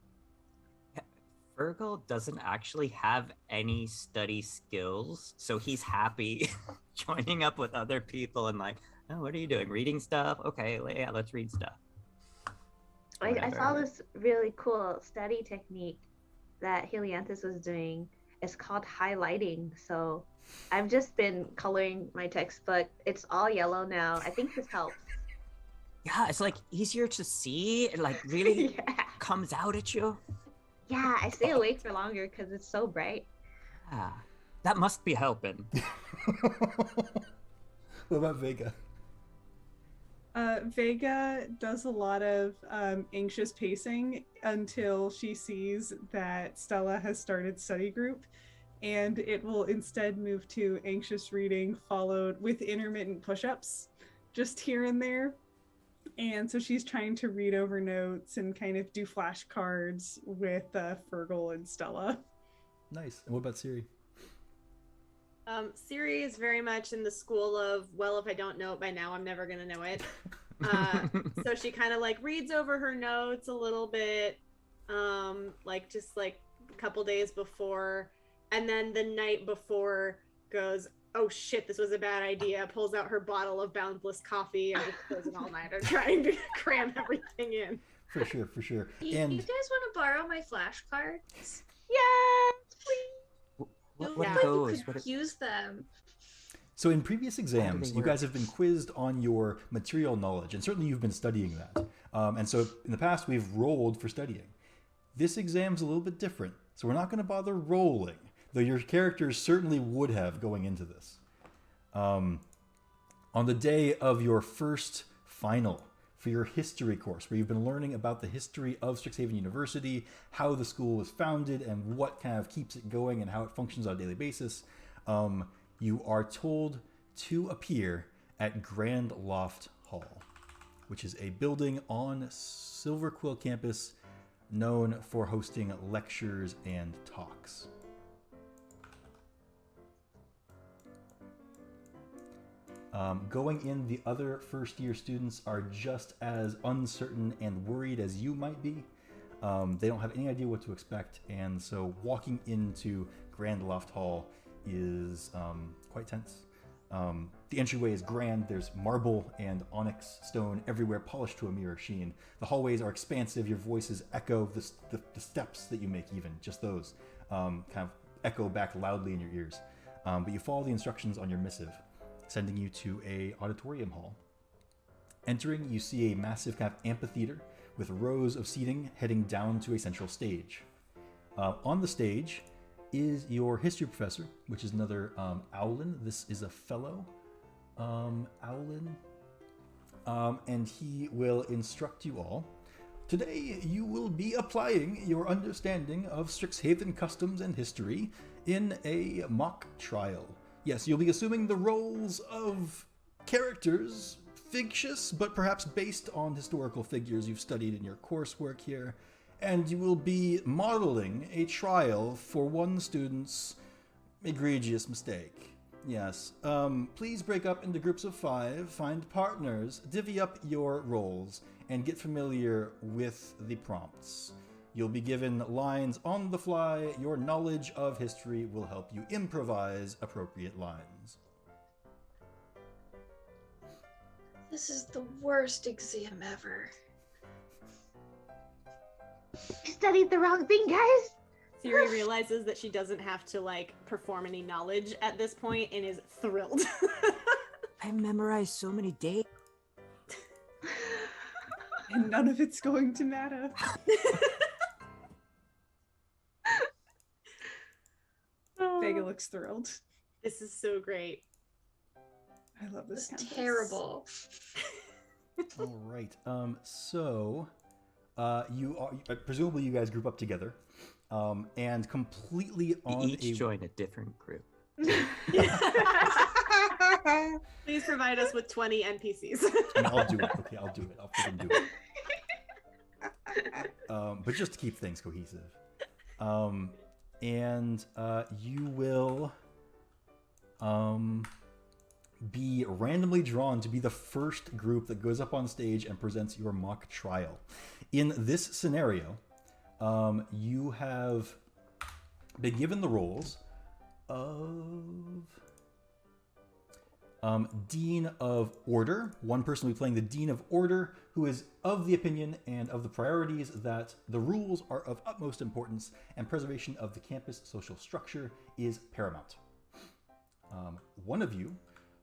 Virgil doesn't actually have any study skills, so he's happy joining up with other people and like, oh, what are you doing? Reading stuff? Okay, yeah, let's read stuff. I saw this really cool study technique that Helianthus was doing. It's called highlighting. So I've just been coloring my textbook. It's all yellow now. I think this helps. Yeah, it's like easier to see. It like really Yeah. comes out at you. Yeah, I stay awake for longer because it's so bright. Yeah, that must be helping. What about Vega? Vega does a lot of anxious pacing until she sees that Stella has started study group, and it will instead move to anxious reading followed with intermittent push-ups just here and there. And so she's trying to read over notes and kind of do flashcards with Fergal and Stella. Nice. And what about Siri? Siri is very much in the school of, well, if I don't know it by now, I'm never gonna know it. So she kind of like reads over her notes a little bit, like just like a couple days before, and then the night before goes, oh shit, this was a bad idea, pulls out her bottle of Boundless coffee and just goes an all-nighter trying to cram everything in. For sure, for sure. You And guys want to borrow my flashcards? Yes, please. What Like, are those? you could use them. so in previous exams, they you work? guys have been quizzed on your material knowledge, and certainly you've been studying that. And so in the past, we've rolled for studying. This exam's a little bit different, so we're not going to bother rolling, though your characters certainly would have going into this. On the day of your first final for your history course, where you've been learning about the history of Strixhaven University, how the school was founded, and what kind of keeps it going and how it functions on a daily basis, you are told to appear at Grand Loft Hall, which is a building on Silverquill campus known for hosting lectures and talks. Going in, the other first-year students are just as uncertain and worried as you might be. They don't have any idea what to expect, and so walking into Grand Loft Hall is quite tense. The entryway is grand. There's marble and onyx stone everywhere, polished to a mirror sheen. The hallways are expansive. Your voices echo. The steps that you make, even just those, kind of echo back loudly in your ears. But you follow the instructions on your missive, sending you to a auditorium hall. Entering, you see a massive kind of amphitheater with rows of seating heading down to a central stage. On the stage is your history professor, which is another Owlin. This is a fellow Owlin. And he will instruct you all. Today, you will be applying your understanding of Strixhaven customs and history in a mock trial. Yes, you'll be assuming the roles of characters, fictitious, but perhaps based on historical figures you've studied in your coursework here, and you will be modeling a trial for one student's egregious mistake. Yes, please break up into groups of 5, find partners, divvy up your roles, and get familiar with the prompts. You'll be given lines on the fly. Your knowledge of history will help you improvise appropriate lines. This is the worst exam ever. You studied the wrong thing, guys. Siri realizes that she doesn't have to like perform any knowledge at this point and is thrilled. I memorized so many dates. And none of it's going to matter. Vega looks thrilled. This is so great. I love this. It's campus. terrible. All right. So, you are presumably you guys group up together, and completely on Each join a different group. Please provide us with 20 NPCs. I'll do it. Okay, I'll do it. I'll freaking do it. But just to keep things cohesive. And you will be randomly drawn to be the first group that goes up on stage and presents your mock trial. In this scenario, you have been given the roles of Dean of Order. One person will be playing the Dean of Order, who is of the opinion and of the priorities that the rules are of utmost importance and preservation of the campus social structure is paramount. One of you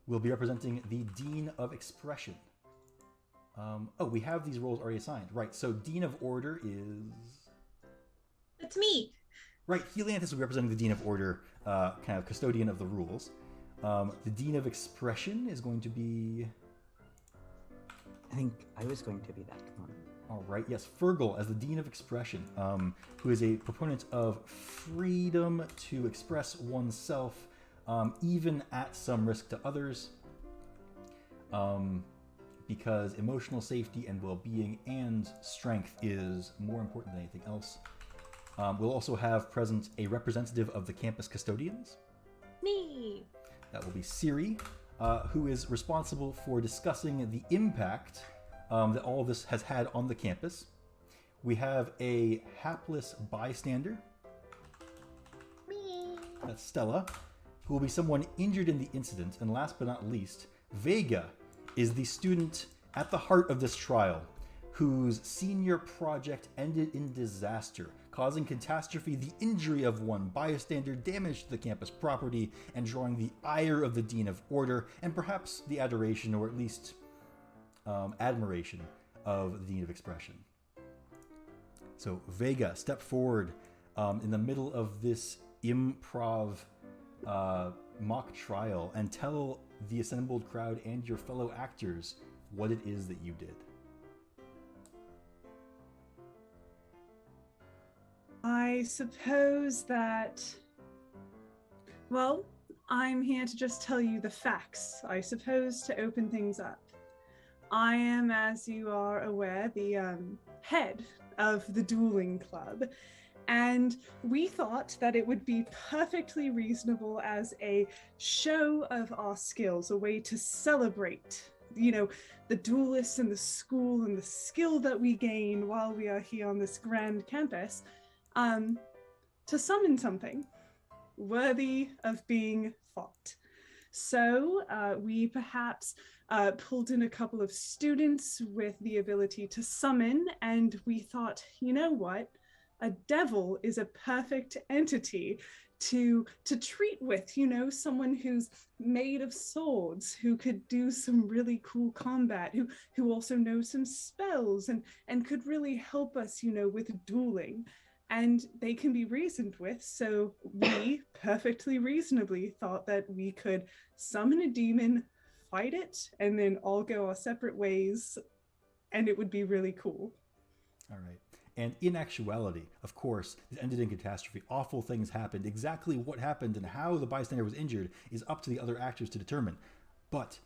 will be representing the Dean of Expression. We have these roles already assigned. Right, so Dean of Order is... It's me. Right, Helianthus will be representing the Dean of Order, kind of custodian of the rules. The Dean of Expression is going to be... I think I was going to be that one. All right, yes, Fergal as the Dean of Expression, who is a proponent of freedom to express oneself, even at some risk to others, because emotional safety and well-being and strength is more important than anything else. We'll also have present a representative of the campus custodians. Me. That will be Siri, who is responsible for discussing the impact that all of this has had on the campus. We have a hapless bystander. Me. That's Stella, who will be someone injured in the incident. And last but not least, Vega is the student at the heart of this trial, whose senior project ended in disaster, causing catastrophe, the injury of one bystander, damage to the campus property, and drawing the ire of the Dean of Order, and perhaps the adoration, or at least admiration, of the Dean of Expression. So Vega, step forward in the middle of this improv mock trial and tell the assembled crowd and your fellow actors what it is that you did. I suppose that, well, I'm here to just tell you the facts, I suppose, to open things up. I am, as you are aware, the head of the dueling club, and we thought that it would be perfectly reasonable as a show of our skills, a way to celebrate, the duelists and the school and the skill that we gain while we are here on this grand campus, to summon something worthy of being fought. So we perhaps pulled in a couple of students with the ability to summon, and we thought, you know what? A devil is a perfect entity to treat with, someone who's made of swords, who could do some really cool combat, who also knows some spells and could really help us, with dueling. And they can be reasoned with, so we perfectly reasonably thought that we could summon a demon, fight it, and then all go our separate ways, and it would be really cool. All right. And in actuality, of course, it ended in catastrophe. Awful things happened. Exactly what happened and how the bystander was injured is up to the other actors to determine. But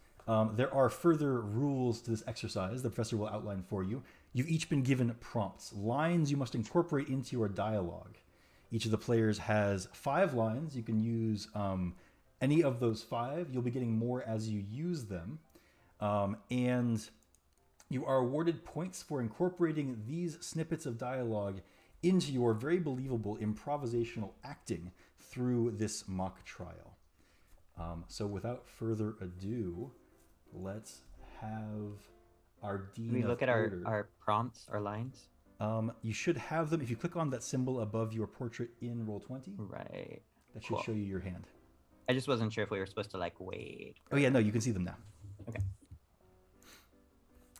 there are further rules to this exercise the professor will outline for you. You've each been given prompts, lines you must incorporate into your dialogue. Each of the players has 5 lines. You can use any of those 5. You'll be getting more as you use them. And you are awarded points for incorporating these snippets of dialogue into your very believable improvisational acting through this mock trial. So without further ado, let's have our Dean Can we look of at Order. our prompts, our lines? You should have them if you click on that symbol above your portrait in Roll20. Right. That should Cool. show you your hand. I just wasn't sure if we were supposed to like wait. Oh yeah, no, you can see them now. Okay.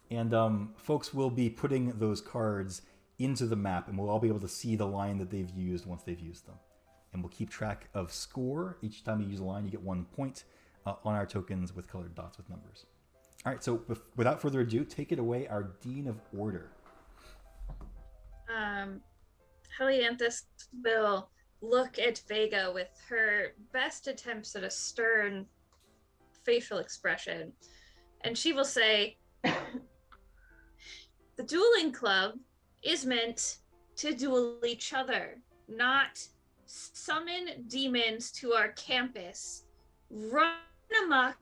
And folks will be putting those cards into the map, and we'll all be able to see the line that they've used once they've used them. And we'll keep track of score. Each time you use a line, you get 1 point on our tokens with colored dots with numbers. All right, so without further ado, take it away, our Dean of Order. Helianthus will look at Vega with her best attempts at a stern facial expression, and she will say, the dueling club is meant to duel each other, not summon demons to our campus, run amok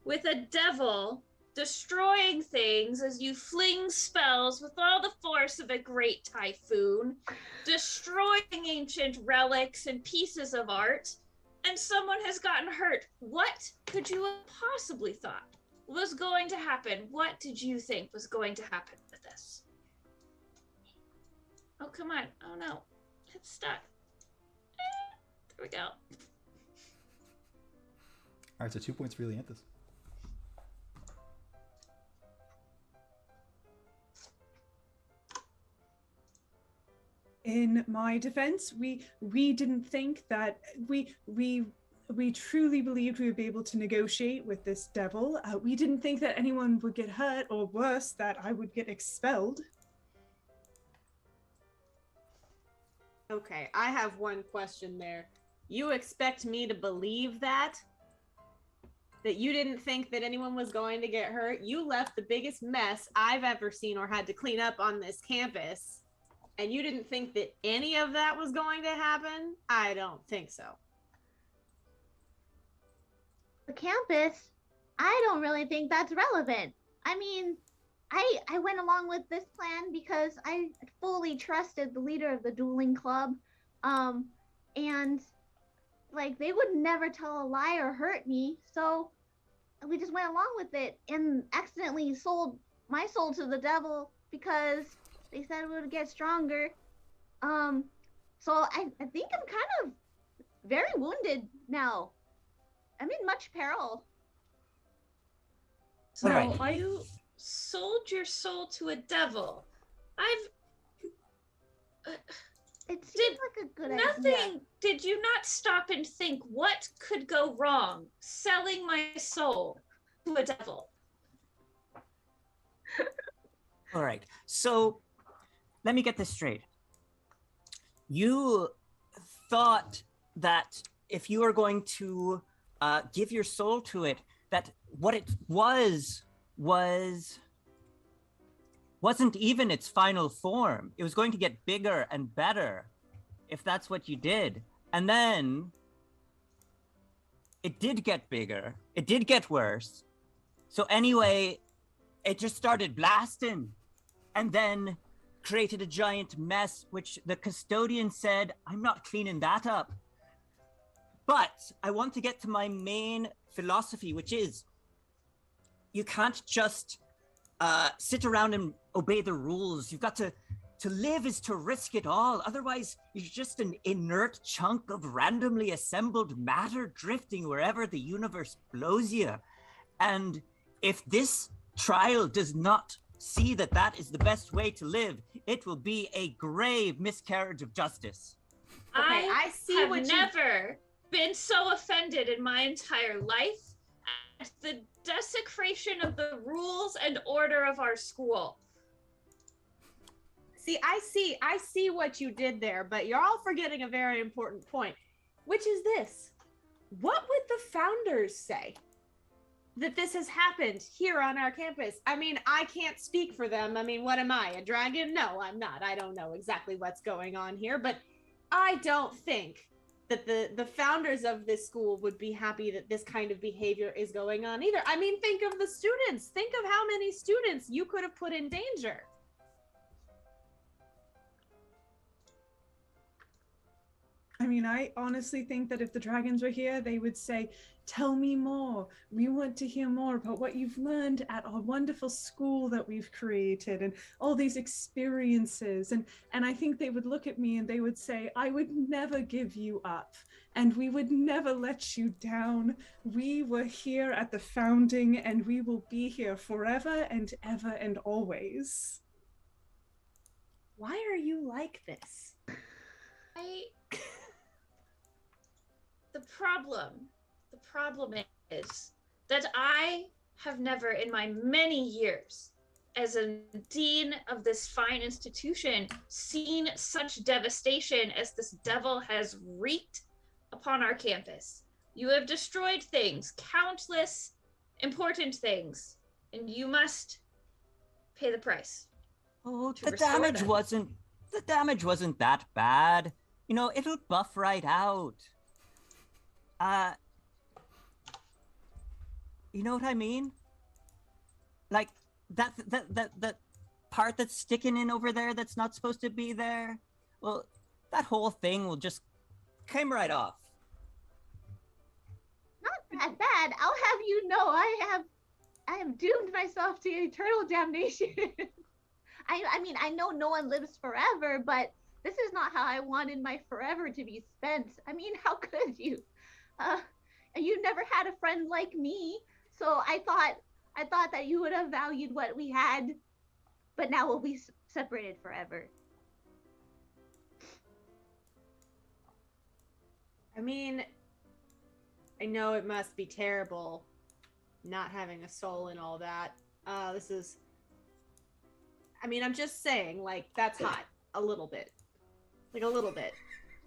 with a devil, destroying things as you fling spells with all the force of a great typhoon, destroying ancient relics and pieces of art, and someone has gotten hurt. What could you have possibly thought was going to happen? What did you think was going to happen with this? Oh, come on. Oh, no. It's stuck. There we go. All right, so 2 points for Elianthus. In my defense, we didn't think that we truly believed we would be able to negotiate with this devil. We didn't think that anyone would get hurt, or worse, that I would get expelled. Okay, I have one question there. You expect me to believe that? That you didn't think that anyone was going to get hurt? You left the biggest mess I've ever seen or had to clean up on this campus, and you didn't think that any of that was going to happen? I don't think so. The campus, I don't really think that's relevant. I mean, I went along with this plan because I fully trusted the leader of the dueling club. And like they would never tell a lie or hurt me. So we just went along with it and accidentally sold my soul to the devil because they said it would get stronger. So I think I'm kind of very wounded now. I'm in much peril. So Alright. you sold your soul to a devil. It seems like a good idea. Nothing. Did you not stop and think what could go wrong selling my soul to a devil? All right. So let me get this straight. You thought that if you were going to give your soul to it, that what it wasn't even its final form. It was going to get bigger and better if that's what you did. And then it did get bigger. It did get worse. So anyway, it just started blasting and then created a giant mess, which the custodian said, I'm not cleaning that up. But I want to get to my main philosophy, which is you can't just sit around and obey the rules. You've got to live is to risk it all. Otherwise, you're just an inert chunk of randomly assembled matter drifting wherever the universe blows you. And if this trial does not see that that is the best way to live, it will be a grave miscarriage of justice. I see have what never been so offended in my entire life at the desecration of the rules and order of our school. See, I see what you did there, but you're all forgetting a very important point, which is this. What would the founders say that this has happened here on our campus? I mean, I can't speak for them. I mean, what am I, a dragon? No, I'm not. I don't know exactly what's going on here, but I don't think that the founders of this school would be happy that this kind of behavior is going on either. I mean, think of the students. Think of how many students you could have put in danger. I mean, I honestly think that if the dragons were here, they would say, "Tell me more. We want to hear more about what you've learned at our wonderful school that we've created and all these experiences." And I think they would look at me and they would say, "I would never give you up, and we would never let you down. We were here at the founding, and we will be here forever and ever and always." Why are you like this? I the problem is that I have never in my many years as a dean of this fine institution seen such devastation as this devil has wreaked upon our campus. You have destroyed things, countless important things, and you must pay the price. Oh, To the restore damage them. wasn't that bad. You know, it'll buff right out. You know what I mean? Like that part that's sticking in over there that's not supposed to be there. Well, that whole thing will just come right off. Not that bad. I'll have you know, I have doomed myself to eternal damnation. I mean, I know no one lives forever, but this is not how I wanted my forever to be spent. I mean, how could you? And you never had a friend like me, so I thought that you would have valued what we had, but now we'll be separated forever. I mean, I know it must be terrible not having a soul and all that. I'm just saying, like, that's hot a little bit. Like, a little bit.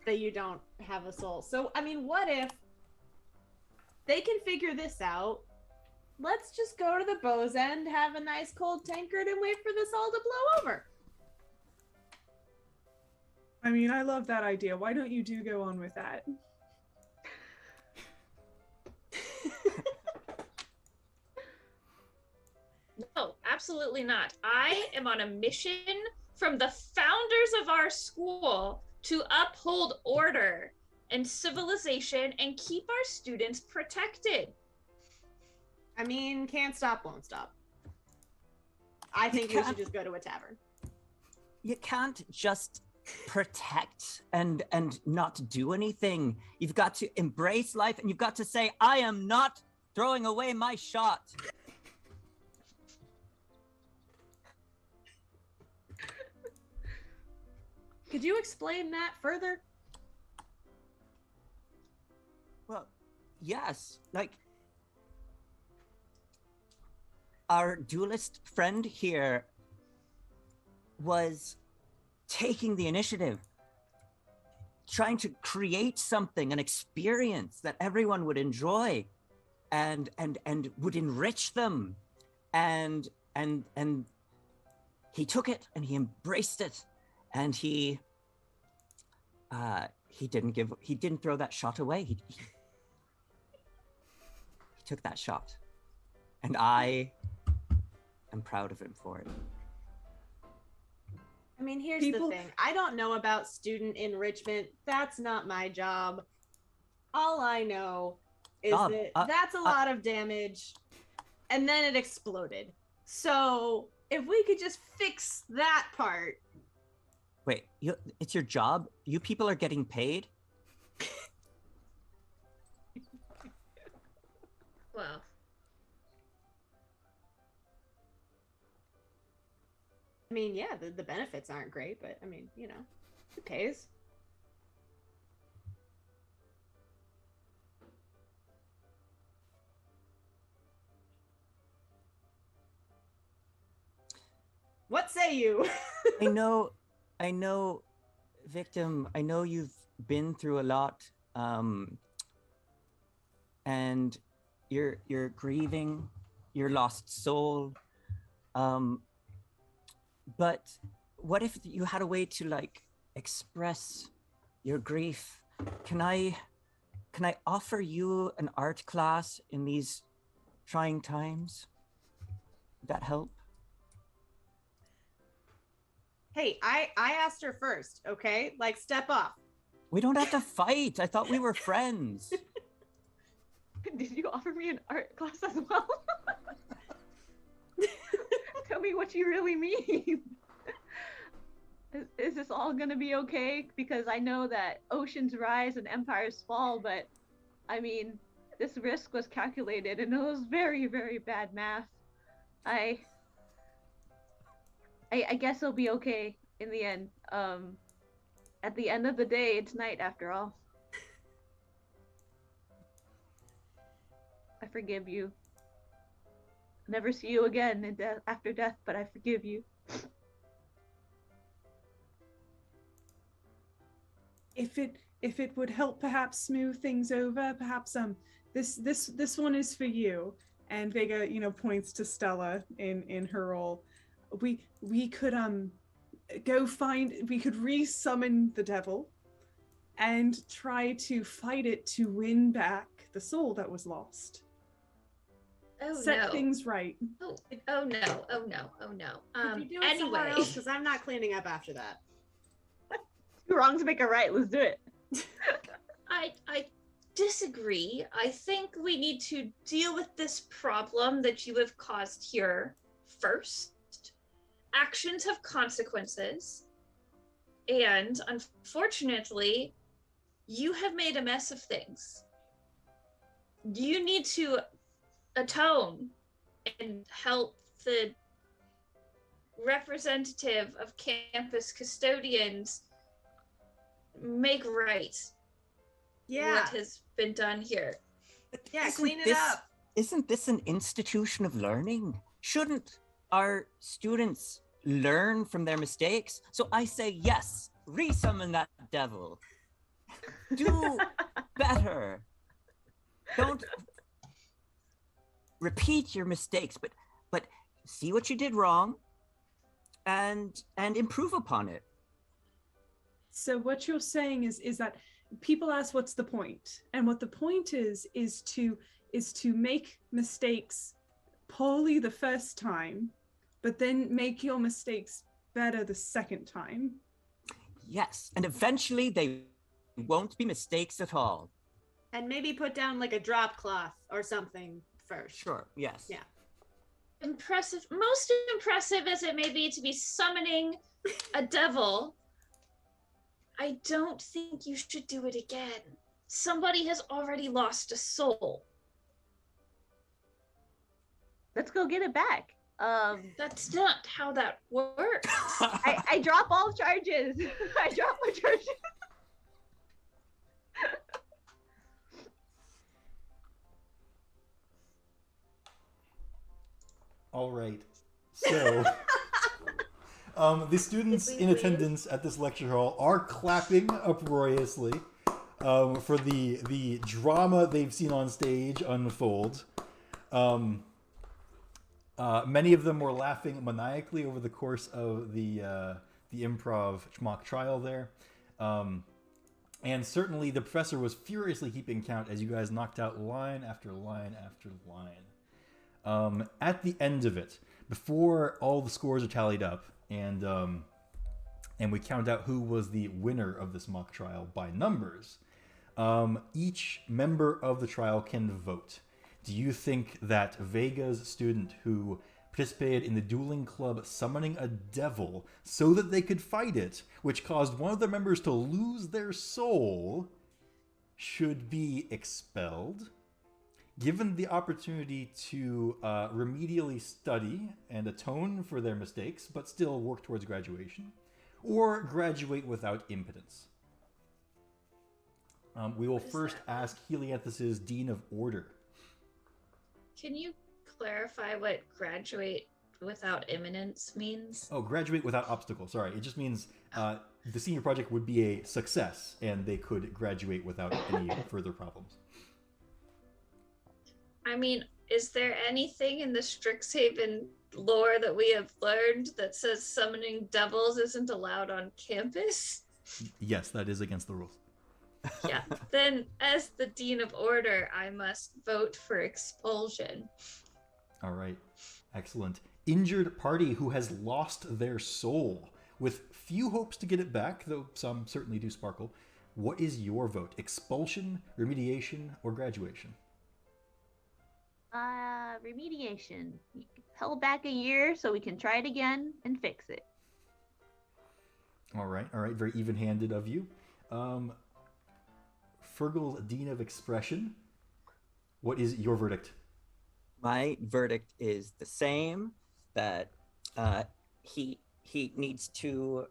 That you don't have a soul. So, I mean, what if they can figure this out? Let's just go to the Bow's End, have a nice cold tankard, and wait for this all to blow over. I mean, I love that idea. Why don't you go on with that? No, absolutely not. I am on a mission from the founders of our school to uphold order and civilization and keep our students protected. I mean, can't stop, won't stop. I think we should just go to a tavern. You can't just protect and not do anything. You've got to embrace life, and you've got to say, I am not throwing away my shot. Could you explain that further? Well, yes. Like, our duelist friend here was taking the initiative, trying to create something, an experience that everyone would enjoy and would enrich them. And he took it and he embraced it, and he didn't throw that shot away. He took that shot, and I am proud of him for it. I mean, here's the thing. I don't know about student enrichment. That's not my job. All I know is that's a lot of damage, and then it exploded. So if we could just fix that part. Wait, it's your job? You people are getting paid? Well, I mean, yeah, the benefits aren't great, but I mean, you know, it pays. What say you? I know, victim, I know you've been through a lot, and you're grieving your lost soul. But what if you had a way to, like, express your grief? Can I offer you an art class in these trying times? Would that help? Hey, I asked her first, okay? Like, step off. We don't have to fight. I thought we were friends. Did you offer me an art class as well? Tell me what you really mean. Is this all gonna be okay? Because I know that oceans rise and empires fall, but I mean, this risk was calculated and it was very, very bad math. I guess it'll be okay in the end. At the end of the day, it's night after all. I forgive you. Never see you again in after death, but I forgive you. If it would help perhaps smooth things over, perhaps this one is for you. And Vega, points to Stella in her role. We could we could re-summon the devil and try to fight it to win back the soul that was lost. Oh Set no. things right. Oh no. Oh no. Oh no. Could you do it somewhere Anyway. else? Because I'm not cleaning up after that. Two wrongs make a right. Let's do it. I disagree. I think we need to deal with this problem that you have caused here first. Actions have consequences. And unfortunately, you have made a mess of things. You need to atone and help the representative of campus custodians make right what has been done here. Yeah, Isn't clean it this- up. Isn't this an institution of learning? Shouldn't our students learn from their mistakes? So I say yes, resummon that devil. Do better. Don't repeat your mistakes, but see what you did wrong and improve upon it. So what you're saying is that people ask what's the point, and what the point is to make mistakes poorly the first time, but then make your mistakes better the second time. Yes, and eventually they won't be mistakes at all. And maybe put down like a drop cloth or something first. Sure, yes. Yeah. Impressive, most impressive as it may be to be summoning a devil, I don't think you should do it again. Somebody has already lost a soul. Let's go get it back. That's not how that works. I drop all charges. I drop my charges. All right. So, the students in attendance at this lecture hall are clapping uproariously for the drama they've seen on stage unfold. Many of them were laughing maniacally over the course of the improv mock trial there. And certainly the professor was furiously keeping count as you guys knocked out line after line after line. At the end of it, before all the scores are tallied up and we count out who was the winner of this mock trial by numbers, each member of the trial can vote. Do you think that Vega's student who participated in the dueling club summoning a devil so that they could fight it, which caused one of their members to lose their soul, should be expelled, given the opportunity to remedially study and atone for their mistakes, but still work towards graduation, or graduate without impotence? We will first ask Helianthus's Dean of Order. Can you clarify what graduate without imminence means? Oh, graduate without obstacle. Sorry, it just means the senior project would be a success, and they could graduate without any further problems. I mean, is there anything in the Strixhaven lore that we have learned that says summoning devils isn't allowed on campus? Yes, that is against the rules. Yeah, then as the Dean of Order, I must vote for expulsion. All right, excellent. Injured party who has lost their soul, with few hopes to get it back, though some certainly do sparkle. What is your vote? Expulsion, remediation, or graduation? Remediation. You held back a year so we can try it again and fix it. All right. Very even-handed of you. Fergal's Dean of Expression. What is your verdict? My verdict is the same, that he needs to.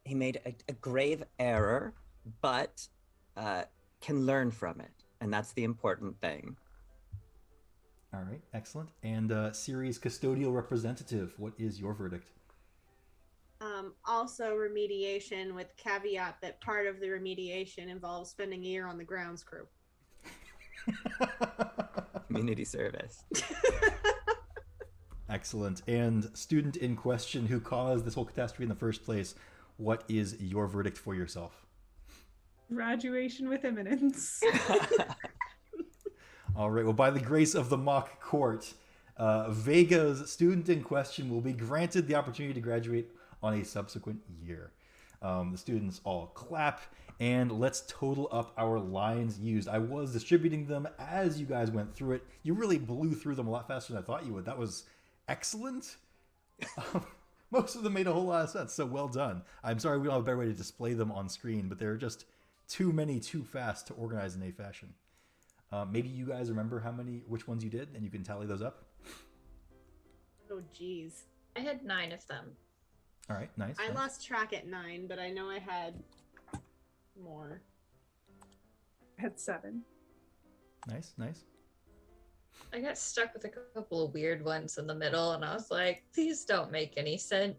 He made a grave error, but can learn from it, and that's the important thing. All right, excellent. And Siri's custodial representative, what is your verdict? Also remediation, with caveat that part of the remediation involves spending a year on the grounds crew. Community service. Excellent. And student in question who caused this whole catastrophe in the first place, what is your verdict for yourself? Graduation with imminence. All right, well, by the grace of the mock court, Vega's student in question will be granted the opportunity to graduate on a subsequent year. The students all clap, and let's total up our lines used. I was distributing them as you guys went through it. You really blew through them a lot faster than I thought you would. That was excellent. Most of them made a whole lot of sense, so well done. I'm sorry we don't have a better way to display them on screen, but there are just too many too fast to organize in a fashion. Maybe you guys remember which ones you did, and you can tally those up. Oh, geez. I had 9 of them. All right, nice. I nice. lost track at 9, but I know I had more. I had 7. Nice. I got stuck with a couple of weird ones in the middle, and I was like, these don't make any sense.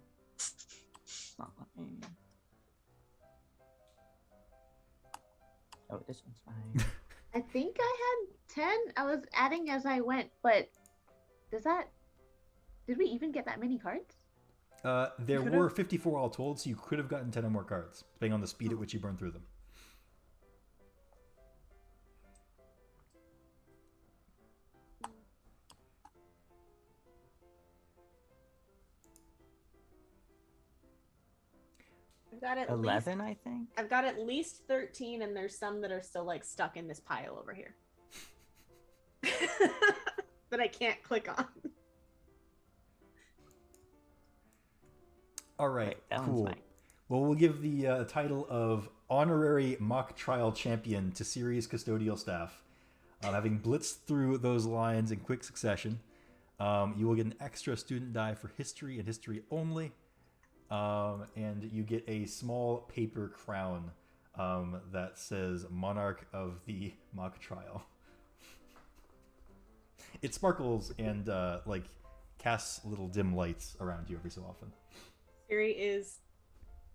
Oh, this one's fine. I think I had 10. I was adding as I went, but did we even get that many cards? There were 54 all told, so you could have gotten 10 or more cards, depending on the speed at which you burn through them. I've got at 11, least, I think. I've got at least 13, and there's some that are still like stuck in this pile over here that I can't click on. All right, That one's cool. fine. Well, we'll give the title of Honorary Mock Trial Champion to Siri's custodial staff. Having blitzed through those lines in quick succession, you will get an extra student die for history and history only. And you get a small paper crown that says Monarch of the Mock Trial. It sparkles and casts little dim lights around you every so often. Siri is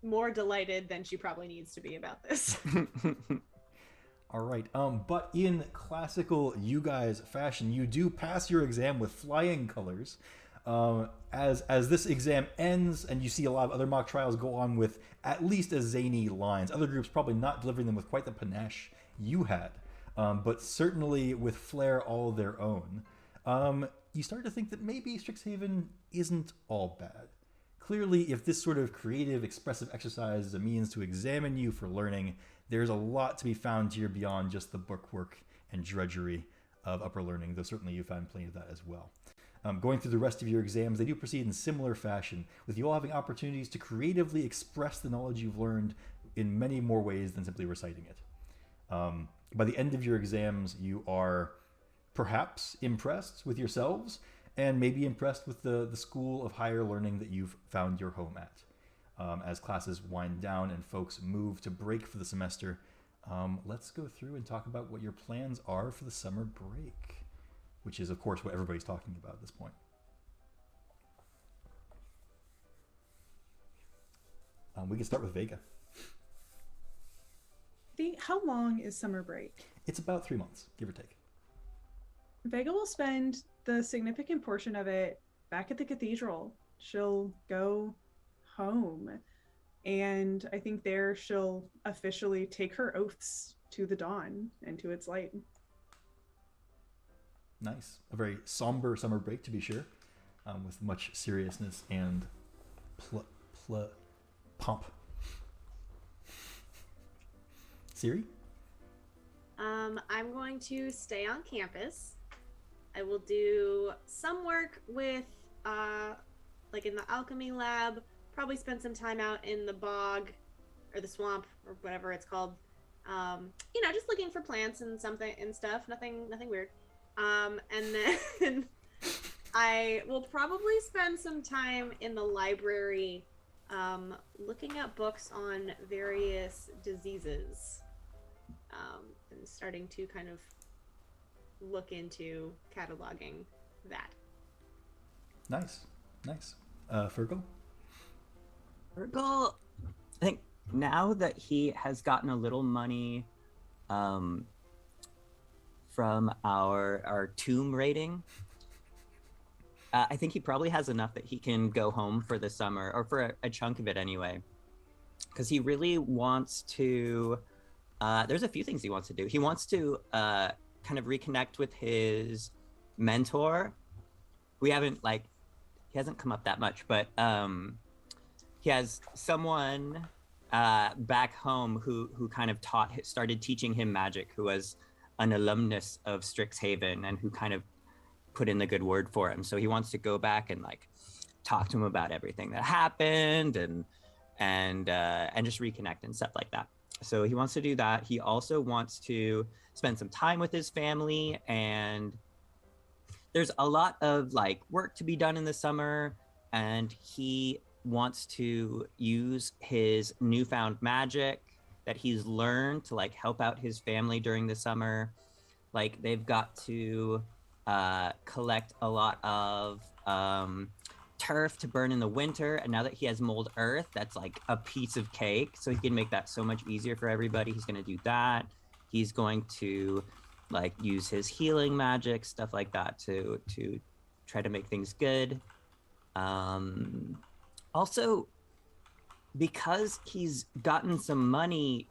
more delighted than she probably needs to be about this. All right. But in classical you guys fashion, you do pass your exam with flying colors. As this exam ends, and you see a lot of other mock trials go on with at least as zany lines. Other groups probably not delivering them with quite the panache you had, but certainly with flair all their own. You start to think that maybe Strixhaven isn't all bad. Clearly, if this sort of creative, expressive exercise is a means to examine you for learning, there's a lot to be found here beyond just the bookwork and drudgery of upper learning, though certainly you found plenty of that as well. Going through the rest of your exams, they do proceed in similar fashion, with you all having opportunities to creatively express the knowledge you've learned in many more ways than simply reciting it. By the end of your exams, you are perhaps impressed with yourselves, and maybe impressed with the school of higher learning that you've found your home at. As classes wind down and folks move to break for the semester, let's go through and talk about what your plans are for the summer break, which is, of course, what everybody's talking about at this point. We can start with Vega. How long is summer break? It's about 3 months, give or take. Vega will spend the significant portion of it back at the cathedral. She'll go home, and I think there she'll officially take her oaths to the dawn and to its light. Nice. A very somber summer break, to be sure, with much seriousness and pomp. Siri? I'm going to stay on campus. I will do some work with, like in the alchemy lab. Probably spend some time out in the bog, or the swamp, or whatever it's called. Just looking for plants and something and stuff. Nothing weird. And then I will probably spend some time in the library, looking at books on various diseases, and starting to kind of look into cataloging that. Nice. Fergal? Virgil, I think now that he has gotten a little money from our tomb rating, I think he probably has enough that he can go home for the summer, or for a chunk of it anyway. Because he really wants to, there's a few things he wants to do. He wants to kind of reconnect with his mentor. He hasn't come up that much, but he has someone back home who kind of started teaching him magic, who was an alumnus of Strixhaven and who kind of put in the good word for him. So he wants to go back and like talk to him about everything that happened and just reconnect and stuff like that. So he wants to do that. He also wants to spend some time with his family, and there's a lot of like work to be done in the summer, and he wants to use his newfound magic that he's learned to like help out his family during the summer. Like they've got to collect a lot of turf to burn in the winter, and now that he has mold earth, that's like a piece of cake, so he can make that so much easier for everybody. He's going to do that. He's going to like use his healing magic, stuff like that, to try to make things good. Also, because he's gotten some money,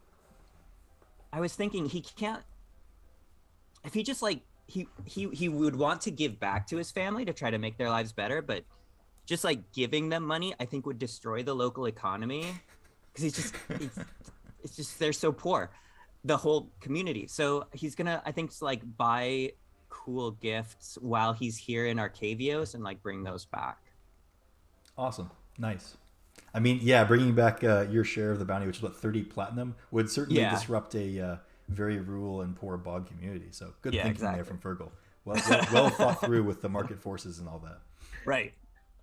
I was thinking he can't, if he just like he would want to give back to his family to try to make their lives better, but just like giving them money, I think would destroy the local economy, because it's just they're so poor, the whole community. So he's gonna, I think, like buy cool gifts while he's here in Arcavios and like bring those back. Awesome. Nice. I mean, yeah, bringing back your share of the bounty, which is what, 30 platinum, would certainly disrupt a very rural and poor bog community. So good thinking there from Fergal. Well thought through with the market forces and all that. Right.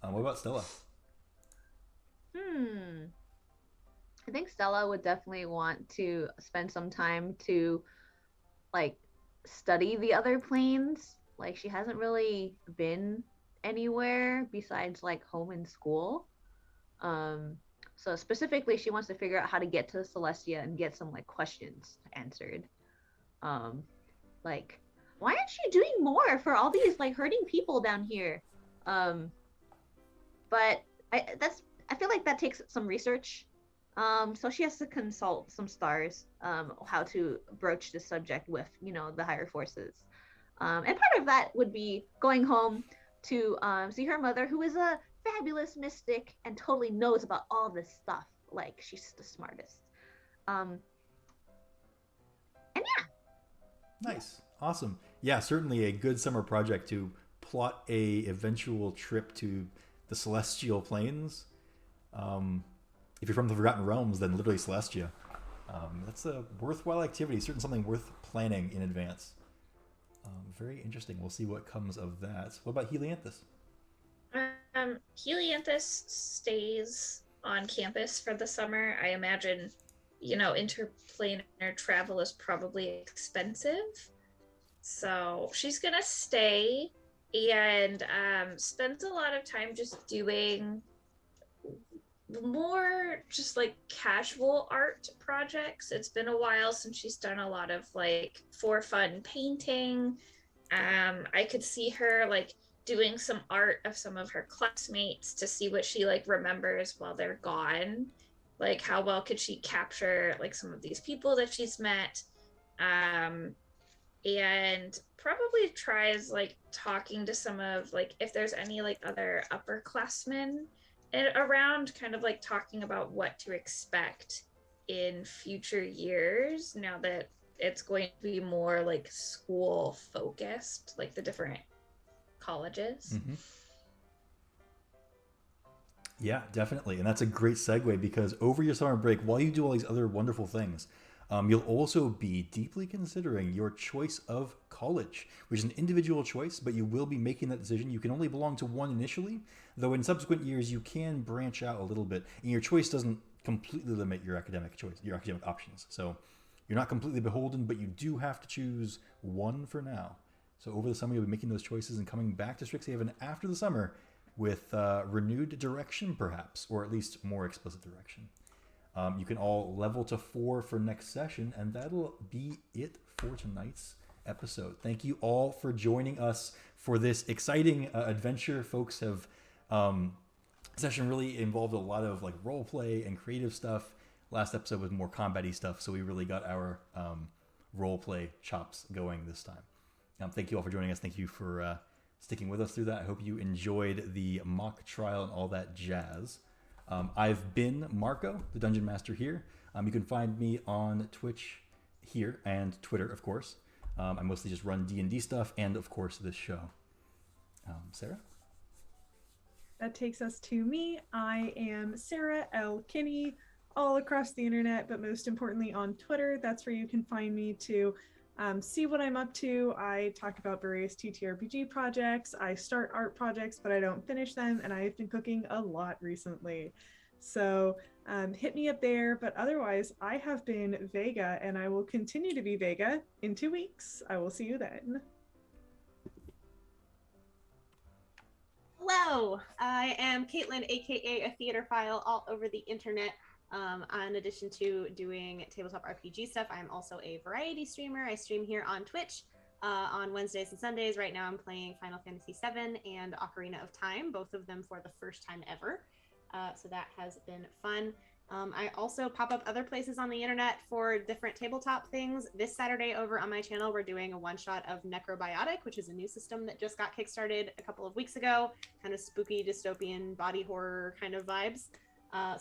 What about Stella? I think Stella would definitely want to spend some time to like study the other planes. Like she hasn't really been anywhere besides like home and school. So specifically she wants to figure out how to get to Celestia and get some like questions answered. Like, why aren't you doing more for all these like hurting people down here? But I feel like that takes some research. So she has to consult some stars, how to broach the subject with, the higher forces. And part of that would be going home to see her mother, who is a fabulous mystic and totally knows about all this stuff. Like, she's the smartest. And yeah. Nice. Awesome. Yeah, certainly a good summer project to plot a eventual trip to the Celestial Plains. If you're from the Forgotten Realms, then literally Celestia. That's a worthwhile activity, certainly something worth planning in advance. Very interesting. We'll see what comes of that. What about Helianthus? Helianthus stays on campus for the summer. I imagine, interplanar travel is probably expensive. So she's going to stay and spends a lot of time just doing more just like casual art projects. It's been a while since she's done a lot of like for fun painting. I could see her like doing some art of some of her classmates to see what she like remembers while they're gone. Like how well could she capture like some of these people that she's met. And probably tries like talking to some of like if there's any like other upperclassmen around, kind of like talking about what to expect in future years now that it's going to be more like school focused, like the different colleges. Mm-hmm. Yeah, definitely. And that's a great segue because over your summer break, while you do all these other wonderful things, you'll also be deeply considering your choice of college, which is an individual choice, but you will be making that decision. You can only belong to one initially, though in subsequent years you can branch out a little bit, and your choice doesn't completely limit your academic choice, your academic options. So you're not completely beholden, but you do have to choose one for now. So over the summer, you'll be making those choices and coming back to Strixhaven after the summer with renewed direction, perhaps, or at least more explicit direction. You can all level to 4 for next session, and that'll be it for tonight's episode. Thank you all for joining us for this exciting adventure. Folks have session really involved a lot of like role play and creative stuff. Last episode was more combat-y stuff, so we really got our role play chops going this time. Thank you all for joining us. Thank you for sticking with us through that. I hope you enjoyed the mock trial and all that jazz. I've been Marco, the Dungeon Master here. You can find me on Twitch here and Twitter, of course. I mostly just run D&D stuff and, of course, this show. Sarah? That takes us to me. I am Sarah L. Kinney, all across the internet, but most importantly on Twitter. That's where you can find me to see what I'm up to. I talk about various TTRPG projects. I start art projects, but I don't finish them, and I've been cooking a lot recently. So hit me up there, but otherwise, I have been Vega, and I will continue to be Vega in 2 weeks. I will see you then. Hello, I am Caitlin, aka a theaterphile, all over the internet. In addition to doing tabletop RPG stuff, I'm also a variety streamer. I stream here on Twitch on Wednesdays and Sundays. Right now I'm playing Final Fantasy VII and Ocarina of Time, both of them for the first time ever. So that has been fun. I also pop up other places on the internet for different tabletop things. This Saturday over on my channel, we're doing a one-shot of Necrobiotic, which is a new system that just got kickstarted a couple of weeks ago. Kind of spooky, dystopian, body horror kind of vibes.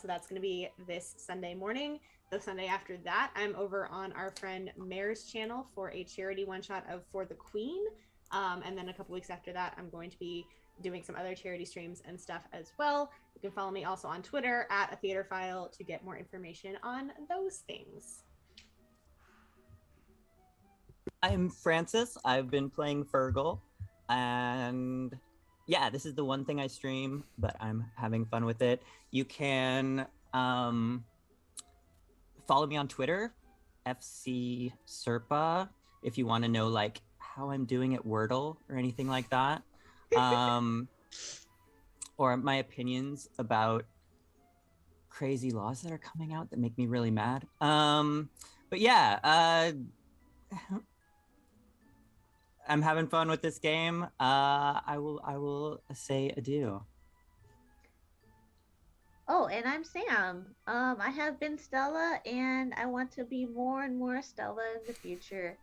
So that's going to be this Sunday morning. The Sunday after that, I'm over on our friend Mare's channel for a charity one-shot of For the Queen. And then a couple weeks after that, I'm going to be doing some other charity streams and stuff as well. You can follow me also on Twitter at a theaterphile to get more information on those things. I'm Francis. I've been playing Fergal, and yeah, this is the one thing I stream, but I'm having fun with it. You can follow me on Twitter, FC Serpa, if you want to know like how I'm doing at Wordle or anything like that. Or my opinions about crazy laws that are coming out that make me really mad. But yeah, I'm having fun with this game. I will say adieu. Oh, and I'm Sam. I have been Stella, and I want to be more and more Stella in the future.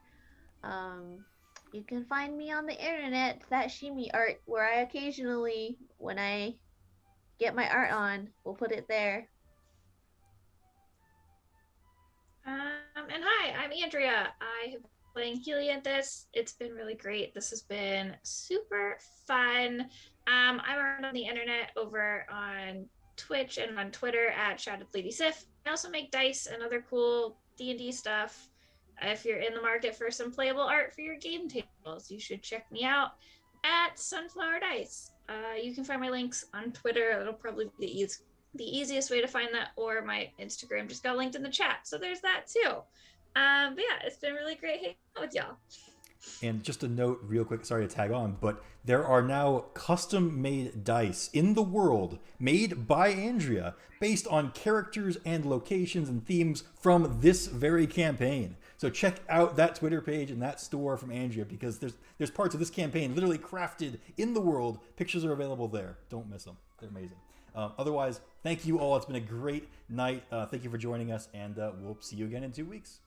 You can find me on the internet, that Shimi art, where I occasionally, when I get my art on, will put it there. And hi, I'm Andrea. I have been playing Helianthus. It's been really great. This has been super fun. I'm around on the internet over on Twitch and on Twitter at Shouted Lady Sif. I also make dice and other cool D&D stuff. If you're in the market for some playable art for your game tables, you should check me out at Sunflower Dice. You can find my links on Twitter. It'll probably be the easiest way to find that, or my Instagram just got linked in the chat. So there's that too. But yeah, it's been really great hanging out with y'all. And just a note real quick, sorry to tag on, but there are now custom-made dice in the world made by Andrea based on characters and locations and themes from this very campaign. So check out that Twitter page and that store from Andrea, because there's parts of this campaign literally crafted in the world. Pictures are available there. Don't miss them. They're amazing. Otherwise, thank you all. It's been a great night. Thank you for joining us, and we'll see you again in 2 weeks.